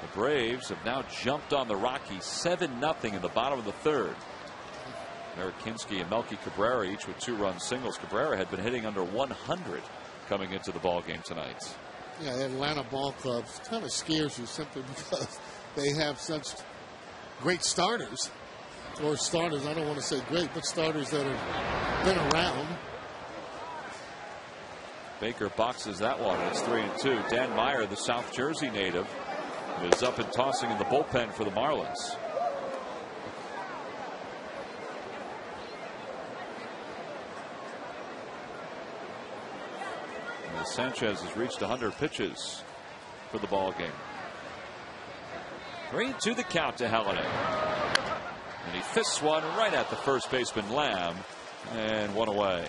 Speaker 1: the Braves have now jumped on the Rockies 7-0 in the bottom of the third. Eric Kinski and Melky Cabrera each with 2-run singles. Cabrera had been hitting under 100 coming into the ball game tonight.
Speaker 2: Yeah, the Atlanta ball club kind of scares you simply because they have such great starters. Or starters, I don't want to say great, but starters that have been around.
Speaker 1: Baker boxes that one. It's 3-2. Dan Meyer, the South Jersey native, is up and tossing in the bullpen for the Marlins. And Sanchez has reached 100 pitches for the ball game. 3-2 the count to Halliday. And he fists one right at the first baseman Lamb, and one away.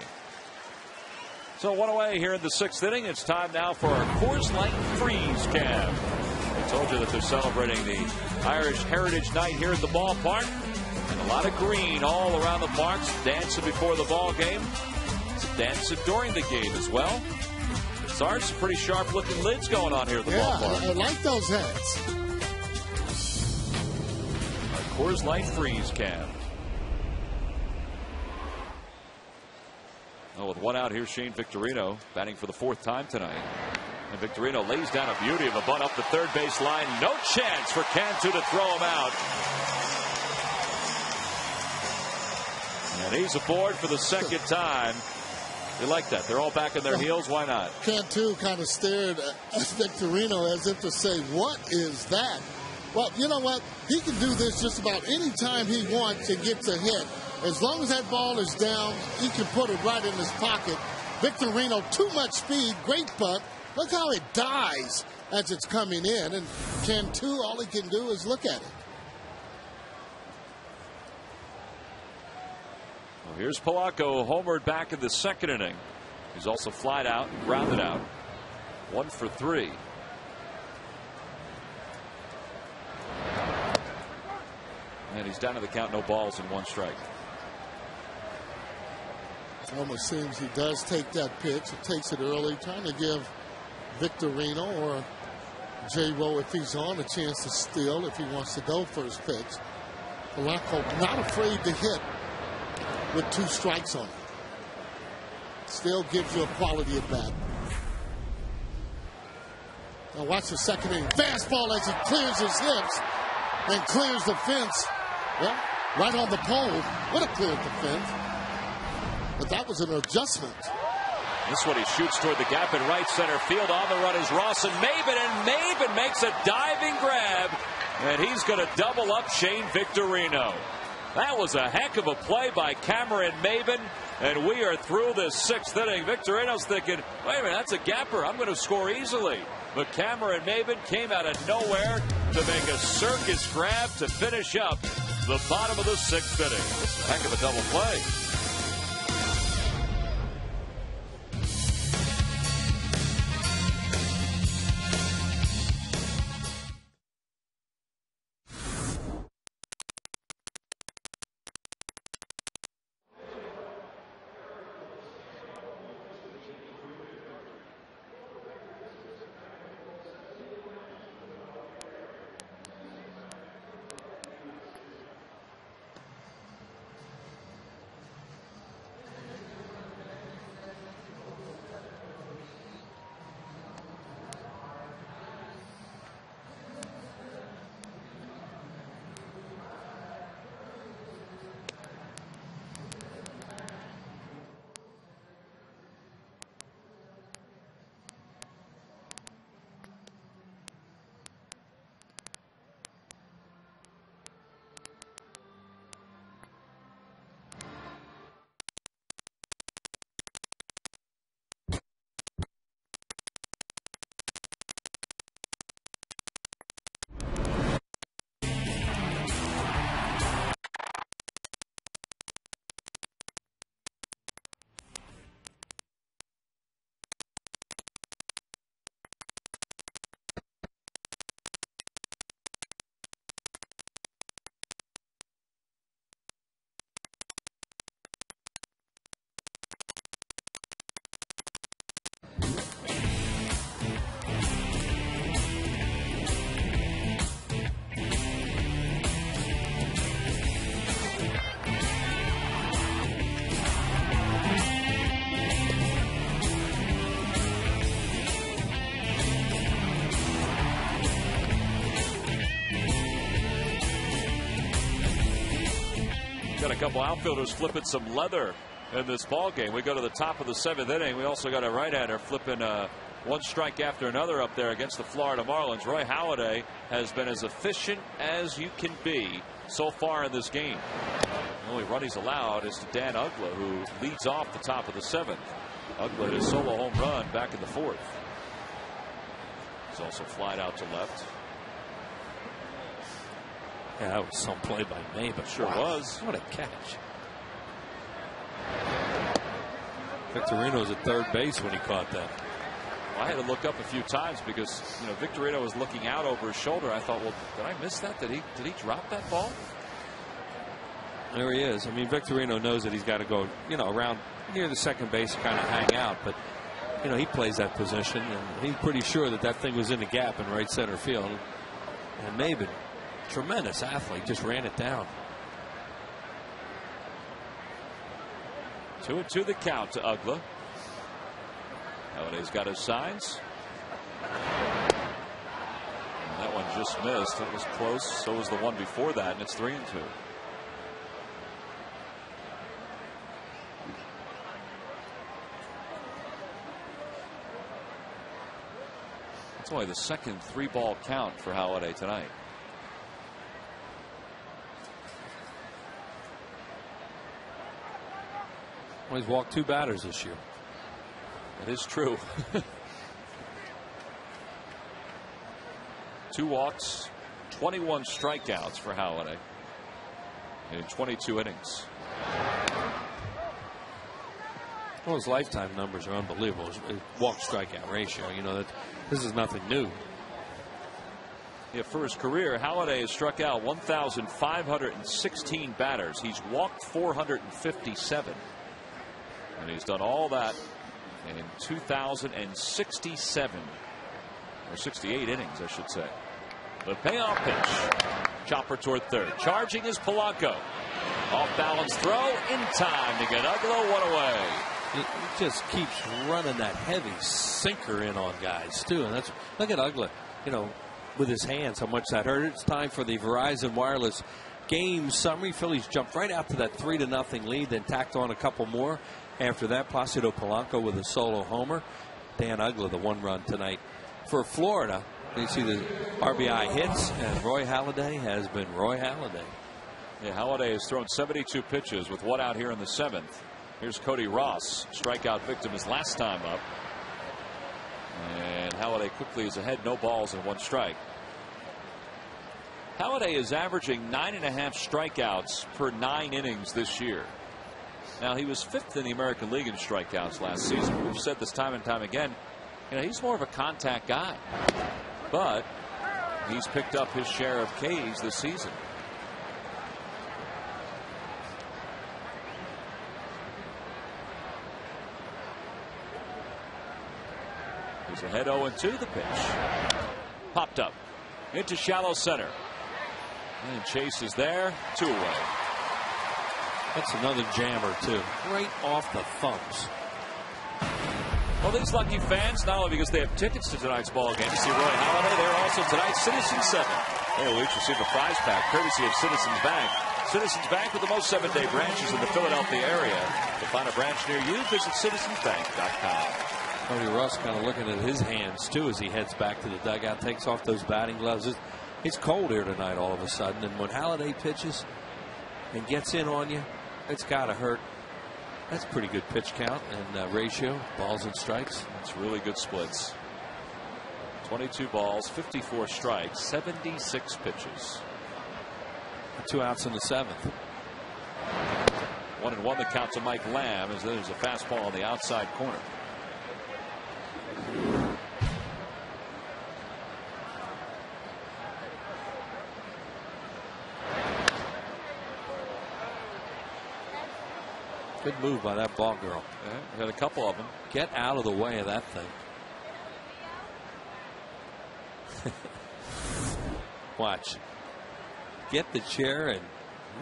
Speaker 1: So one away here in the sixth inning. It's time now for our Coors Light Freeze Cam. I told you that they're celebrating the Irish Heritage Night here at the ballpark. And a lot of green all around the parks. Dancing before the ball game. Dancing during the game as well. Sarge, some pretty sharp looking lids going on here at the ballpark.
Speaker 2: I like those hats.
Speaker 1: Our Coors Light Freeze Cam. Oh, with one out, here's Shane Victorino batting for the fourth time tonight. And Victorino lays down a beauty of a bunt up the third base line. No chance for Cantu to throw him out. And he's aboard for the second time. You like that? They're all back on their heels. Why not?
Speaker 2: Cantu kind of stared at Victorino as if to say, what is that? Well, you know what? He can do this just about any time he wants and gets a hit. As long as that ball is down, he can put it right in his pocket. Victorino, too much speed, great putt. Look how it dies as it's coming in. And Cantu, all he can do is look at it.
Speaker 1: Well, here's Palanco, homered back in the second inning. He's also flied out and grounded out. 1 for 3. And he's down to the count, no balls and 1 strike.
Speaker 2: It almost seems he does take that pitch. He takes it early, trying to give Victorino or J-Ro, if he's on, a chance to steal if he wants to go first pitch. Palanco not afraid to hit with 2 strikes on him. Still gives you a quality at bat. Now watch the second inning. Fastball as he clears his hips and clears the fence. Well, right on the pole. Would have cleared the fence. But that was an adjustment.
Speaker 1: This one he shoots toward the gap in right center field. On the run is Rawson Maben, and Maben makes a diving grab, and he's going to double up Shane Victorino. That was a heck of a play by Cameron Maben, and we are through this sixth inning. Victorino's thinking, wait a minute, that's a gapper. I'm going to score easily. But Cameron Maben came out of nowhere to make a circus grab to finish up the bottom of the sixth inning. It's a heck of a double play. got a couple outfielders flipping some leather in this ball game. We go to the top of the 7th inning. We also got a right-hander flipping one strike after another up there against the Florida Marlins. Roy Halladay has been as efficient as you can be so far in this game. The only run he's allowed is to Dan Uggla, who leads off the top of the 7th. Uggla his solo home run back in the 4th. He's also flied out to left.
Speaker 4: Yeah, that was some play by May, but
Speaker 1: sure was.
Speaker 4: What a catch. Victorino's at third base when he caught that.
Speaker 1: I had to look up a few times because, you know, Victorino was looking out over his shoulder. I thought, well, did I miss that? Did he drop that ball?
Speaker 4: There he is. I mean, Victorino knows that he's got to go, you know, around near the second base and kind of hang out. But, you know, he plays that position, and he's pretty sure that that thing was in the gap in right center field. And maybe tremendous athlete, just ran it down.
Speaker 1: 2-2 the count to Uggla. Halliday's got his signs. And that one just missed. It was close. So was the one before that, and it's 3-2. It's only the second 3-ball count for Halliday tonight.
Speaker 4: Well, he's walked 2 batters this year.
Speaker 1: That is true. 2 walks, 21 strikeouts for Halliday in 22 innings.
Speaker 4: Well, his lifetime numbers are unbelievable. His walk strikeout ratio, you know, that this is nothing new.
Speaker 1: Yeah, for his career, Halliday has struck out 1,516 batters. He's walked 457. And he's done all that in 2,067 or 68 innings, I should say. The payoff pitch. Chopper toward third. Charging is Palanco. Off balance throw in time to get Uggla one away.
Speaker 4: He just keeps running that heavy sinker in on guys too, and that's, look at Uggla, you know, with his hands, how much that hurt. It's time for the Verizon Wireless game summary. Phillies jumped right out to that 3-0 lead, then tacked on a couple more. After that, Placido Palanco with a solo homer. Dan Uggla, the 1-run tonight for Florida. You see the RBI hits, and Roy Halladay has been Roy Halladay.
Speaker 1: Yeah, Halliday has thrown 72 pitches with 1 out here in the 7th. Here's Cody Ross, strikeout victim his last time up. And Halliday quickly is ahead, no balls and 1 strike. Halliday is averaging 9.5 strikeouts per 9 innings this year. Now, he was 5th in the American League in strikeouts last season. We've said this time and time again. You know, he's more of a contact guy, but he's picked up his share of Ks this season. He's ahead 0-2 the pitch. Popped up into shallow center. And Chase is there. 2 away.
Speaker 4: That's another jammer, too. Right off the thumbs.
Speaker 1: Well, these lucky fans, not only because they have tickets to tonight's ball game to see Roy Halladay, they're also tonight's Citizens 7. They'll each receive a prize pack courtesy of Citizens Bank. Citizens Bank with the most 7-day branches in the Philadelphia area. To find a branch near you, visit citizensbank.com.
Speaker 4: Cody Russ kind of looking at his hands, too, as he heads back to the dugout, takes off those batting gloves. It's cold here tonight all of a sudden, and when Halladay pitches and gets in on you, it's got to hurt. That's pretty good pitch count and ratio, balls and strikes.
Speaker 1: That's really good splits. 22 balls, 54 strikes, 76 pitches.
Speaker 4: 2 outs in the 7th.
Speaker 1: 1-1 the count to Mike Lamb as there's a fastball on the outside corner.
Speaker 4: Good move by that ball girl.
Speaker 1: Yeah, got a couple of them.
Speaker 4: Get out of the way of that thing. Watch. Get the chair and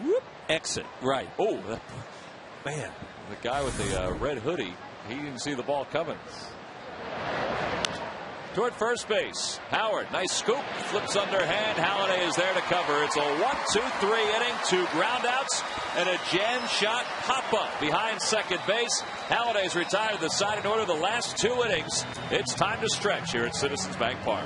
Speaker 4: whoop, exit. Right.
Speaker 1: Oh,
Speaker 4: man.
Speaker 1: The guy with the red hoodie, he didn't see the ball coming. toward first base. Howard, nice scoop, flips underhand. Halliday is there to cover. It's a 1-2-3 inning, 2 groundouts, and a jam shot pop-up behind second base. Halliday's retired to the side in order the last 2 innings. It's time to stretch here at Citizens Bank Park.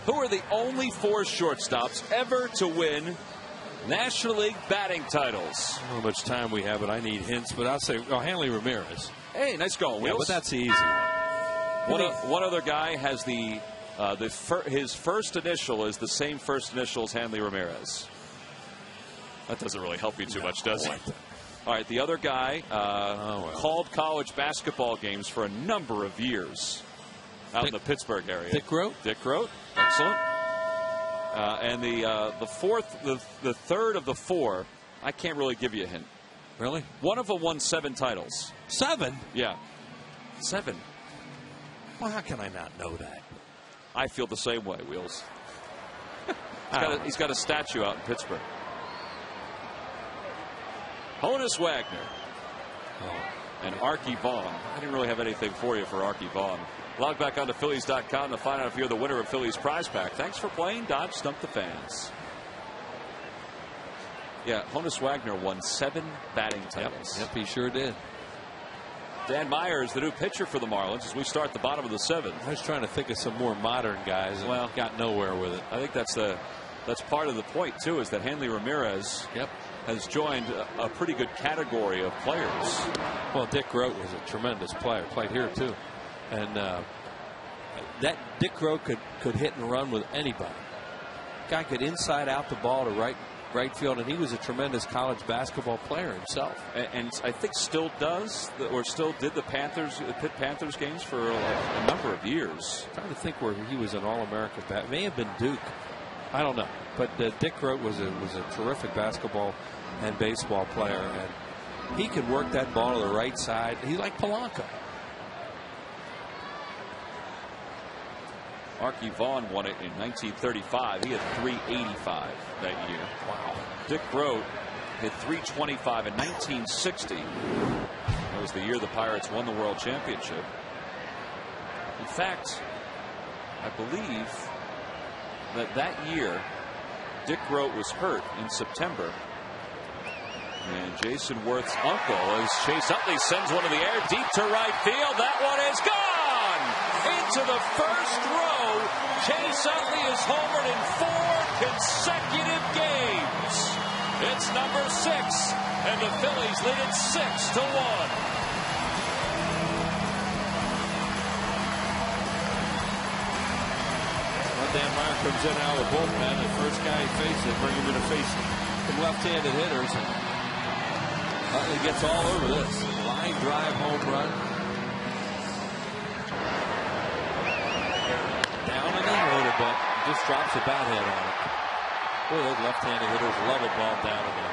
Speaker 1: Who are the only 4 shortstops ever to win National League batting titles?
Speaker 4: I don't know how much time we have, but I need hints. But I'll say, Hanley Ramirez.
Speaker 1: Hey, nice going, Wheels.
Speaker 4: Yeah, but that's the easy one.
Speaker 1: One other guy has his first initial is the same first initial as Hanley Ramirez. That doesn't really help you too much, does it? All right, the other guy called college basketball games for a number of years out in the Pittsburgh area.
Speaker 4: Dick Groat?
Speaker 1: Dick Groat. Excellent. And the third of the 4, I can't really give you a hint.
Speaker 4: Really?
Speaker 1: One of them won 7 titles.
Speaker 4: 7?
Speaker 1: Yeah. 7.
Speaker 4: Well, how can I not know that?
Speaker 1: I feel the same way, Wheels. He's got a statue out in Pittsburgh. Honus Wagner. And Archie Vaughn. I didn't really have anything for you for Archie Vaughn. Log back onto Phillies.com to find out if you're the winner of Phillies prize pack. Thanks for playing Dodge Stump the Fans. Yeah, Honus Wagner won 7 batting titles.
Speaker 4: Yep, he sure did.
Speaker 1: Dan Meyer is the new pitcher for the Marlins as we start the bottom of the 7th.
Speaker 4: I was trying to think of some more modern guys and got nowhere with it.
Speaker 1: I think that's part of the point, too, is that Hanley Ramirez has joined a pretty good category of players.
Speaker 4: Well, Dick Groat was a tremendous player. Played here, too. And that Dick Groat could hit and run with anybody. Guy could inside out the ball to right field, and he was a tremendous college basketball player himself.
Speaker 1: And I think still does, or still did the Pitt Panthers games for a number of years.
Speaker 4: I'm trying to think where he was an All-American. May have been Duke. I don't know. But Dick Groat was a terrific basketball and baseball player, and he could work that ball to the right side. He like Palanco.
Speaker 1: Archie Vaughn won it in 1935. He had 385 that year.
Speaker 4: Wow.
Speaker 1: Dick Groat hit 325 in 1960. That was the year the Pirates won the World Championship. In fact, I believe that year Dick Groat was hurt in September. And Jason Worth's uncle, as Chase Utley sends one in the air deep to right field. That one is gone into the first row. Chase Utley is homered in 4 consecutive games. It's number 6, and the Phillies lead it 6-1.
Speaker 4: Dan Meyer comes in out of the bullpen. The first guy he faces, they bring him in to face him. from left-handed hitters. Utley gets all over this. Line drive home run. Down and in a little bit. Just drops a bat head on it. Boy, those left-handed hitters love a ball down and in.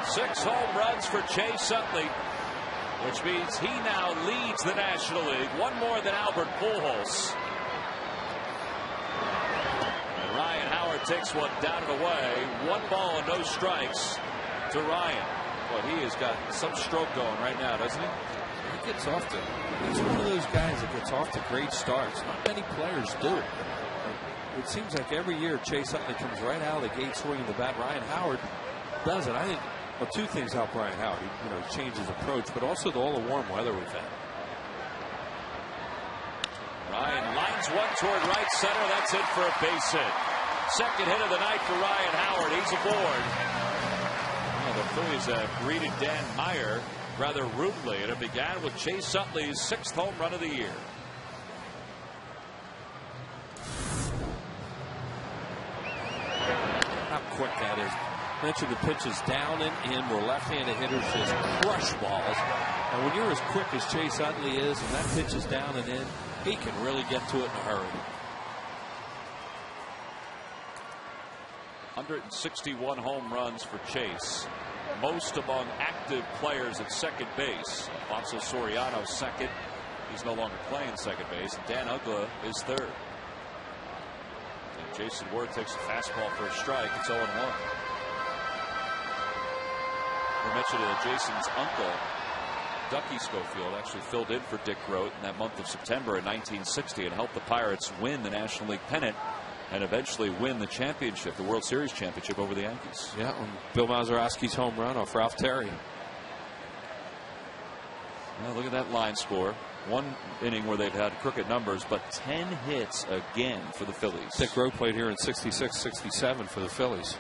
Speaker 1: 6 home runs for Chase Utley, which means he now leads the National League, one more than Albert Pujols. And Ryan Howard takes one down and away. 1 ball and no strikes to Ryan.
Speaker 4: Boy, he has got some stroke going right now, doesn't he? He gets off to. He's one of those guys that gets off to great starts. Not many players do. It seems like every year Chase Utley comes right out of the gate swinging the bat. Ryan Howard does it. I think, well, 2 things help Ryan Howard. He changed his approach, but also all the warm weather we've had.
Speaker 1: Ryan lines one toward right center. That's it for a base hit. Second hit of the night for Ryan Howard. He's aboard. Well, the Phillies have greeted Dan Meyer rather rudely, and it began with Chase Utley's 6th home run of the year.
Speaker 4: How quick that is. Mentioned the pitches down and in where left-handed hitters just crush balls. And when you're as quick as Chase Utley is and that pitch is down and in, he can really get to it in a hurry.
Speaker 1: 161 home runs for Chase, most among active players at second base. Alfonso Soriano second. He's no longer playing second base. Dan Uggla is third. And Jason Ward takes a fastball for a strike. It's 0-1. We mentioned Jason's uncle, Ducky Schofield, actually filled in for Dick Groat in that month of September in 1960 and helped the Pirates win the National League pennant and eventually win the championship, the World Series championship over the Yankees.
Speaker 4: Yeah, on Bill Mazeroski's home run off Ralph Terry.
Speaker 1: Well, look at that line score. 1 inning where they've had crooked numbers, but 10 hits again for the Phillies.
Speaker 4: Dick Groat played here in 66, 67 for the Phillies.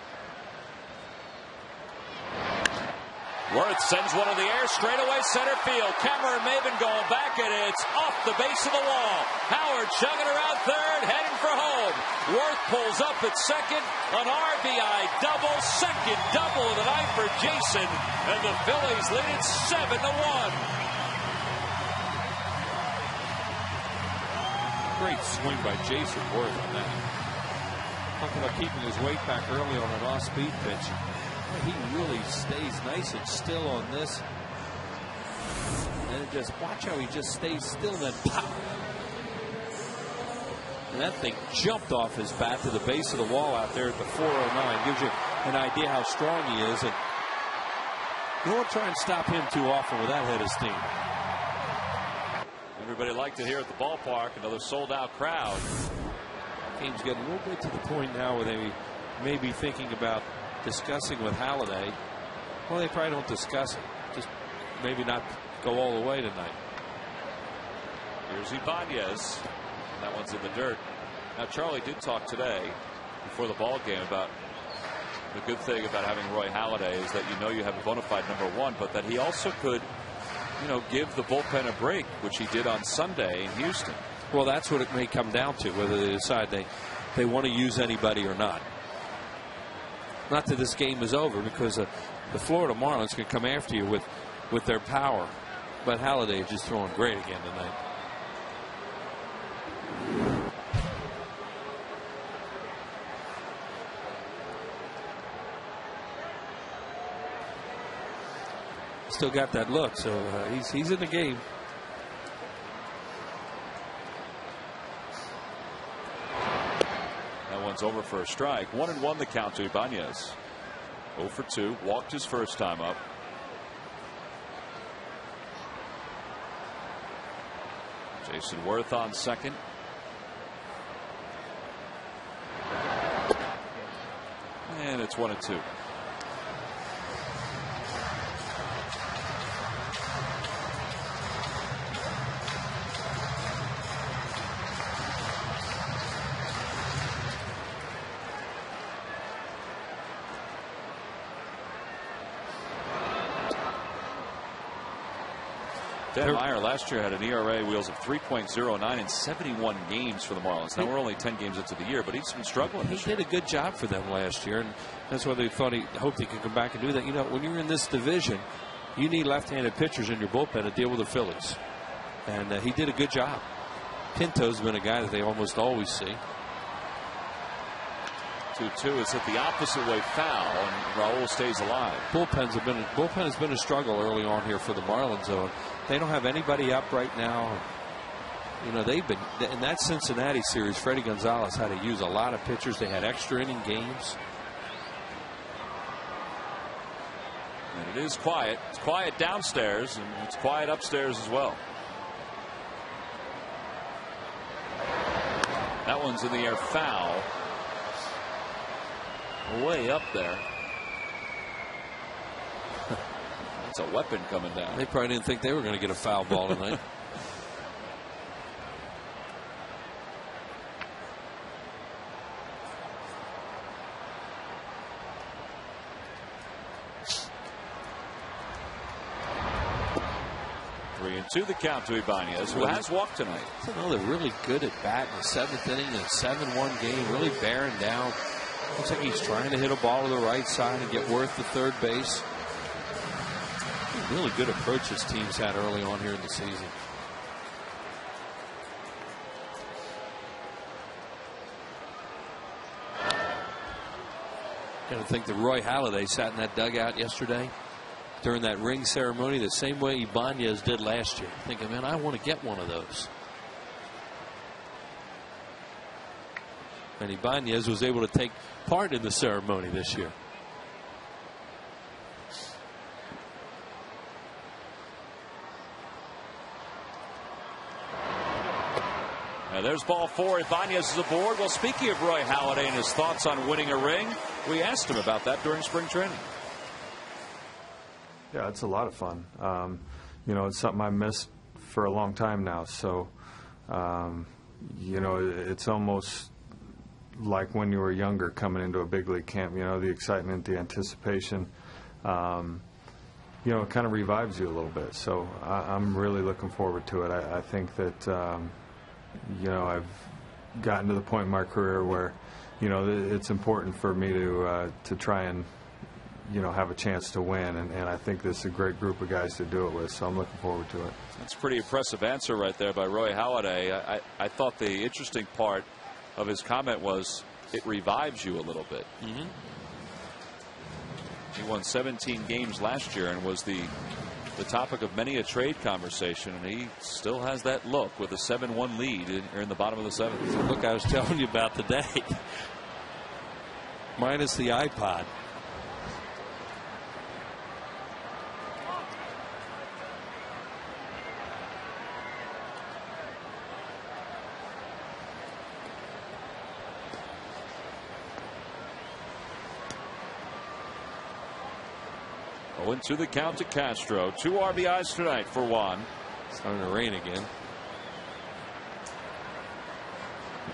Speaker 1: Worth sends one in the air, straightaway center field. Cameron Maven going back, and it's off the base of the wall. Howard chugging around third, heading for home. Worth pulls up at second, an RBI double, second double of the night for Jason, and the Phillies lead it 7-1.
Speaker 4: Great swing by Jason Worth on that. Talking about keeping his weight back early on an off-speed pitch. He really stays nice and still on this. And just watch how he just stays still, then pop. And that thing jumped off his bat to the base of the wall out there at the 409. Gives you an idea how strong he is. And you won't try and stop him too often with that head of steam.
Speaker 1: Everybody liked it here at the ballpark. Another sold-out crowd.
Speaker 4: Game's getting a little bit to the point now where they may be thinking about discussing with Halliday. Well, they probably don't discuss it. Just maybe not go all the way tonight.
Speaker 1: Here's Ibanez. That one's in the dirt. Now, Charlie did talk today before the ball game about the good thing about having Roy Halladay is that you have a bona fide #1, but that he also could, give the bullpen a break, which he did on Sunday in Houston.
Speaker 4: Well, that's what it may come down to, whether they decide they want to use anybody or not. Not that this game is over, because the Florida Marlins can come after you with their power. But Halliday is just throwing great again tonight. Still got that look, so he's in the game.
Speaker 1: Over for a strike. 1-1 the count to Ibanez. 0 for 2. Walked his first time up. Jason Worth on second. And it's 1-2. Dan Meyer last year had an ERA wheels of 3.09 in 71 games for the Marlins. Now we're only 10 games into the year, but he's been struggling.
Speaker 4: He did a good job for them last year, and that's why they hoped he could come back and do that. You know, when you're in this division, you need left-handed pitchers in your bullpen to deal with the Phillies, and he did a good job. Pinto's been a guy that they almost always see.
Speaker 1: 2-2 is hit the opposite way foul, and Raul stays alive.
Speaker 4: Bullpen has been a struggle early on here for the Marlins, though. They don't have anybody up right now. You know, they've been in that Cincinnati series. Freddie Gonzalez had to use a lot of pitchers. They had extra inning games.
Speaker 1: And it is quiet. It's quiet downstairs, and it's quiet upstairs as well. That one's in the air, foul. Way up there. That's a weapon coming down.
Speaker 4: They probably didn't think they were going to get a foul ball tonight.
Speaker 1: Three and two the count to Ibanez, who has walked tonight.
Speaker 4: I know they're really good at bat in the 7th inning in a 7-1 game, really bearing down. Looks like he's trying to hit a ball to the right side and get Worth to third base. Really good approaches teams had early on here in the season. Got to think that Roy Halladay sat in that dugout yesterday during that ring ceremony the same way Ibanez did last year, thinking, man, I want to get one of those. And Ibanez was able to take part in the ceremony this year.
Speaker 1: Now there's ball 4. Ibanez is aboard. Well, speaking of Roy Halladay and his thoughts on winning a ring, we asked him about that during spring training.
Speaker 3: Yeah, it's a lot of fun. You know, it's something I missed for a long time now. So, you know, it's almost like when you were younger coming into a big league camp. You know, the excitement, the anticipation, you know, it kind of revives you a little bit. So I'm really looking forward to it. I think that, you know, I've gotten to the point in my career where, you know, it's important for me to try and, you know, have a chance to win, and I think this is a great group of guys to do it with, so I'm looking forward to it.
Speaker 1: That's a pretty impressive answer right there by Roy Halladay. I thought the interesting part of his comment was it revives you a little bit.
Speaker 4: Mm-hmm.
Speaker 1: He won 17 games last year and was the topic of many a trade conversation, and he still has that look with a 7-1 lead in the bottom of the 7th.
Speaker 4: Look, I was telling you about today. Minus the iPod.
Speaker 1: To the count to Castro. 2 RBIs tonight for Juan.
Speaker 4: It's starting to rain again.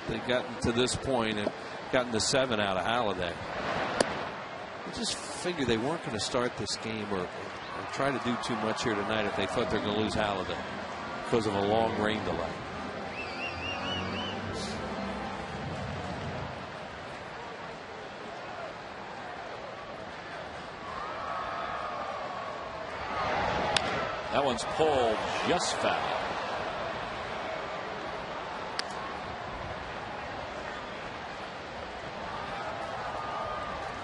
Speaker 4: They've gotten to this point and gotten the 7 out of Halliday. I just figured they weren't going to start this game or try to do too much here tonight if they thought they're going to lose Halliday because of a long rain delay.
Speaker 1: That one's pulled just foul.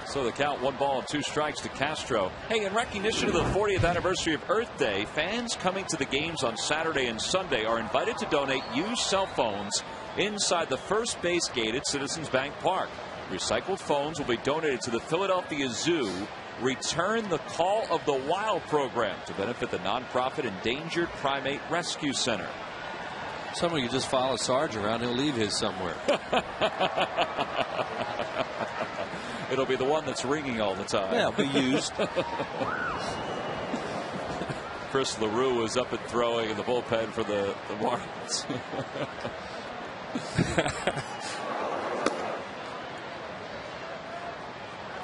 Speaker 1: So the count, 1 ball and 2 strikes to Castro. Hey, in recognition of the 40th anniversary of Earth Day, fans coming to the games on Saturday and Sunday are invited to donate used cell phones inside the first base gate at Citizens Bank Park. Recycled phones will be donated to the Philadelphia Zoo Return the Call of the Wild program to benefit the nonprofit Endangered Primate Rescue Center.
Speaker 4: Someone could just follow Sarge around. He'll leave his somewhere.
Speaker 1: It'll be the one that's ringing all the time.
Speaker 4: Yeah, it'll be used.
Speaker 1: Chris LaRue is up and throwing in the bullpen for the Marlins.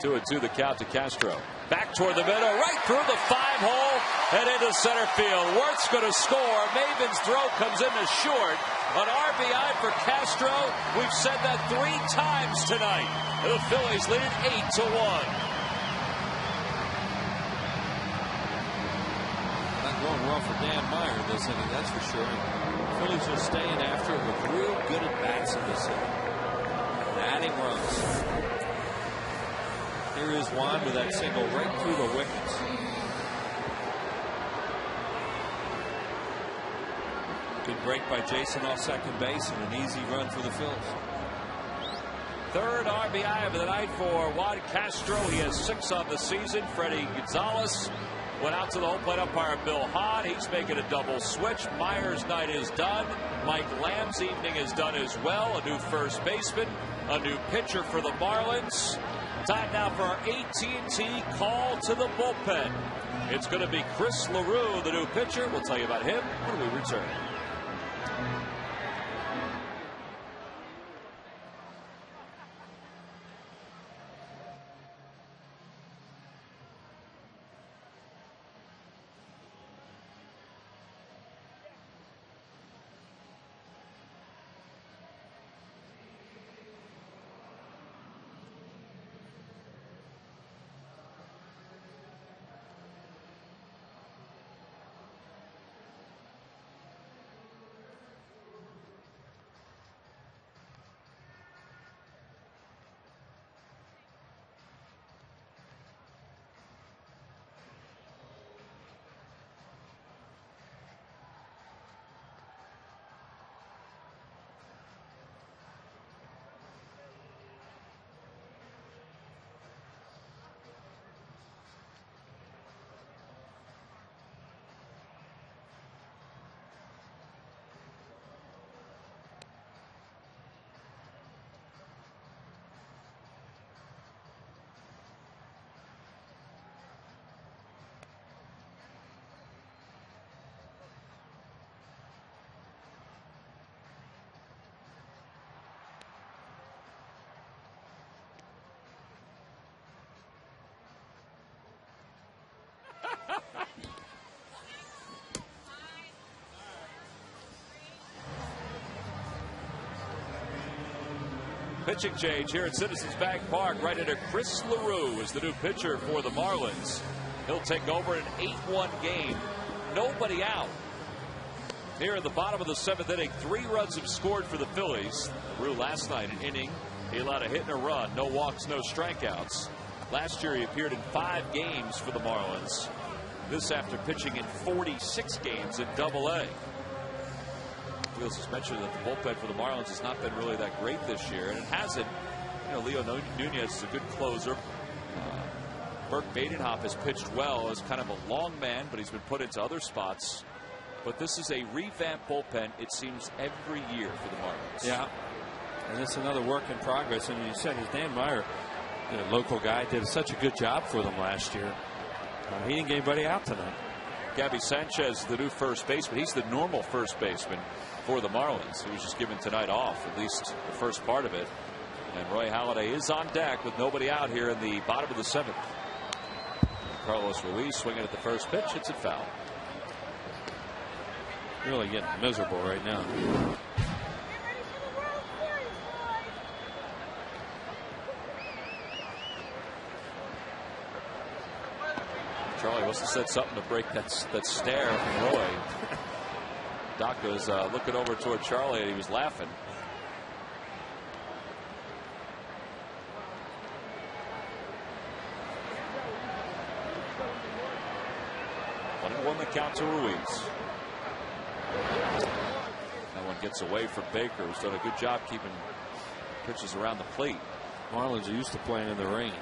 Speaker 1: 2-2 the count to Castro. Back toward the middle, right through the 5 hole and into center field. Werth's going to score. Maven's throw comes into short. An RBI for Castro. We've said that 3 times tonight. The Phillies lead it 8-1.
Speaker 4: Not going well for Dan Meyer this inning, that's for sure. The Phillies are staying after it with real good at-bats in this inning. And adding runs. Here is Juan with that single right through the wickets. Good break by Jason off second base and an easy run for the Phillies.
Speaker 1: Third RBI of the night for Juan Castro. He has 6 on the season. Freddie Gonzalez went out to the home plate umpire Bill Hahn. He's making a double switch. Meyer's night is done. Mike Lamb's evening is done as well. A new first baseman, a new pitcher for the Marlins. Time now for our AT&T call to the bullpen. It's going to be Chris LaRue, the new pitcher. We'll tell you about him when we return. Pitching change here at Citizens Bank Park. Right into Chris LaRue is the new pitcher for the Marlins. He'll take over an 8-1 game. Nobody out. Here at the bottom of the 7th inning, 3 runs have scored for the Phillies. LaRue last night, an inning. He allowed a hit and a run. No walks, no strikeouts. Last year he appeared in 5 games for the Marlins. This after pitching in 46 games in Double-A. Wheels has mentioned that the bullpen for the Marlins has not been really that great this year, and it hasn't. You know, Leo Nunez is a good closer. Burke Badenhoff has pitched well as kind of a long man, but he's been put into other spots. But this is a revamped bullpen, it seems, every year for the Marlins.
Speaker 4: Yeah, and it's another work in progress. And you said, as Dan Meyer, the local guy, did such a good job for them last year. He didn't get anybody out tonight.
Speaker 1: Gabby Sanchez, the new first baseman. He's the normal first baseman for the Marlins. He was just given tonight off, at least the first part of it. And Roy Halladay is on deck with nobody out here in the bottom of the 7th. Carlos Ruiz swinging at the first pitch. It's a foul.
Speaker 4: Really getting miserable right now.
Speaker 1: Charlie must have said something to break that stare from Roy. Doc was looking over toward Charlie and he was laughing. One the count to Ruiz. That one gets away from Baker, who's done a good job keeping pitches around the plate.
Speaker 4: Marlins are used to playing in the rain.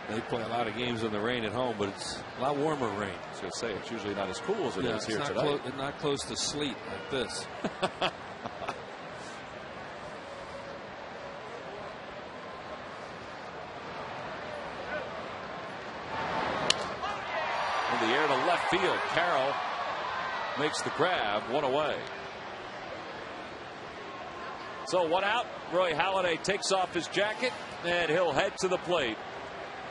Speaker 4: They play a lot of games in the rain at home, but it's a lot warmer rain.
Speaker 1: I was going to say, it's usually not as cool as it is here today.
Speaker 4: It's not close to sleet like this.
Speaker 1: In the air to left field, Carroll makes the grab, 1 away. So 1 out. Roy Halladay takes off his jacket and he'll head to the plate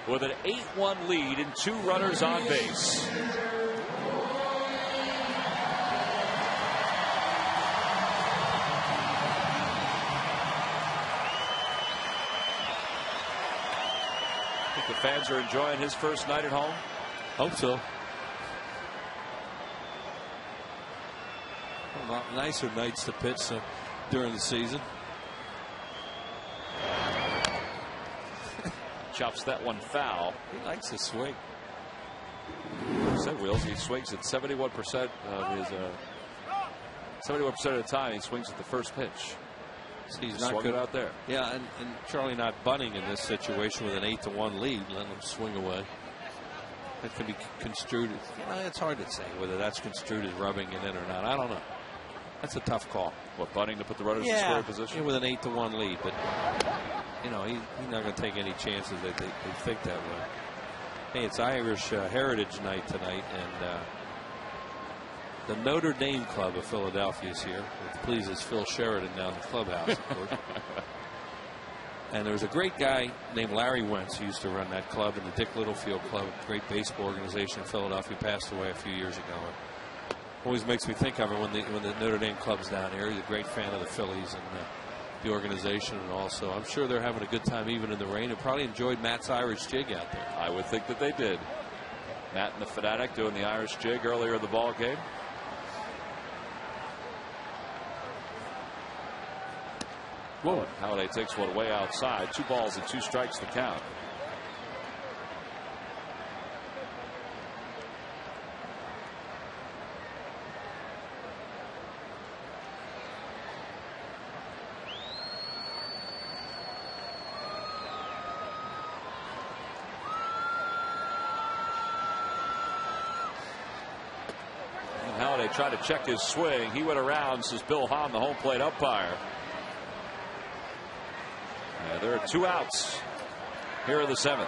Speaker 1: with an 8-1 lead and 2 runners on base. Think the fans are enjoying his first night at home?
Speaker 4: Hope so. A lot nicer nights to pitch during the season.
Speaker 1: Chops that one foul.
Speaker 4: He likes to swing.
Speaker 1: Said Wheels, he swings at 71% of his 71% of the time he swings at the first pitch.
Speaker 4: So he's not good
Speaker 1: out there.
Speaker 4: Yeah, and Charlie not bunting in this situation with an 8-1 lead, letting him swing away. That can be construed. It's hard to say whether that's construed as rubbing it in or not. I don't know. That's a tough call.
Speaker 1: What, bunting to put the runners in square position?
Speaker 4: Yeah, with an 8-1 lead, but he's not going to take any chances that they think that way. Hey, it's Irish Heritage Night tonight, and the Notre Dame Club of Philadelphia is here, which pleases Phil Sheridan down in the clubhouse, of course. And there was a great guy named Larry Wentz who used to run that club in the Dick Littlefield Club, a great baseball organization in Philadelphia, passed away a few years ago. Always makes me think of it when the Notre Dame club's down here. He's a great fan of the Phillies and the organization, and also I'm sure they're having a good time even in the rain, and probably enjoyed Matt's Irish jig out there.
Speaker 1: I would think that they did. Matt and the Fanatic doing the Irish jig earlier in the ball game. Whoa. Halliday takes one way outside. 2 balls and 2 strikes to count. Halliday tried to check his swing. He went around, says Bill Hahn, the home plate umpire. There are 2 outs here in the 7th.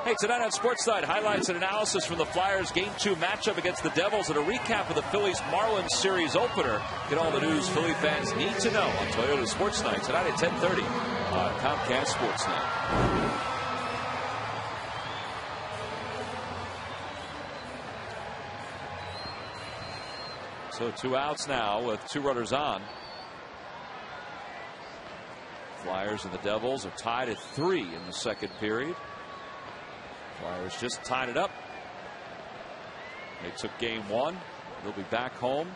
Speaker 1: Hey, tonight on Sports Night, highlights and analysis from the Flyers Game 2 matchup against the Devils and a recap of the Phillies-Marlins series opener. Get all the news Philly fans need to know on Toyota Sports Night tonight at 10:30 on Comcast Sports Night. So 2 outs now with 2 runners on. Flyers and the Devils are tied at 3 in the second period. Flyers just tied it up. They took game 1. They'll be back home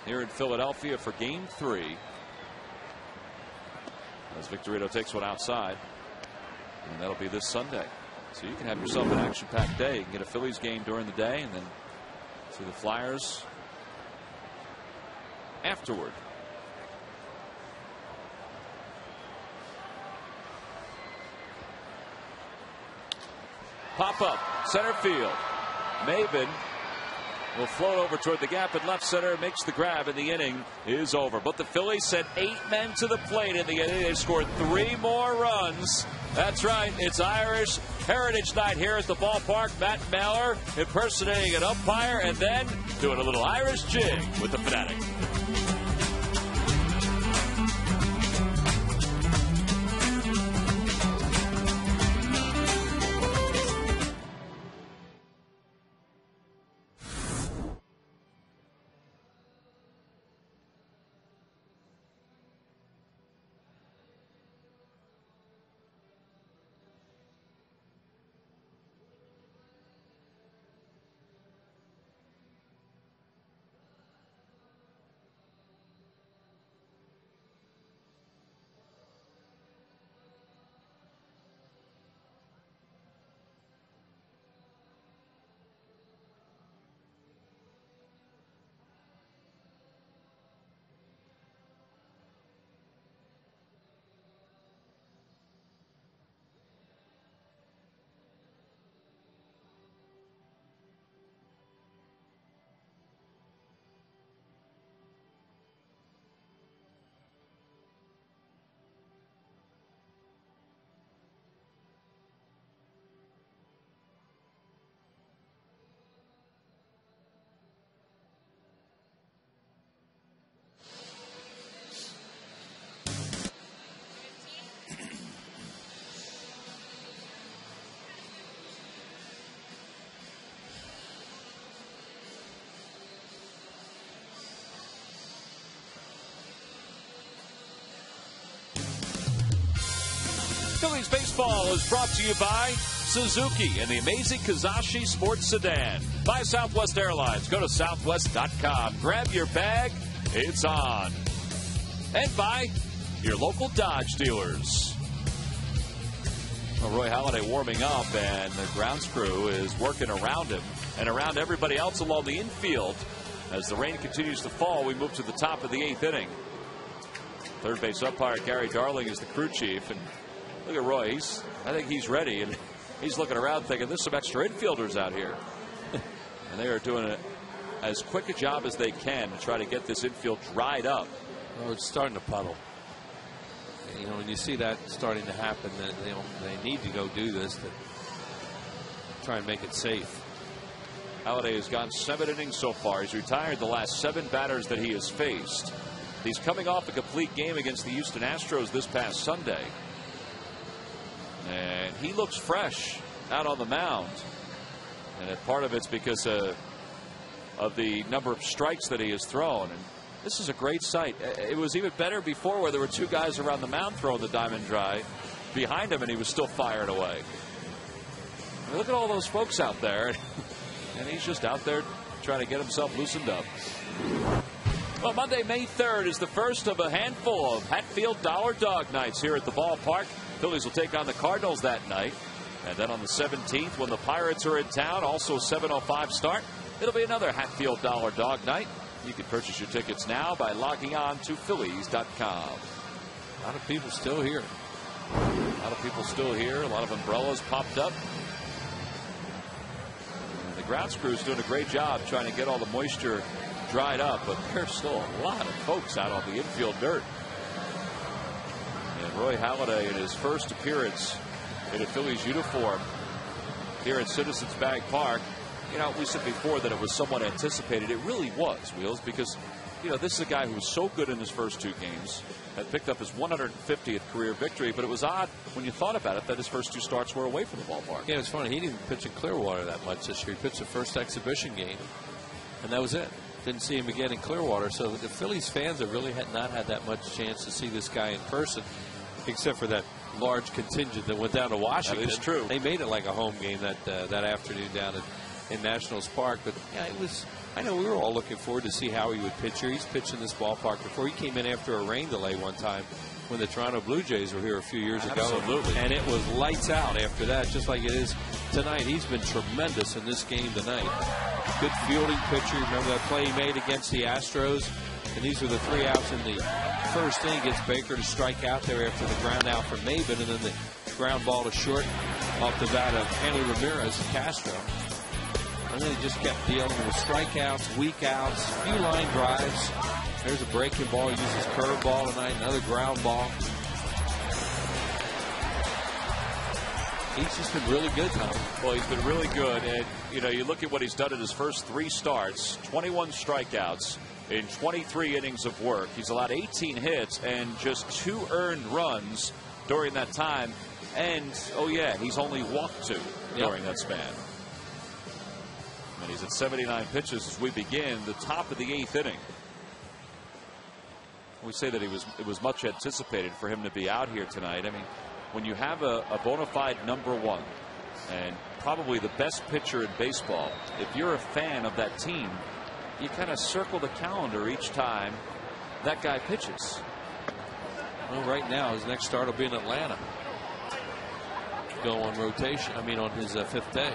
Speaker 1: here in Philadelphia for game 3. As Victorino takes one outside. And that'll be this Sunday. So you can have yourself an action-packed day. You can get a Phillies game during the day and then see the Flyers afterward. Pop up, center field. Maven will float over toward the gap in left center, makes the grab, and the inning is over. But the Phillies sent 8 men to the plate in the inning. They scored 3 more runs. That's right, it's Irish Heritage Night here at the ballpark. Matt Mallor impersonating an umpire and then doing a little Irish jig with the Fanatic. Phillies baseball is brought to you by Suzuki and the amazing Kazashi Sports Sedan. By Southwest Airlines. Go to southwest.com. Grab your bag. It's on. And by your local Dodge dealers. Well, Roy Halladay warming up, and the grounds crew is working around him and around everybody else along the infield. As the rain continues to fall, we move to the top of the 8th inning. Third base umpire Gary Darling is the crew chief, and look at Roy. I think he's ready, and he's looking around thinking there's some extra infielders out here. And they are doing as quick a job as they can to try to get this infield dried up.
Speaker 4: Well, it's starting to puddle. You know, when you see that starting to happen, then they need to go do this to try and make it safe.
Speaker 1: Halliday has gone 7 innings so far. He's retired the last 7 batters that he has faced. He's coming off a complete game against the Houston Astros this past Sunday. And he looks fresh out on the mound. And part of it's because of the number of strikes that he has thrown. And this is a great sight. It was even better before, where there were 2 guys around the mound throwing the diamond dry behind him, and he was still firing away. I mean, look at all those folks out there. And he's just out there trying to get himself loosened up. Well, Monday, May 3rd is the first of a handful of Hatfield Dollar Dog Nights here at the ballpark. Phillies will take on the Cardinals that night. And then on the 17th, when the Pirates are in town, also 7:05 start, it'll be another Hatfield Dollar Dog Night. You can purchase your tickets now by logging on to Phillies.com.
Speaker 4: A lot of people still here.
Speaker 1: A lot of people still here. A lot of umbrellas popped up. Grounds crew is doing a great job trying to get all the moisture dried up, but there's still a lot of folks out on the infield dirt. And Roy Halladay, in his first appearance in a Phillies uniform here at Citizens Bank Park, you know, we said before that it was somewhat anticipated. It really was, Wheels, because, you know, this is a guy who was so good in his first 2 games, had picked up his 150th career victory, but it was odd when you thought about it that his first 2 starts were away from the ballpark.
Speaker 4: Yeah, it's funny. He didn't pitch in Clearwater that much this year. He pitched the first exhibition game, and that was it. Didn't see him again in Clearwater. So the Phillies fans have really not had that much chance to see this guy in person, except for that large contingent that went down to Washington.
Speaker 1: That is true.
Speaker 4: They made it like a home game that afternoon down in Nationals Park. But yeah, it was. I know we were all looking forward to see how he would pitch here. He's pitched in this ballpark before. He came in after a rain delay one time when the Toronto Blue Jays were here a few years ago.
Speaker 1: Absolutely.
Speaker 4: And it was lights out after that, just like it is tonight. He's been tremendous in this game tonight. Good fielding pitcher. Remember that play he made against the Astros? And these were the 3 outs in the first inning. Gets Baker to strike out there after the ground out from Maben, and then the ground ball to short off the bat of Hanley Ramirez and Castro. And then he just kept dealing with strikeouts, weak outs, few line drives. There's a breaking ball. He uses curveball tonight, another ground ball. He's just been really good, Tom.
Speaker 1: Well, he's been really good. And, you know, you look at what he's done in his first 3 starts, 21 strikeouts in 23 innings of work. He's allowed 18 hits and just 2 earned runs during that time. And, oh, yeah, he's only walked 2 during that span. And he's at 79 pitches as we begin the top of the 8th inning. We say that it was much anticipated for him to be out here tonight. I mean, when you have a bona fide number 1 and probably the best pitcher in baseball, if you're a fan of that team, you kind of circle the calendar each time that guy pitches.
Speaker 4: Well, right now his next start will be in Atlanta. Go on rotation. I mean, on his 5th day.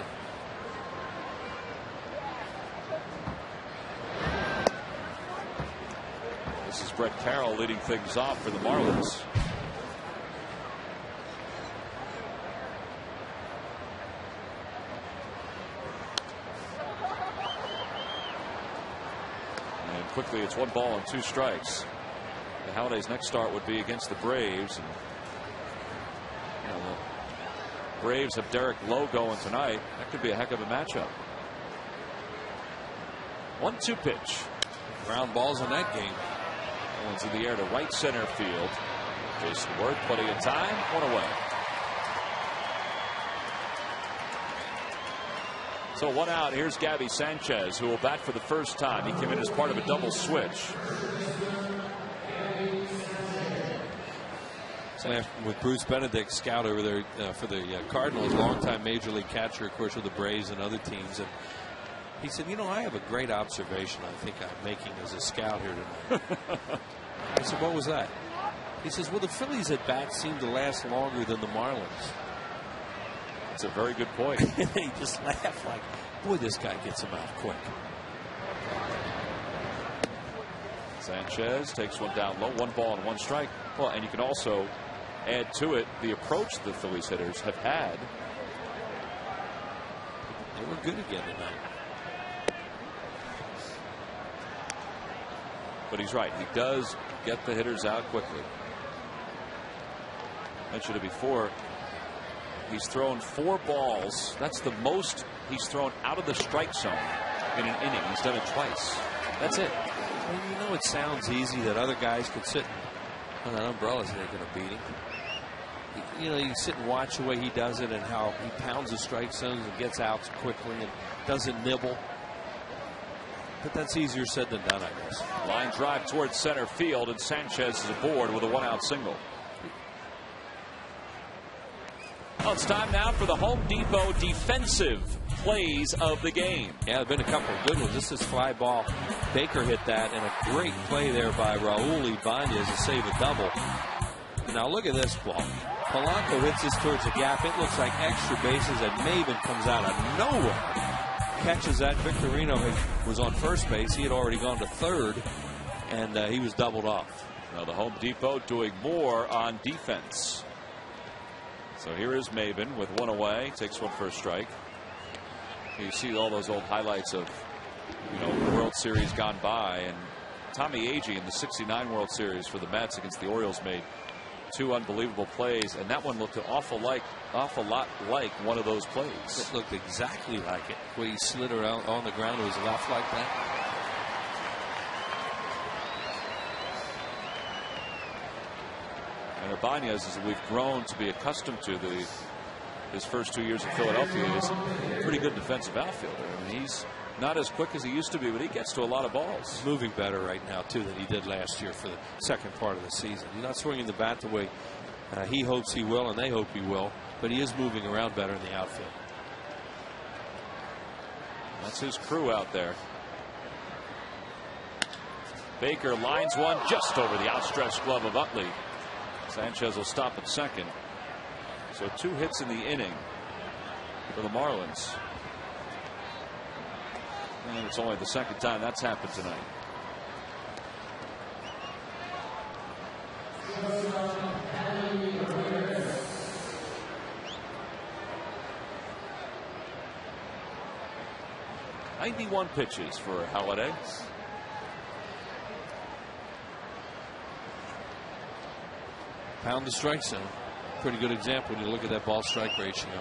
Speaker 1: This is Brett Carroll leading things off for the Marlins. And quickly, it's 1 ball and 2 strikes. The Halliday's next start would be against the Braves. And, you know, the Braves have Derek Lowe going tonight. That could be a heck of a matchup. 1-2 pitch.
Speaker 4: Ground balls in that game.
Speaker 1: One's in the air to right center field. Jason Worth, plenty of time, 1 away. So 1 out. Here's Gabby Sanchez, who will bat for the first time. He came in as part of a double switch.
Speaker 4: With Bruce Benedict, scout over there for the Cardinals, longtime Major League catcher, of course, with the Braves and other teams. And he said, you know, I have a great observation I think I'm making as a scout here tonight. I said, what was that? He says, well, the Phillies at bat seem to last longer than the Marlins.
Speaker 1: That's a very good point.
Speaker 4: And he just laughed like, boy, this guy gets him out quick.
Speaker 1: Sanchez takes one down low, 1 ball and 1 strike. Well, and you can also add to it the approach the Phillies hitters have had.
Speaker 4: They were good again tonight.
Speaker 1: But he's right. He does get the hitters out quickly. Mentioned it before. He's thrown 4 balls. That's the most he's thrown out of the strike zone in an inning. He's done it twice. That's it.
Speaker 4: Well, you know, it sounds easy that other guys could sit on that umbrella so they're going to beat him. You know, you sit and watch the way he does it and how he pounds the strike zones and gets outs quickly and doesn't nibble. But that's easier said than done, I guess.
Speaker 1: Line drive towards center field, and Sanchez is aboard with a 1-out single. Well, it's time now for the Home Depot defensive plays of the game.
Speaker 4: Yeah, there have been a couple of good ones. This is fly ball. Baker hit that, and a great play there by Raul Ibanez to save a double. Now look at this ball. Palanco hits this towards the gap. It looks like extra bases, and Maven comes out of nowhere. Catches that. Victorino was on first base. He had already gone to third, and he was doubled off.
Speaker 1: Now the Home Depot doing more on defense. So here is Maven with 1 away. Takes 1 for a strike. You see all those old highlights of, you know, World Series gone by, and Tommy Agee in the '69 World Series for the Mets against the Orioles made 2 unbelievable plays, and that one looked an awful lot like one of those plays.
Speaker 4: It looked exactly like it, where he slid around on the ground to his left like that.
Speaker 1: And Ibanez, as we've grown to be accustomed to his first 2 years in Philadelphia, is a pretty good defensive outfielder. I mean, he's not as quick as he used to be, but he gets to a lot of balls.
Speaker 4: He's moving better right now, too, than he did last year for the second part of the season. He's not swinging the bat the way he hopes he will, and they hope he will, but he is moving around better in the outfield.
Speaker 1: That's his crew out there. Baker lines one just over the outstretched glove of Utley. Sanchez will stop at second. So 2 hits in the inning for the Marlins. And it's only the second time that's happened tonight. "91 pitches for Halliday.
Speaker 4: Pound the strike zone. Pretty good example when you look at that ball strike ratio.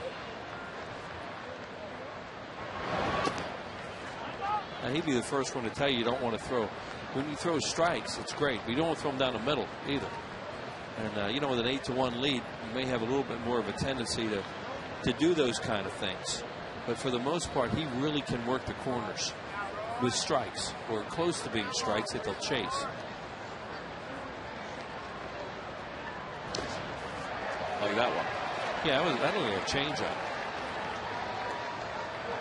Speaker 4: Now, he'd be the first one to tell you don't want to throw. When you throw strikes, it's great, but you don't want to throw them down the middle either. And, you know, with an 8-1 lead, you may have a little bit more of a tendency to do those kind of things. But for the most part, he really can work the corners with strikes or close to being strikes that they'll chase.
Speaker 1: Like that one.
Speaker 4: Yeah, that was a little change-up.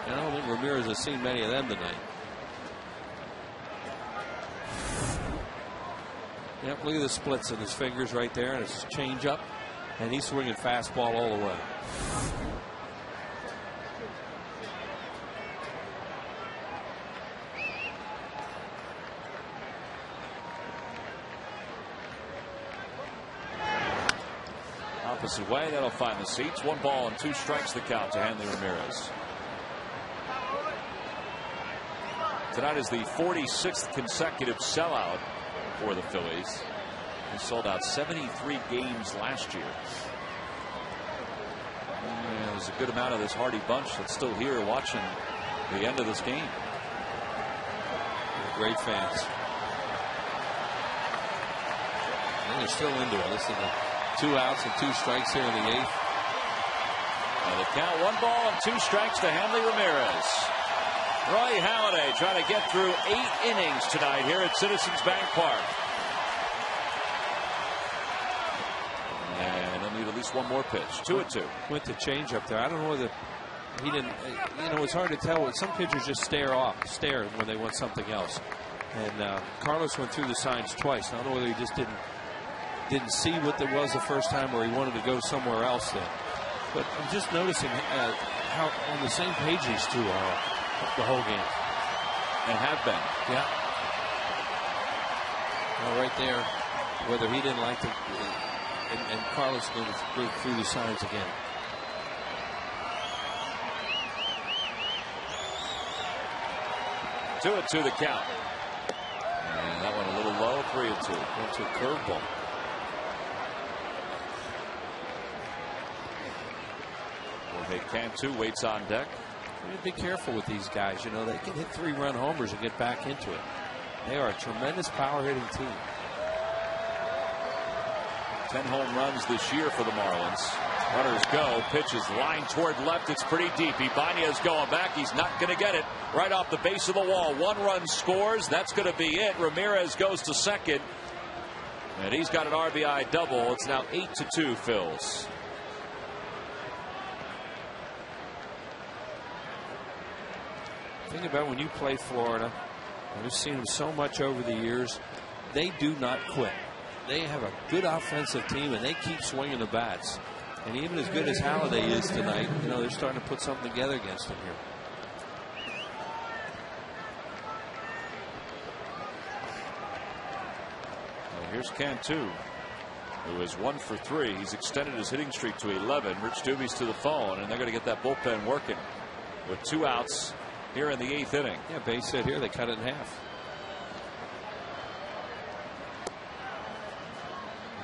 Speaker 4: And I don't think Ramirez has seen many of them tonight. Yep, look at the splits in his fingers right there, and it's change-up, and he's swinging fastball all the way.
Speaker 1: Opposite way, that'll find the seats. 1 ball and 2 strikes the count to Hanley Ramirez. Tonight is the 46th consecutive sellout for the Phillies. They sold out 73 games last year. And there's a good amount of this Hardy bunch that's still here watching the end of this game.
Speaker 4: Great fans. And they're still into it. Listen to 2 outs and 2 strikes here in the 8th.
Speaker 1: And the count, 1 ball and 2 strikes to Hanley Ramirez. Roy Halladay trying to get through 8 innings tonight here at Citizens Bank Park. And least one more pitch. 2-2.
Speaker 4: Went to change up there. I don't know whether he didn't. You know, it's hard to tell. Some pitchers just stare when they want something else. And Carlos went through the signs twice. I don't know whether he just didn't see what it was the first time, or he wanted to go somewhere else then. But I'm just noticing how on the same page these two are the whole game.
Speaker 1: And have been.
Speaker 4: Yeah. Well, right there, whether he didn't like to, and Carlos going to go through the signs again.
Speaker 1: Two and two the count. And that one a little low. 3-2. Went to a curveball. Jorge Cantu waits on deck.
Speaker 4: You have to be careful with these guys. You know, they can hit 3-run homers and get back into it. They are a tremendous power hitting team.
Speaker 1: 10 home runs this year for the Marlins. Runners go. Pitch is lined toward left. It's pretty deep. Ibanez going back. He's not going to get it. Right off the base of the wall. 1 run scores. That's going to be it. Ramirez goes to second. And he's got an RBI double. It's now 8-2 Phils.
Speaker 4: Think about when you play Florida, and we've seen them so much over the years, they do not quit. They have a good offensive team, and they keep swinging the bats. And even as good as Halliday is tonight, you know, they're starting to put something together against them here.
Speaker 1: Well, here's Cantu, who is 1 for 3. He's extended his hitting streak to 11. Rich Dubie's to the phone, and they're going to get that bullpen working with 2 outs here in the 8th inning.
Speaker 4: Yeah, base hit here. They cut it in half.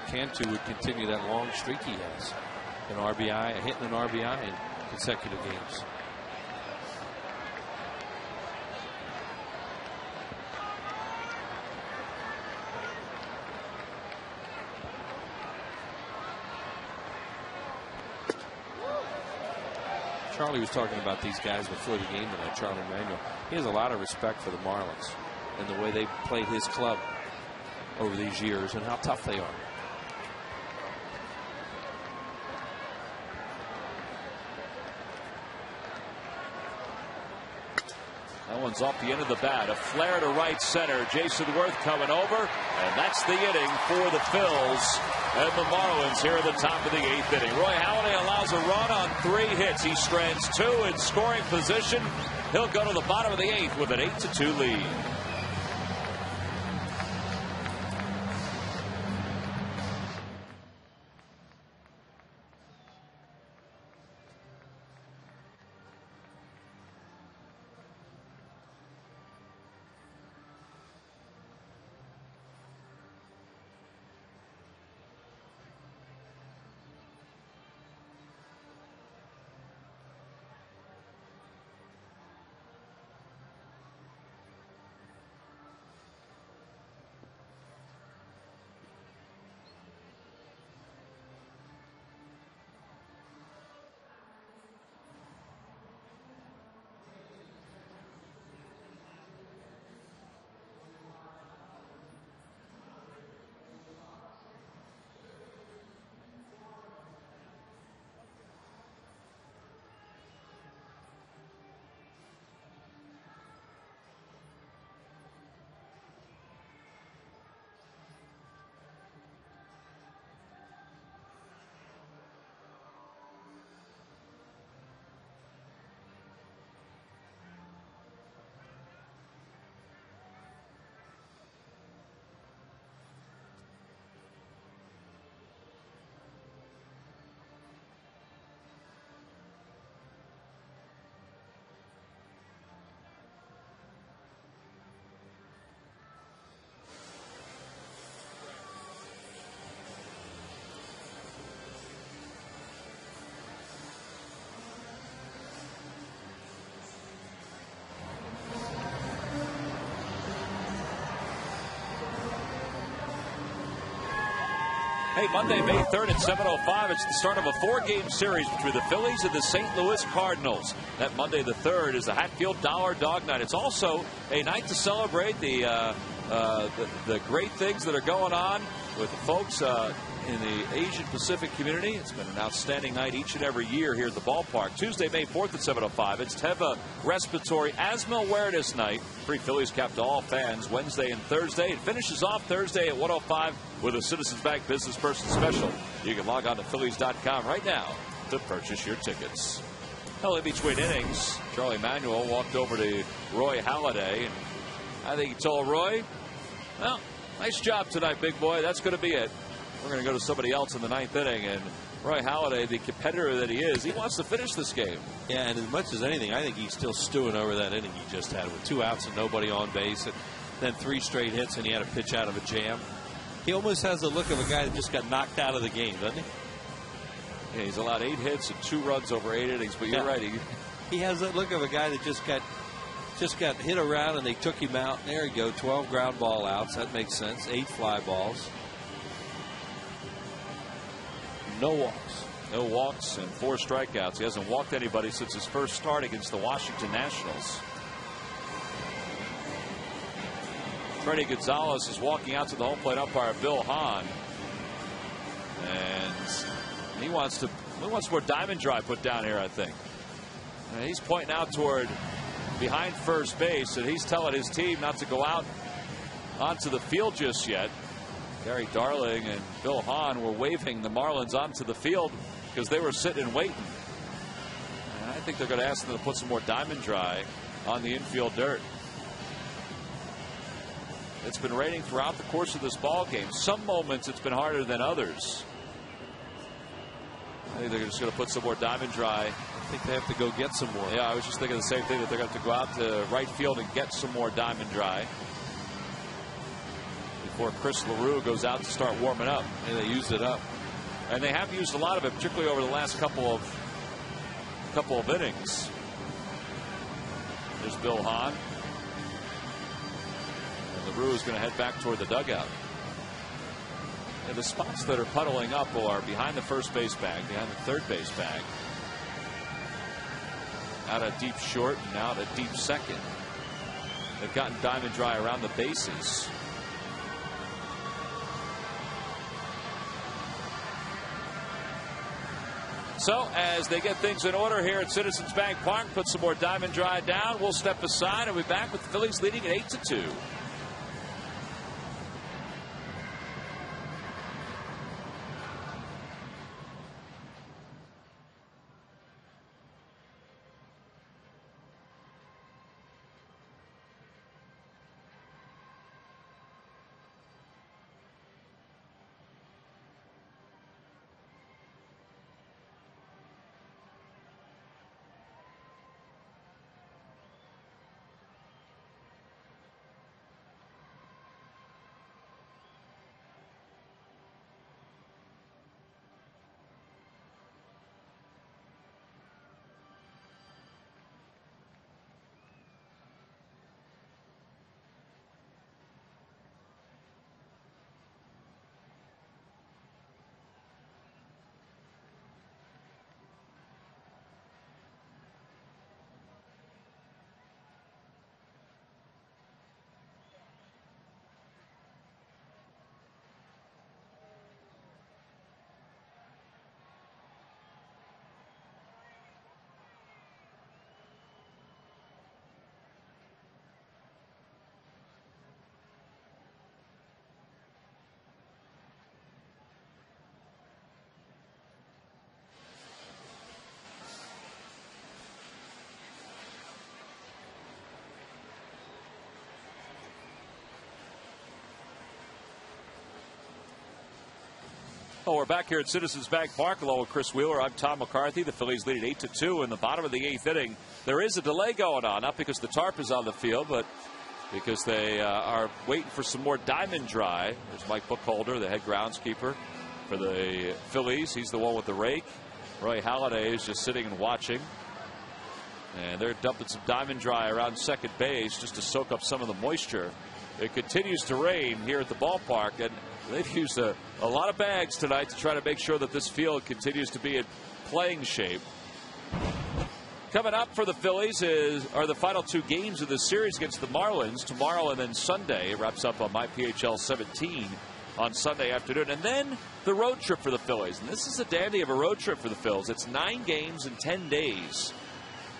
Speaker 4: Cantu would continue that long streak he has. An RBI, a hit and an RBI in consecutive games. Charlie was talking about these guys before the game tonight, Charlie Manuel. He has a lot of respect for the Marlins and the way they played his club over these years and how tough they are.
Speaker 1: That one's off the end of the bat. A flare to right center. Jason Worth coming over. And that's the inning for the Phils and the Marlins here at the top of the 8th inning. Roy Halladay allows a run on 3 hits. He strands 2 in scoring position. He'll go to the bottom of the 8th with an 8-2 lead. Hey, Monday, May 3rd at 7:05. It's the start of a 4-game series between the Phillies and the St. Louis Cardinals. That Monday, the 3rd, is the Hatfield Dollar Dog Night. It's also a night to celebrate the great things that are going on with the folks in the Asian Pacific community. It's been an outstanding night each and every year here at the ballpark. Tuesday, May 4th at 7:05. It's Teva Respiratory Asthma Awareness Night. Free Phillies cap to all fans Wednesday and Thursday. It finishes off Thursday at 1:05 with a Citizens Bank Business Person Special. You can log on to Phillies.com right now to purchase your tickets. Well, in between innings, Charlie Manuel walked over to Roy Halliday, and I think he told Roy, well, nice job tonight, big boy. That's going to be it. We're going to go to somebody else in the ninth inning. And Roy Halliday, the competitor that he is, he wants to finish this game.
Speaker 4: Yeah, and as much as anything, I think he's still stewing over that inning he just had with 2 outs and nobody on base, and then 3 straight hits, and he had a pitch out of a jam. He almost has the look of a guy that just got knocked out of the game, doesn't he?
Speaker 1: Yeah, he's allowed 8 hits and 2 runs over 8 innings, but you're right.
Speaker 4: He has that look of a guy that just got hit around and they took him out. There you go, 12 ground ball outs. That makes sense. 8 fly balls. No walks.
Speaker 1: No walks and 4 strikeouts. He hasn't walked anybody since his first start against the Washington Nationals. Freddie Gonzalez is walking out to the home plate umpire, Bill Hahn. And he wants more diamond drive put down here, I think. And he's pointing out toward behind first base, and he's telling his team not to go out onto the field just yet. Gary Darling and Bill Hahn were waving the Marlins onto the field because they were sitting and waiting. And I think they're going to ask them to put some more diamond dry on the infield dirt. It's been raining throughout the course of this ball game. Some moments it's been harder than others. I think they're just going to put some more diamond dry.
Speaker 4: I think they have to go get some more.
Speaker 1: Yeah, I was just thinking the same thing, that they're going to have to go out to right field and get some more diamond dry before Chris LaRue goes out to start warming up.
Speaker 4: And they used it up.
Speaker 1: And they have used a lot of it, particularly over the last couple of innings. There's Bill Hahn. And LaRue is going to head back toward the dugout. And the spots that are puddling up are behind the first base bag, behind the third base bag, out at deep short and out at deep second. They've gotten diamond dry around the bases. So as they get things in order here at Citizens Bank Park, put some more diamond dry down. We'll step aside and we'll be back with the Phillies leading at 8-2. Well, we're back here at Citizens Bank Park along with Chris Wheeler. I'm Tom McCarthy. The Phillies lead at 8-2 in the bottom of the 8th inning. There is a delay going on, not because the tarp is on the field, but because they are waiting for some more diamond dry. There's Mike Buckholder, the head groundskeeper for the Phillies. He's the one with the rake. Roy Halliday is just sitting and watching. And they're dumping some diamond dry around second base just to soak up some of the moisture. It continues to rain here at the ballpark, and they've used a lot of bags tonight to try to make sure that this field continues to be in playing shape. Coming up for the Phillies are the final 2 games of the series against the Marlins tomorrow and then Sunday. It wraps up on MyPHL 17 on Sunday afternoon. And then the road trip for the Phillies. And this is a dandy of a road trip for the Phils. It's 9 games in 10 days.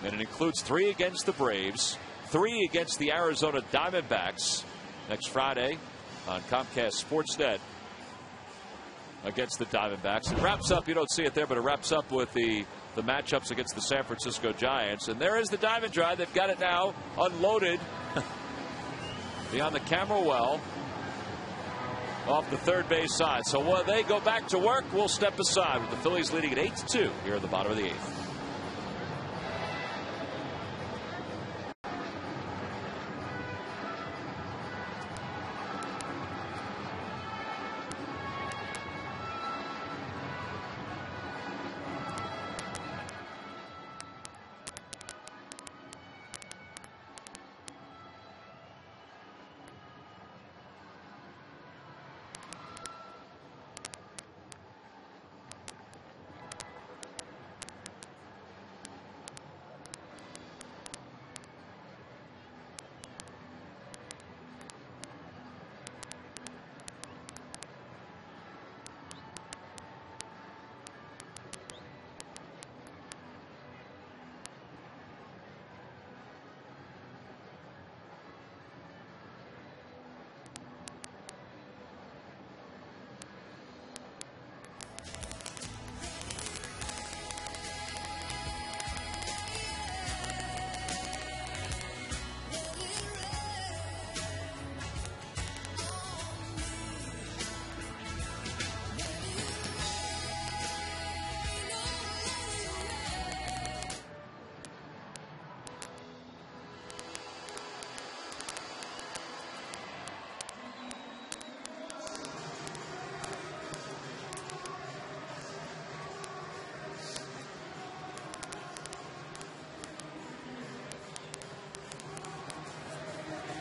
Speaker 1: And it includes 3 against the Braves, 3 against the Arizona Diamondbacks next Friday on Comcast Sportsnet against the Diamondbacks. It wraps up, you don't see it there, but it wraps up with the matchups against the San Francisco Giants. And there is the diamond drive. They've got it now unloaded beyond the camera well off the third base side. So while they go back to work, we'll step aside with the Phillies leading at 8-2 here at the bottom of the 8th.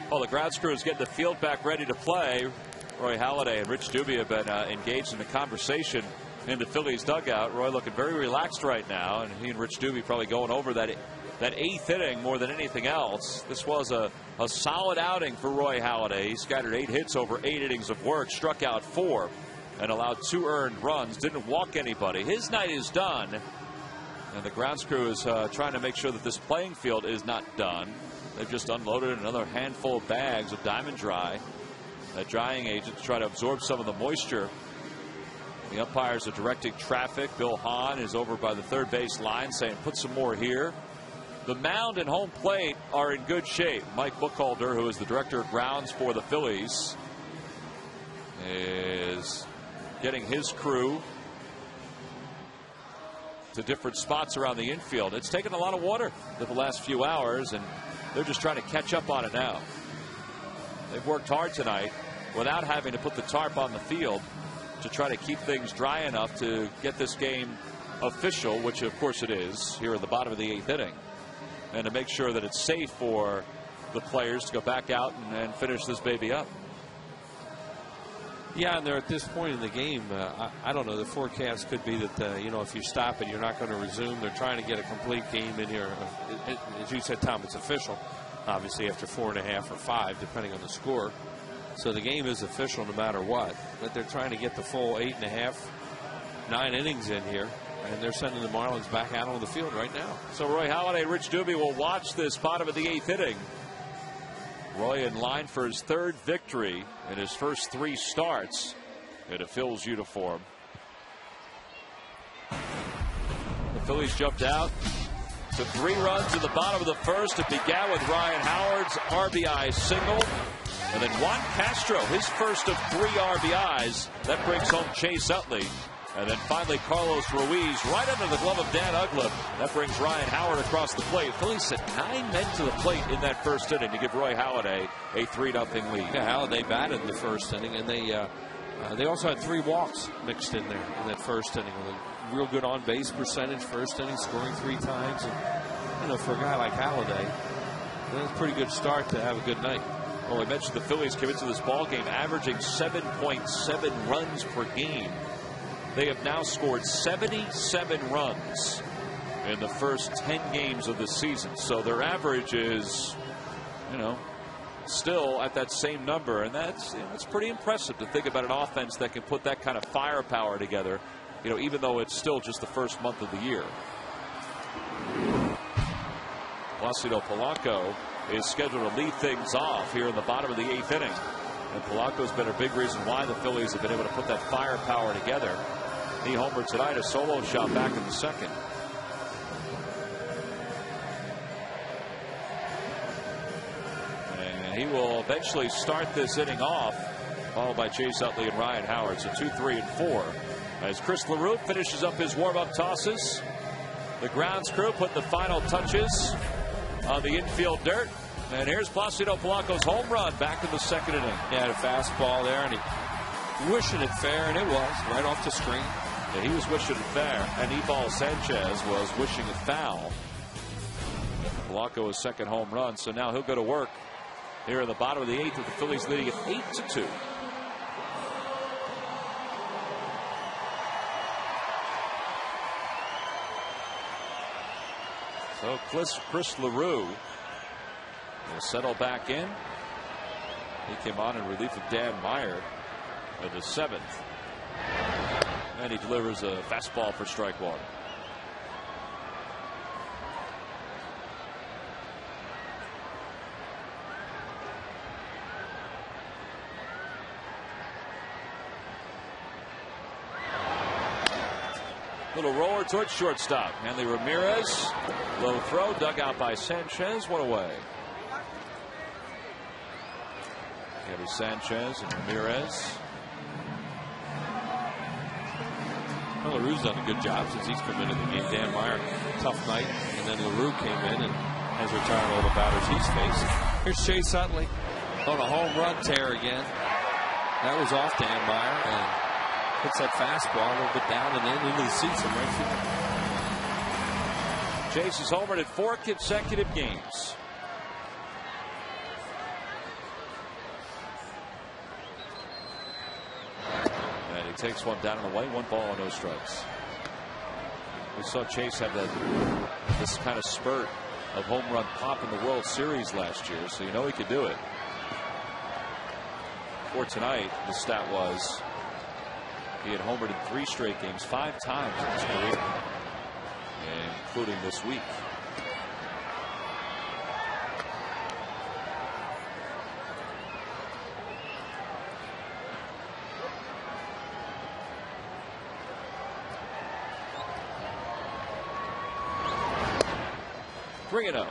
Speaker 1: Well, the grounds crew is getting the field back ready to play. Roy Halliday and Rich Doobie have been engaged in the conversation in the Phillies dugout. Roy looking very relaxed right now, and he and Rich Doobie probably going over that 8th inning more than anything else. This was a solid outing for Roy Halliday. He scattered 8 hits over 8 innings of work, struck out 4, and allowed 2 earned runs. Didn't walk anybody. His night is done, and the grounds crew is trying to make sure that this playing field is not done. They've just unloaded another handful of bags of Diamond Dry, a drying agent, to try to absorb some of the moisture. The umpires are directing traffic. Bill Hahn is over by the third base line saying, put some more here. The mound and home plate are in good shape. Mike Buchholder, who is the director of grounds for the Phillies, is getting his crew to different spots around the infield. It's taken a lot of water the last few hours, and they're just trying to catch up on it now. They've worked hard tonight without having to put the tarp on the field to try to keep things dry enough to get this game official, which of course it is, here at the bottom of the 8th inning, and to make sure that it's safe for the players to go back out and finish this baby up.
Speaker 4: Yeah, and they're at this point in the game. I don't know. The forecast could be that, you know, if you stop it, you're not going to resume. They're trying to get a complete game in here. As you said, Tom, it's official, obviously, after 4.5 or 5, depending on the score. So the game is official no matter what. But they're trying to get the full 8.5, 9 innings in here. And they're sending the Marlins back out on the field right now.
Speaker 1: So Roy Halladay and Rich Doobie will watch this bottom of the 8th inning. Roy in line for his 3rd victory in his first 3 starts in a Phils uniform. The Phillies jumped out to 3 runs in the bottom of the first. It began with Ryan Howard's RBI single. And then Juan Castro, his first of 3 RBIs. That brings home Chase Utley. And then finally Carlos Ruiz right under the glove of Dan Uggla. That brings Ryan Howard across the plate. Phillies sent 9 men to the plate in that first inning to give Roy Halladay a 3-0 lead.
Speaker 4: Yeah, Halliday batted in the first inning, and they also had 3 walks mixed in there in that first inning. A real good on-base percentage first inning, scoring 3 times. And, you know, for a guy like Halliday, that's a pretty good start to have a good night.
Speaker 1: Well, I mentioned the Phillies came into this ball game averaging 7.7 runs per game. They have now scored 77 runs in the first 10 games of the season. So their average is, you know, still at that same number, and that's pretty impressive to think about an offense that can put that kind of firepower together, even though it's still just the first month of the year. Placido Palanco is scheduled to lead things off here in the bottom of the 8th inning. And Polanco's been a big reason why the Phillies have been able to put that firepower together. He homered tonight, a solo shot back in the 2nd. And he will eventually start this inning off, followed by Chase Utley and Ryan Howard. So 2, 3, and 4. As Chris LaRue finishes up his warm-up tosses, the grounds crew put the final touches on the infield dirt. And here's Placido Polanco's home run back in the 2nd inning.
Speaker 4: He had a fastball there, and he wishing it fair, and it was right off the string.
Speaker 1: Yeah, he was wishing it fair, and Ebal Sanchez was wishing it foul. Polanco his 2nd home run, so now he'll go to work here in the bottom of the 8th with the Phillies leading at 8-2. So Chris LaRue will settle back in. He came on in relief of Dan Meyer in the 7th. And he delivers a fastball for strike 1. Little roller towards shortstop. Hanley Ramirez. Low throw dug out by Sanchez. One away. Gabby Sanchez and Ramirez.
Speaker 4: Well, LaRue's done a good job since he's come into the game. Dan Meyer, tough night. And then LaRue came in and has retired all the batters he's faced. Here's Chase Utley on a home run tear again. That was off Dan Meyer. And puts that fastball a little bit down and then into the seats and right field.
Speaker 1: Chase has homered in 4 consecutive games. And he takes one down and away. 1 ball and no strikes. We saw Chase have this kind of spurt of home run pop in the World Series last year, so he could do it. For tonight, the stat was he had homered in 3 straight games, 5 times in his career, including this week. Bring it up.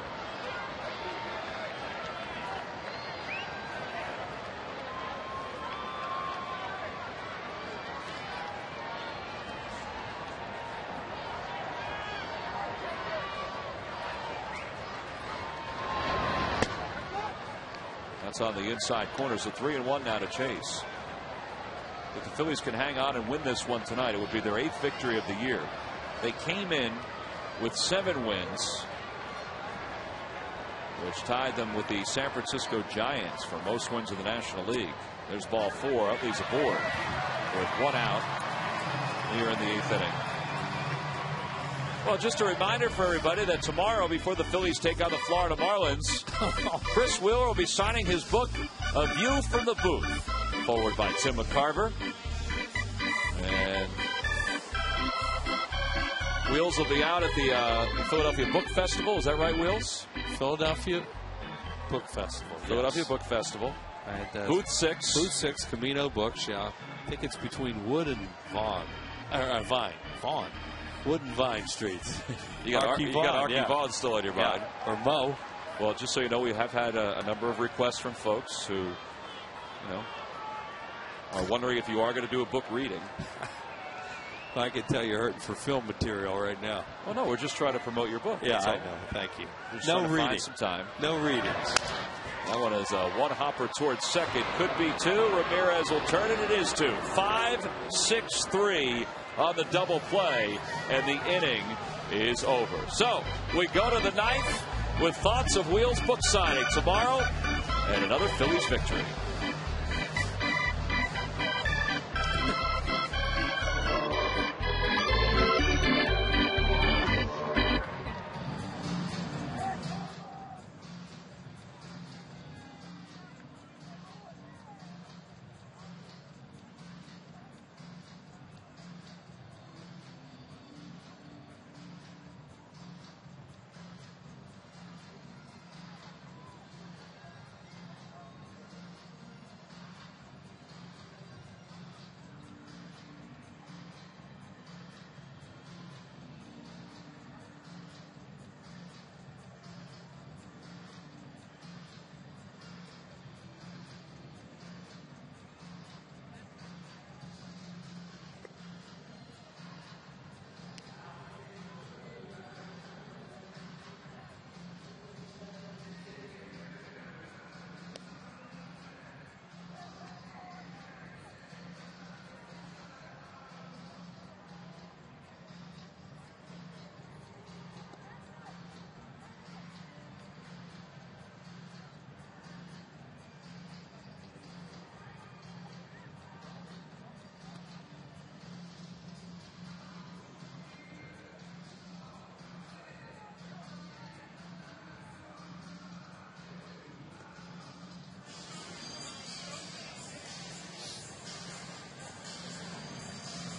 Speaker 1: That's on the inside corner, so 3-1 now to Chase. If the Phillies can hang on and win this one tonight, it would be their 8th victory of the year. They came in with 7 wins, which tied them with the San Francisco Giants for most wins in the National League. There's ball 4. Utley's aboard with 1 out here in the 8th inning. Well, just a reminder for everybody that tomorrow, before the Phillies take on the Florida Marlins, Chris Wheeler will be signing his book, A View from the Booth, forward by Tim McCarver. And Wheels will be out at the Philadelphia Book Festival. Is that right, Wheels?
Speaker 4: Philadelphia Book Festival.
Speaker 1: Philadelphia Book Festival.
Speaker 4: And,
Speaker 1: Booth 6.
Speaker 4: Booth 6, Camino Books, yeah. I think it's between Wood and Vaughn. Vine. Vaughn. Wood and Vine Streets.
Speaker 1: You got Archie Vaughn still on your mind.
Speaker 4: Yeah. Or Mo.
Speaker 1: Well, just so you know, we have had a number of requests from folks who, are wondering if you are going to do a book reading.
Speaker 4: I can tell you're hurting for film material right now.
Speaker 1: Well, no, we're just trying to promote your book.
Speaker 4: Yeah, I know. Thank you.
Speaker 1: No reading. Some time.
Speaker 4: No readings.
Speaker 1: That one is a 1 hopper towards second. Could be 2. Ramirez will turn it. It is 2. 5-6-3 on the double play, and the inning is over. So we go to the 9th with thoughts of Wheels book signing tomorrow and another Phillies victory.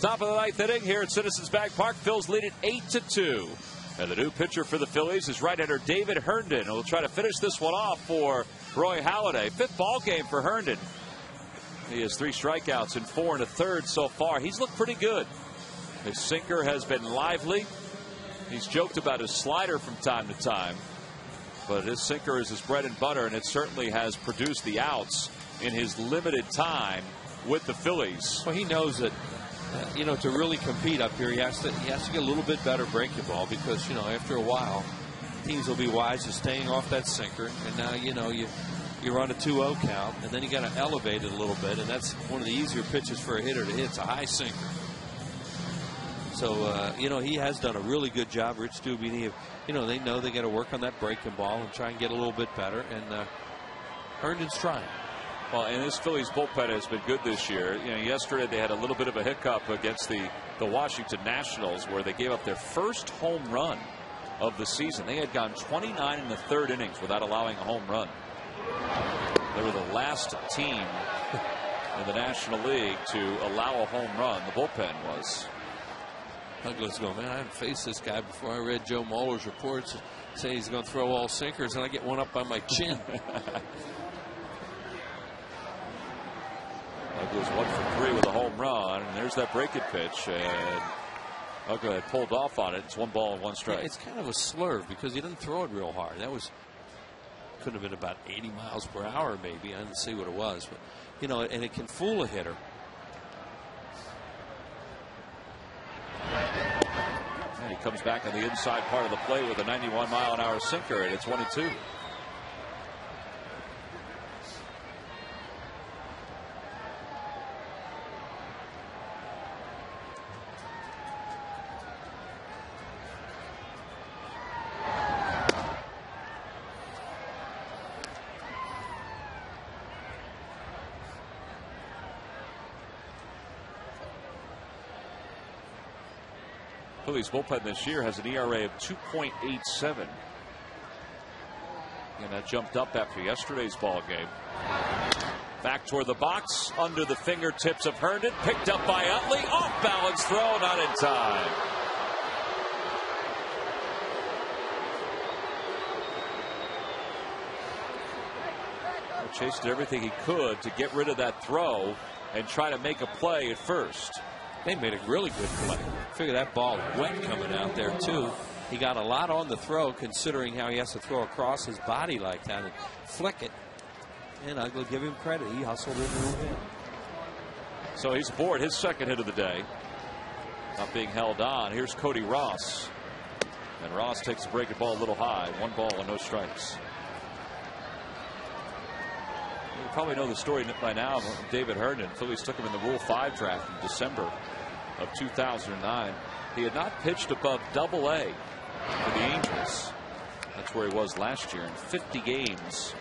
Speaker 1: Top of the ninth inning here at Citizens Bank Park. Phils lead it 8-2. And the new pitcher for the Phillies is right-hander David Herndon, who will try to finish this one off for Roy Halladay. 5th ball game for Herndon. He has 3 strikeouts and 4 1/3 so far. He's looked pretty good. His sinker has been lively. He's joked about his slider from time to time, but his sinker is his bread and butter, and it certainly has produced the outs in his limited time with the Phillies.
Speaker 4: Well, he knows that to really compete up here, he has to get a little bit better breaking ball, because after a while teams will be wise to staying off that sinker, and now you're on a 2-0 count, and then you got to elevate it a little bit, and that's one of the easier pitches for a hitter to hit. It's a high sinker. So he has done a really good job. Rich Dubini, they know they got to work on that breaking ball and try and get a little bit better, and Herndon's trying.
Speaker 1: Well, and this Phillies bullpen has been good this year. Yesterday they had a little bit of a hiccup against the Washington Nationals, where they gave up their first home run of the season. They had gone 29 1/3 innings without allowing a home run. They were the last team in the National League to allow a home run. The bullpen was.
Speaker 4: Douglas going, man, I haven't faced this guy before. I read Joe Muller's reports that say he's going to throw all sinkers, and I get one up by my chin.
Speaker 1: Douglas 1 for 3 with a home run, and there's that breaking pitch, and Uggla had pulled off on it. It's 1 ball and 1 strike.
Speaker 4: Yeah, it's kind of a slurve because he didn't throw it real hard. Could have been about 80 miles per hour maybe. I didn't see what it was, but and it can fool a hitter.
Speaker 1: And he comes back on the inside part of the plate with a 91-mile-an-hour sinker, and it's 1-2. Phillies bullpen this year has an ERA of 2.87. And that jumped up after yesterday's ball game. Back toward the box, under the fingertips of Herndon, picked up by Utley, off balance throw, not in time. Chase did everything he could to get rid of that throw and try to make a play at first.
Speaker 4: They made a really good play. Figure that ball wet coming out there too. He got a lot on the throw, considering how he has to throw across his body like that and flick it. And I'll give him credit. He hustled in a little bit.
Speaker 1: So he's aboard his 2nd hit of the day. Not being held on. Here's Cody Ross. And Ross takes the breaking ball a little high. 1 ball and no strikes. You probably know the story by now of David Herndon. Phillies took him in the Rule 5 draft in December of 2009. He had not pitched above Double-A for the Angels. That's where he was last year in 50 games.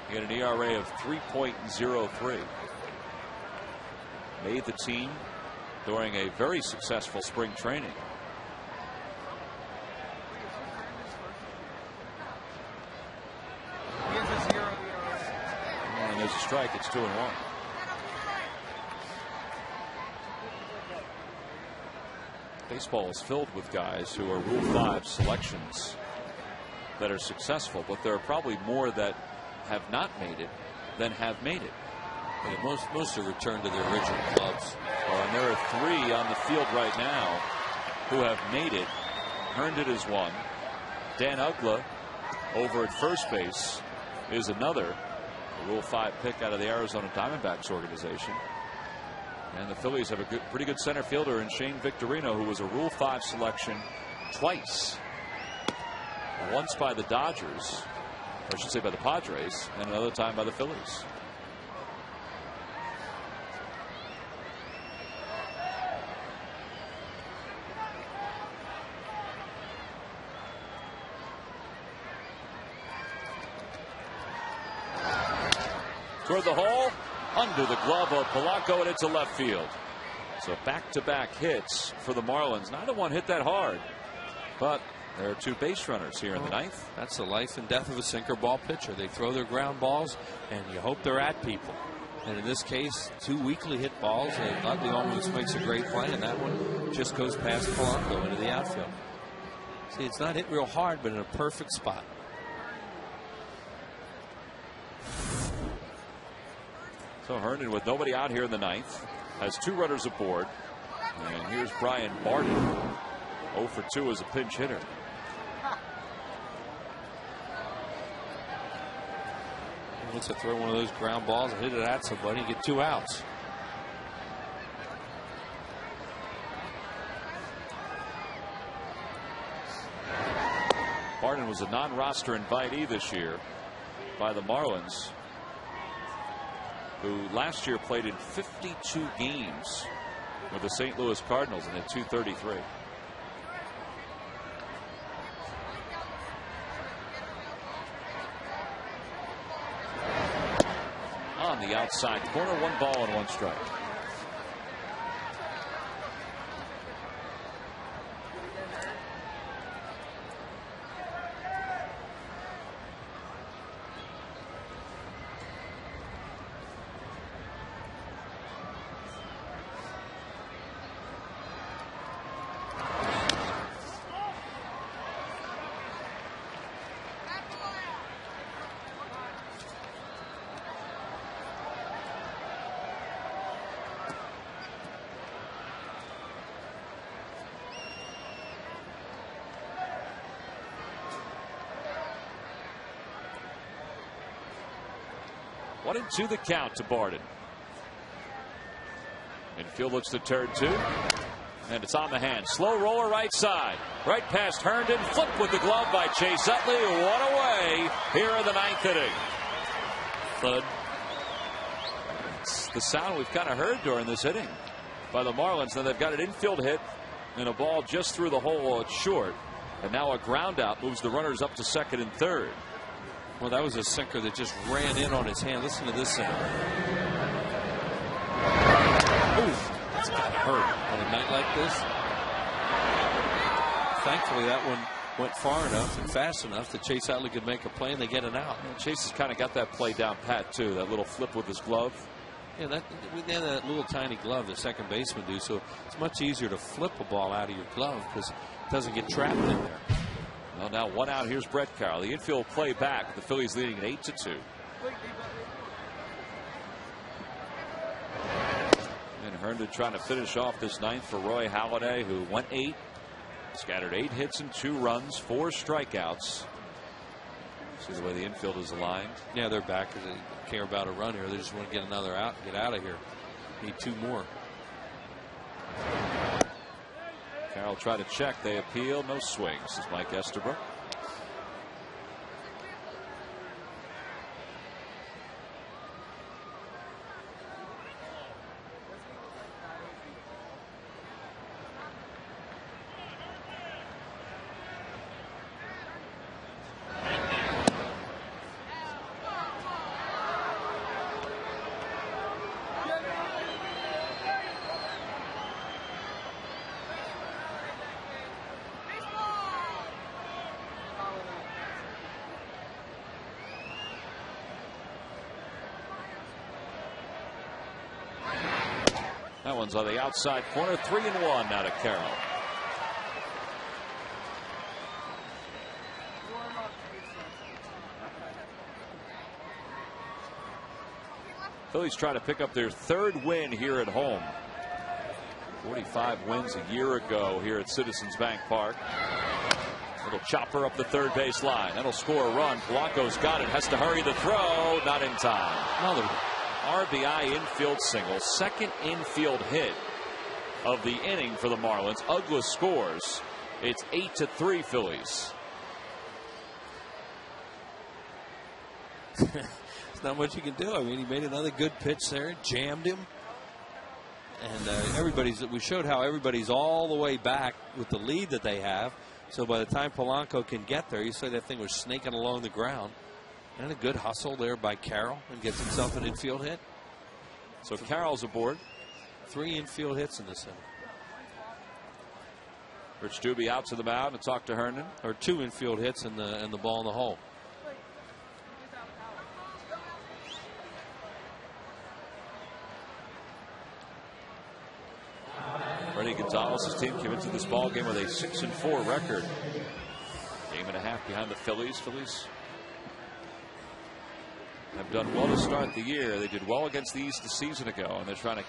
Speaker 1: He had an ERA of 3.03. Made the team during a very successful spring training. And there's a strike. It's 2-1. Baseball is filled with guys who are Rule 5 selections that are successful, but there are probably more that have not made it than have made it.
Speaker 4: Yeah, most have returned to their original clubs.
Speaker 1: And there are 3 on the field right now who have made it. Herndon is one. Dan Uggla over at first base is another. A Rule 5 pick out of the Arizona Diamondbacks organization. And the Phillies have a pretty good center fielder in Shane Victorino, who was a Rule 5 selection twice. Once by the Dodgers, or I should say by the Padres, and another time by the Phillies. Toward the hole, under the glove of Palanco, and it's a left field. So back-to-back hits for the Marlins. Neither one hit that hard, but there are 2 base runners here in the 9th.
Speaker 4: That's the life and death of a sinker ball pitcher. They throw their ground balls, and you hope they're at people. And in this case, 2 weakly hit balls. Utley almost makes a great play, and that one just goes past Palanco into the outfield. See, it's not hit real hard, but in a perfect spot.
Speaker 1: So Herndon, with nobody out here in the ninth, has 2 runners aboard. And here's Brian Barton, 0 for 2 as a pinch hitter.
Speaker 4: He wants to throw one of those ground balls and hit it at somebody and get 2 outs.
Speaker 1: Barton was a non-roster invitee this year by the Marlins, who last year played in 52 games with the St. Louis Cardinals and hit .233. On the outside corner, 1 ball and 1 strike. One and 2 the count to Barton. Infield looks to turn 2. And it's on the hand. Slow roller right side. Right past Herndon. Flip with the glove by Chase Utley. One away here in the 9th inning. Thud. It's the sound we've kind of heard during this inning by the Marlins. Now they've got an infield hit and a ball just through the hole. It's short. And now a ground out moves the runners up to second and third.
Speaker 4: Well, that was a sinker that just ran in on his hand. Listen to this sound. Ooh, that's got to hurt on a night like this. Thankfully, that one went far enough and fast enough that Chase Utley could make a play and they get an out.
Speaker 1: Chase has kind of got that play down pat, too. That little flip with his glove.
Speaker 4: Yeah, they have that little tiny glove the second baseman do, so it's much easier to flip a ball out of your glove because it doesn't get trapped in there.
Speaker 1: Well, now 1 out. Here's Brett Carroll. The infield play back. The Phillies leading at 8-2. And Herndon trying to finish off this 9th for Roy Halladay, who went 8, scattered 8 hits and 2 runs, 4 strikeouts. See the way the infield is aligned.
Speaker 4: Yeah, they're back because they care about a run here. They just want to get another out and get out of here. Need 2 more.
Speaker 1: Carroll tried to check. They appeal. No swings. This is Mike Estabrook. That one's on the outside corner. 3-1 now to Carroll. Phillies trying to pick up their 3rd win here at home. 45 wins a year ago here at Citizens Bank Park. Little chopper up the third base line. That'll score a run. Palanco's got it. Has to hurry the throw. Not in time.
Speaker 4: Another
Speaker 1: RBI infield single. 2nd infield hit of the inning for the Marlins. Uggla scores. It's 8-3 Phillies.
Speaker 4: There's not much you can do. I mean, he made another good pitch there, jammed him. And we showed how everybody's all the way back with the lead that they have. So by the time Palanco can get there, you say that thing was snaking along the ground. And a good hustle there by Carroll and gets himself an infield hit.
Speaker 1: So Carroll's aboard.
Speaker 4: 3 infield hits in this inning.
Speaker 1: Rich Doobie out to the mound to talk to Herndon.
Speaker 4: Or 2 infield hits and the ball in the hole.
Speaker 1: Gonzalez's team came into this ball game with a 6-4 record. Game and a half behind the Phillies. Phillies have done well to start the year. They did well against the East a season ago, and they're trying to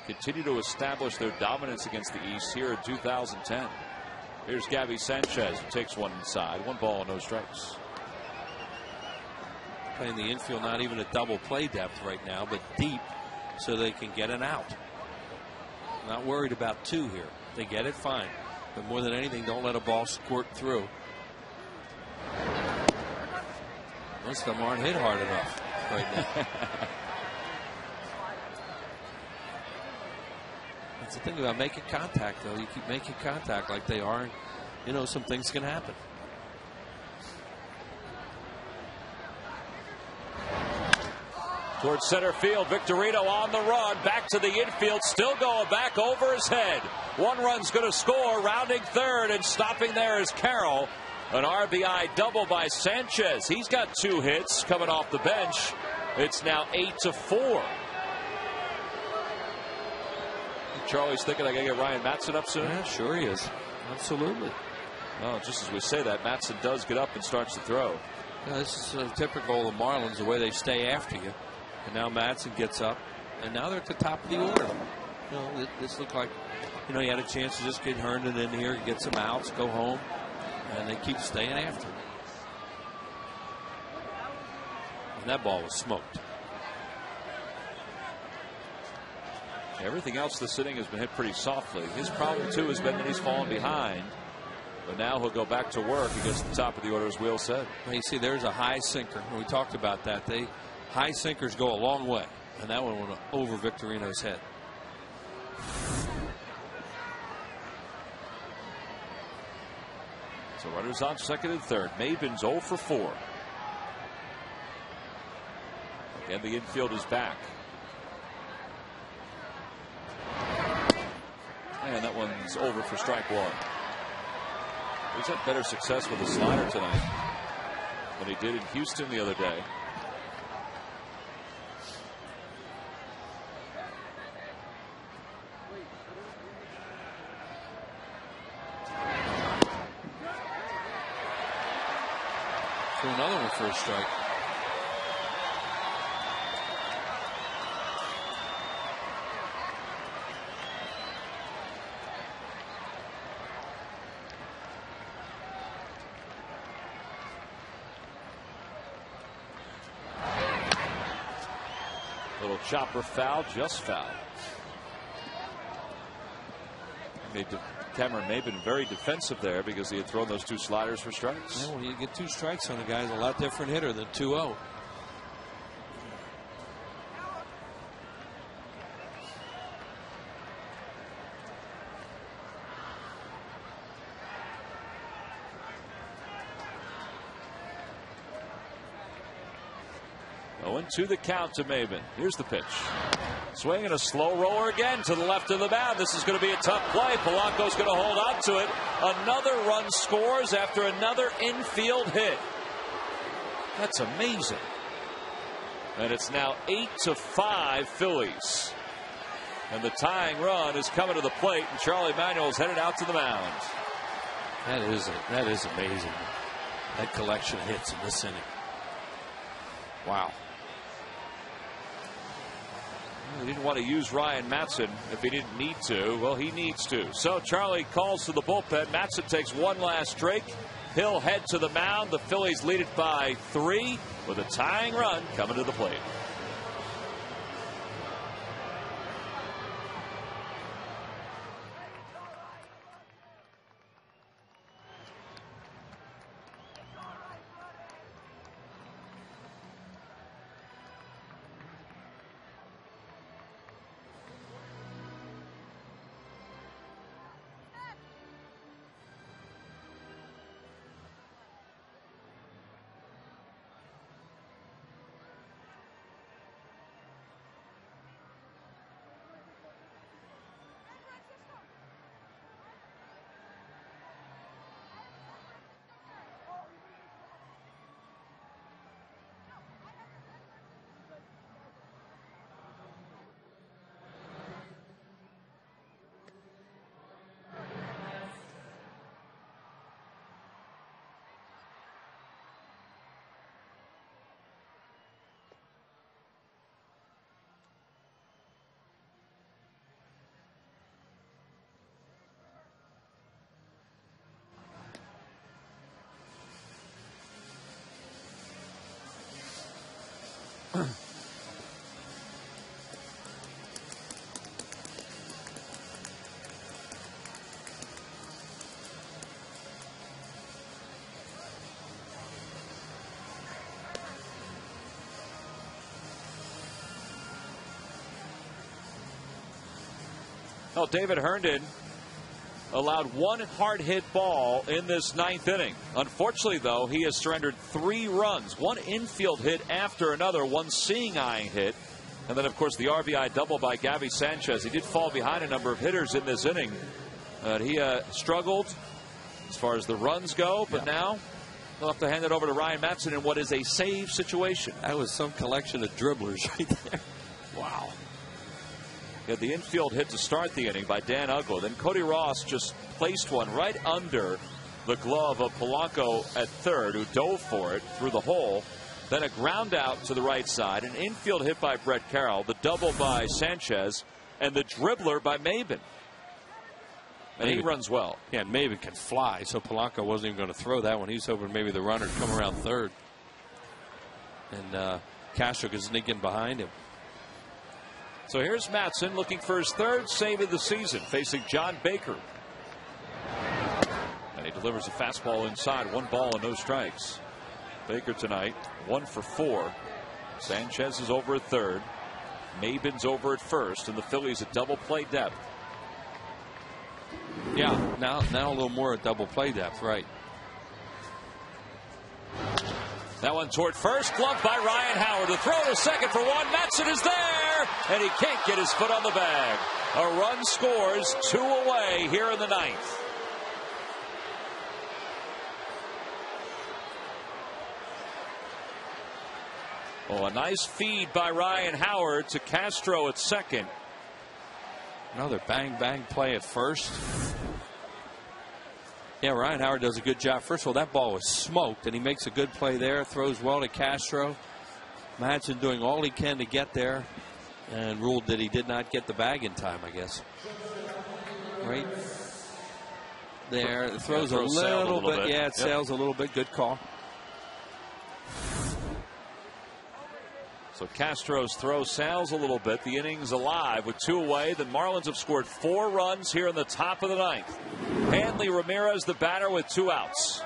Speaker 1: continue to establish their dominance against the East here in 2010. Here's Gabby Sanchez, who takes one inside. 1 ball, no strikes.
Speaker 4: Playing the infield, not even a double play depth right now, but deep so they can get an out. Not worried about 2 here. They get it, fine. But more than anything, don't let a ball squirt through. Most of them aren't hit hard enough right now. That's the thing about making contact, though. You keep making contact like they are, and you know some things can happen.
Speaker 1: Towards center field, Victorino on the run, back to the infield, still going back over his head. 1 run's going to score, rounding third, and stopping there is Carroll. An RBI double by Sanchez. He's got 2 hits coming off the bench. It's now 8-4. Charlie's thinking I got to get Ryan Matson up soon.
Speaker 4: Yeah, sure he is. Absolutely.
Speaker 1: Well, just as we say that, Matson does get up and starts to throw.
Speaker 4: Yeah, this is typical of the Marlins, the way they stay after you. And now Matson gets up, and now they're at the top of the order. You know, this looked like, you know, he had a chance to just get Herndon in here, get some outs, go home, and they keep staying after him. And that ball was smoked.
Speaker 1: Everything else this inning has been hit pretty softly. His problem, too, has been that he's fallen behind. But now he'll go back to work against the top of the order, as Will said.
Speaker 4: Well, you see, there's a high sinker. We talked about that. High sinkers go a long way. And that one went over Victorino's head.
Speaker 1: So runners on second and third. Maben's 0 for 4. Again, the infield is back. And that one's over for strike 1. He's had better success with the slider tonight than he did in Houston the other day.
Speaker 4: So another one for a strike.
Speaker 1: Little chopper foul, just foul. Cameron Maben very defensive there because he had thrown those 2 sliders for strikes.
Speaker 4: Yeah, when you get 2 strikes on a guy, he's a lot different hitter than 2-0.
Speaker 1: To the count to Maben. Here's the pitch. Swinging a slow roller again to the left of the mound. This is going to be a tough play. Palanco's going to hold on to it. Another run scores after another infield hit. That's amazing. And it's now 8-5 Phillies. And the tying run is coming to the plate, and Charlie Manuel's headed out to the mound.
Speaker 4: That is amazing. That collection of hits in this inning. Wow.
Speaker 1: He didn't want to use Ryan Matson if he didn't need to. Well, he needs to. So Charlie calls to the bullpen. Matson takes one last drink. He'll head to the mound. The Phillies lead it by 3 with a tying run coming to the plate. Well, David Herndon allowed one hard hit ball in this 9th inning. Unfortunately, though, he has surrendered 3 runs, one infield hit after another, one seeing-eye hit, and then, of course, the RBI double by Gabby Sanchez. He did fall behind a number of hitters in this inning. He struggled as far as the runs go, but now they'll have to hand it over to Ryan Matson in what is a save situation.
Speaker 4: That was some collection of dribblers right there.
Speaker 1: Wow. He had the infield hit to start the inning by Dan Uggla. Then Cody Ross just placed one right under the glove of Palanco at third, who dove for it through the hole. Then a ground out to the right side, an infield hit by Brett Carroll, the double by Sanchez, and the dribbler by Maben. And he runs well.
Speaker 4: Yeah, and Maben can fly, so Palanco wasn't even going to throw that one. He was hoping maybe the runner would come around third. And Castro could sneak in behind him.
Speaker 1: So here's Matson looking for his 3rd save of the season, facing John Baker. And he delivers a fastball inside, 1 ball and no strikes. Baker tonight, 1 for 4. Sanchez is over at third. Maben's over at first, and the Phillies at double play depth.
Speaker 4: Yeah, now a little more at double play depth, right.
Speaker 1: That one toward first, gloved by Ryan Howard. The throw to second for 1. Matson is there, and he can't get his foot on the bag. A run scores, 2 away here in the 9th. Oh, a nice feed by Ryan Howard to Castro at second.
Speaker 4: Another bang play at first. Yeah, Ryan Howard does a good job. First of all, that ball was smoked, and he makes a good play there. Throws well to Castro. Matson doing all he can to get there, and ruled that he did not get the bag in time, I guess. Right there. It throws a little bit. Yeah, it sails a little bit. Good call.
Speaker 1: So Castro's throw sails a little bit. The inning's alive with 2 away. The Marlins have scored 4 runs here in the top of the 9th. Hanley Ramirez, the batter, with 2 outs.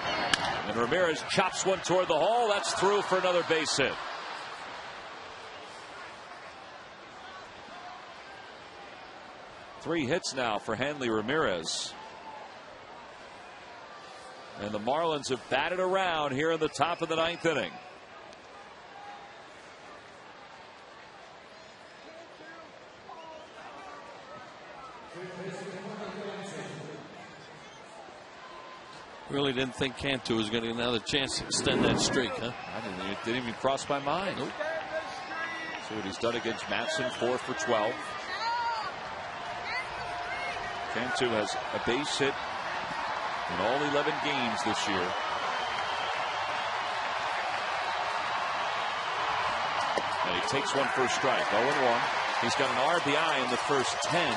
Speaker 1: And Ramirez chops one toward the hole. That's through for another base hit. Three hits now for Hanley Ramirez. And the Marlins have batted around here in the top of the 9th inning.
Speaker 4: Really didn't think Cantu was going to get another chance to extend that streak, huh?
Speaker 1: It didn't even cross my mind. Nope. See what he's done against Matson, 4 for 12. Cantu has a base hit in all 11 games this year. And he takes one for a strike, 0-1. He's got an RBI in the first 10.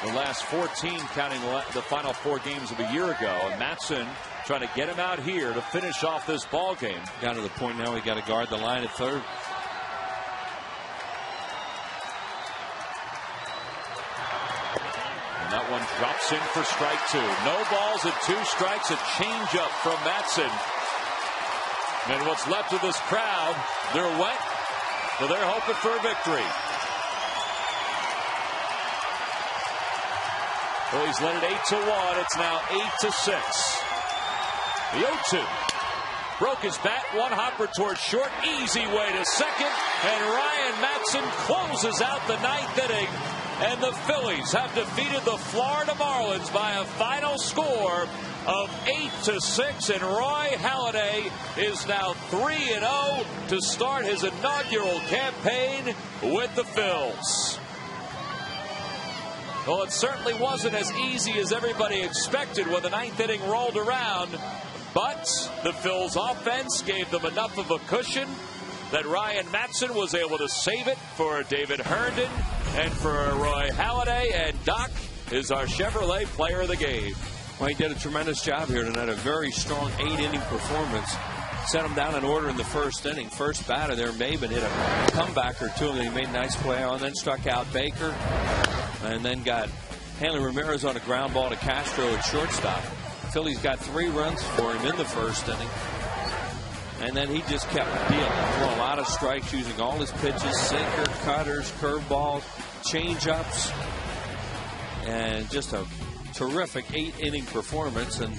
Speaker 1: The last 14, counting the final 4 games of a year ago. And Matson trying to get him out here to finish off this ball game.
Speaker 4: Down to the point now, we got to guard the line at third.
Speaker 1: And that one drops in for strike 2. No balls and 2 strikes. A changeup from Matson. And what's left of this crowd, they're wet, so they're hoping for a victory. Well, he's led it 8-1. It's now 8-6. The 0-2. Broke his bat. One hopper towards short. Easy way to second. And Ryan Matson closes out the 9th inning. And the Phillies have defeated the Florida Marlins by a final score of 8-6. And Roy Halladay is now 3-0 to start his inaugural campaign with the Phils. Well, it certainly wasn't as easy as everybody expected when the 9th inning rolled around, but the Phils offense gave them enough of a cushion that Ryan Matson was able to save it for David Herndon and for Roy Halladay, and Doc is our Chevrolet player of the game.
Speaker 4: Well, he did a tremendous job here tonight, a very strong 8-inning performance. Set him down in order in the first inning. First batter there, Maben hit a comeback or 2 that he made a nice play on, then struck out Baker, and then got Hanley Ramirez on a ground ball to Castro at shortstop. Phillies got 3 runs for him in the first inning. And then he just kept dealing. Throw a lot of strikes, using all his pitches, sinker, cutters, curveballs, change-ups. And just a terrific 8-inning performance. And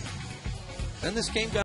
Speaker 4: then this game got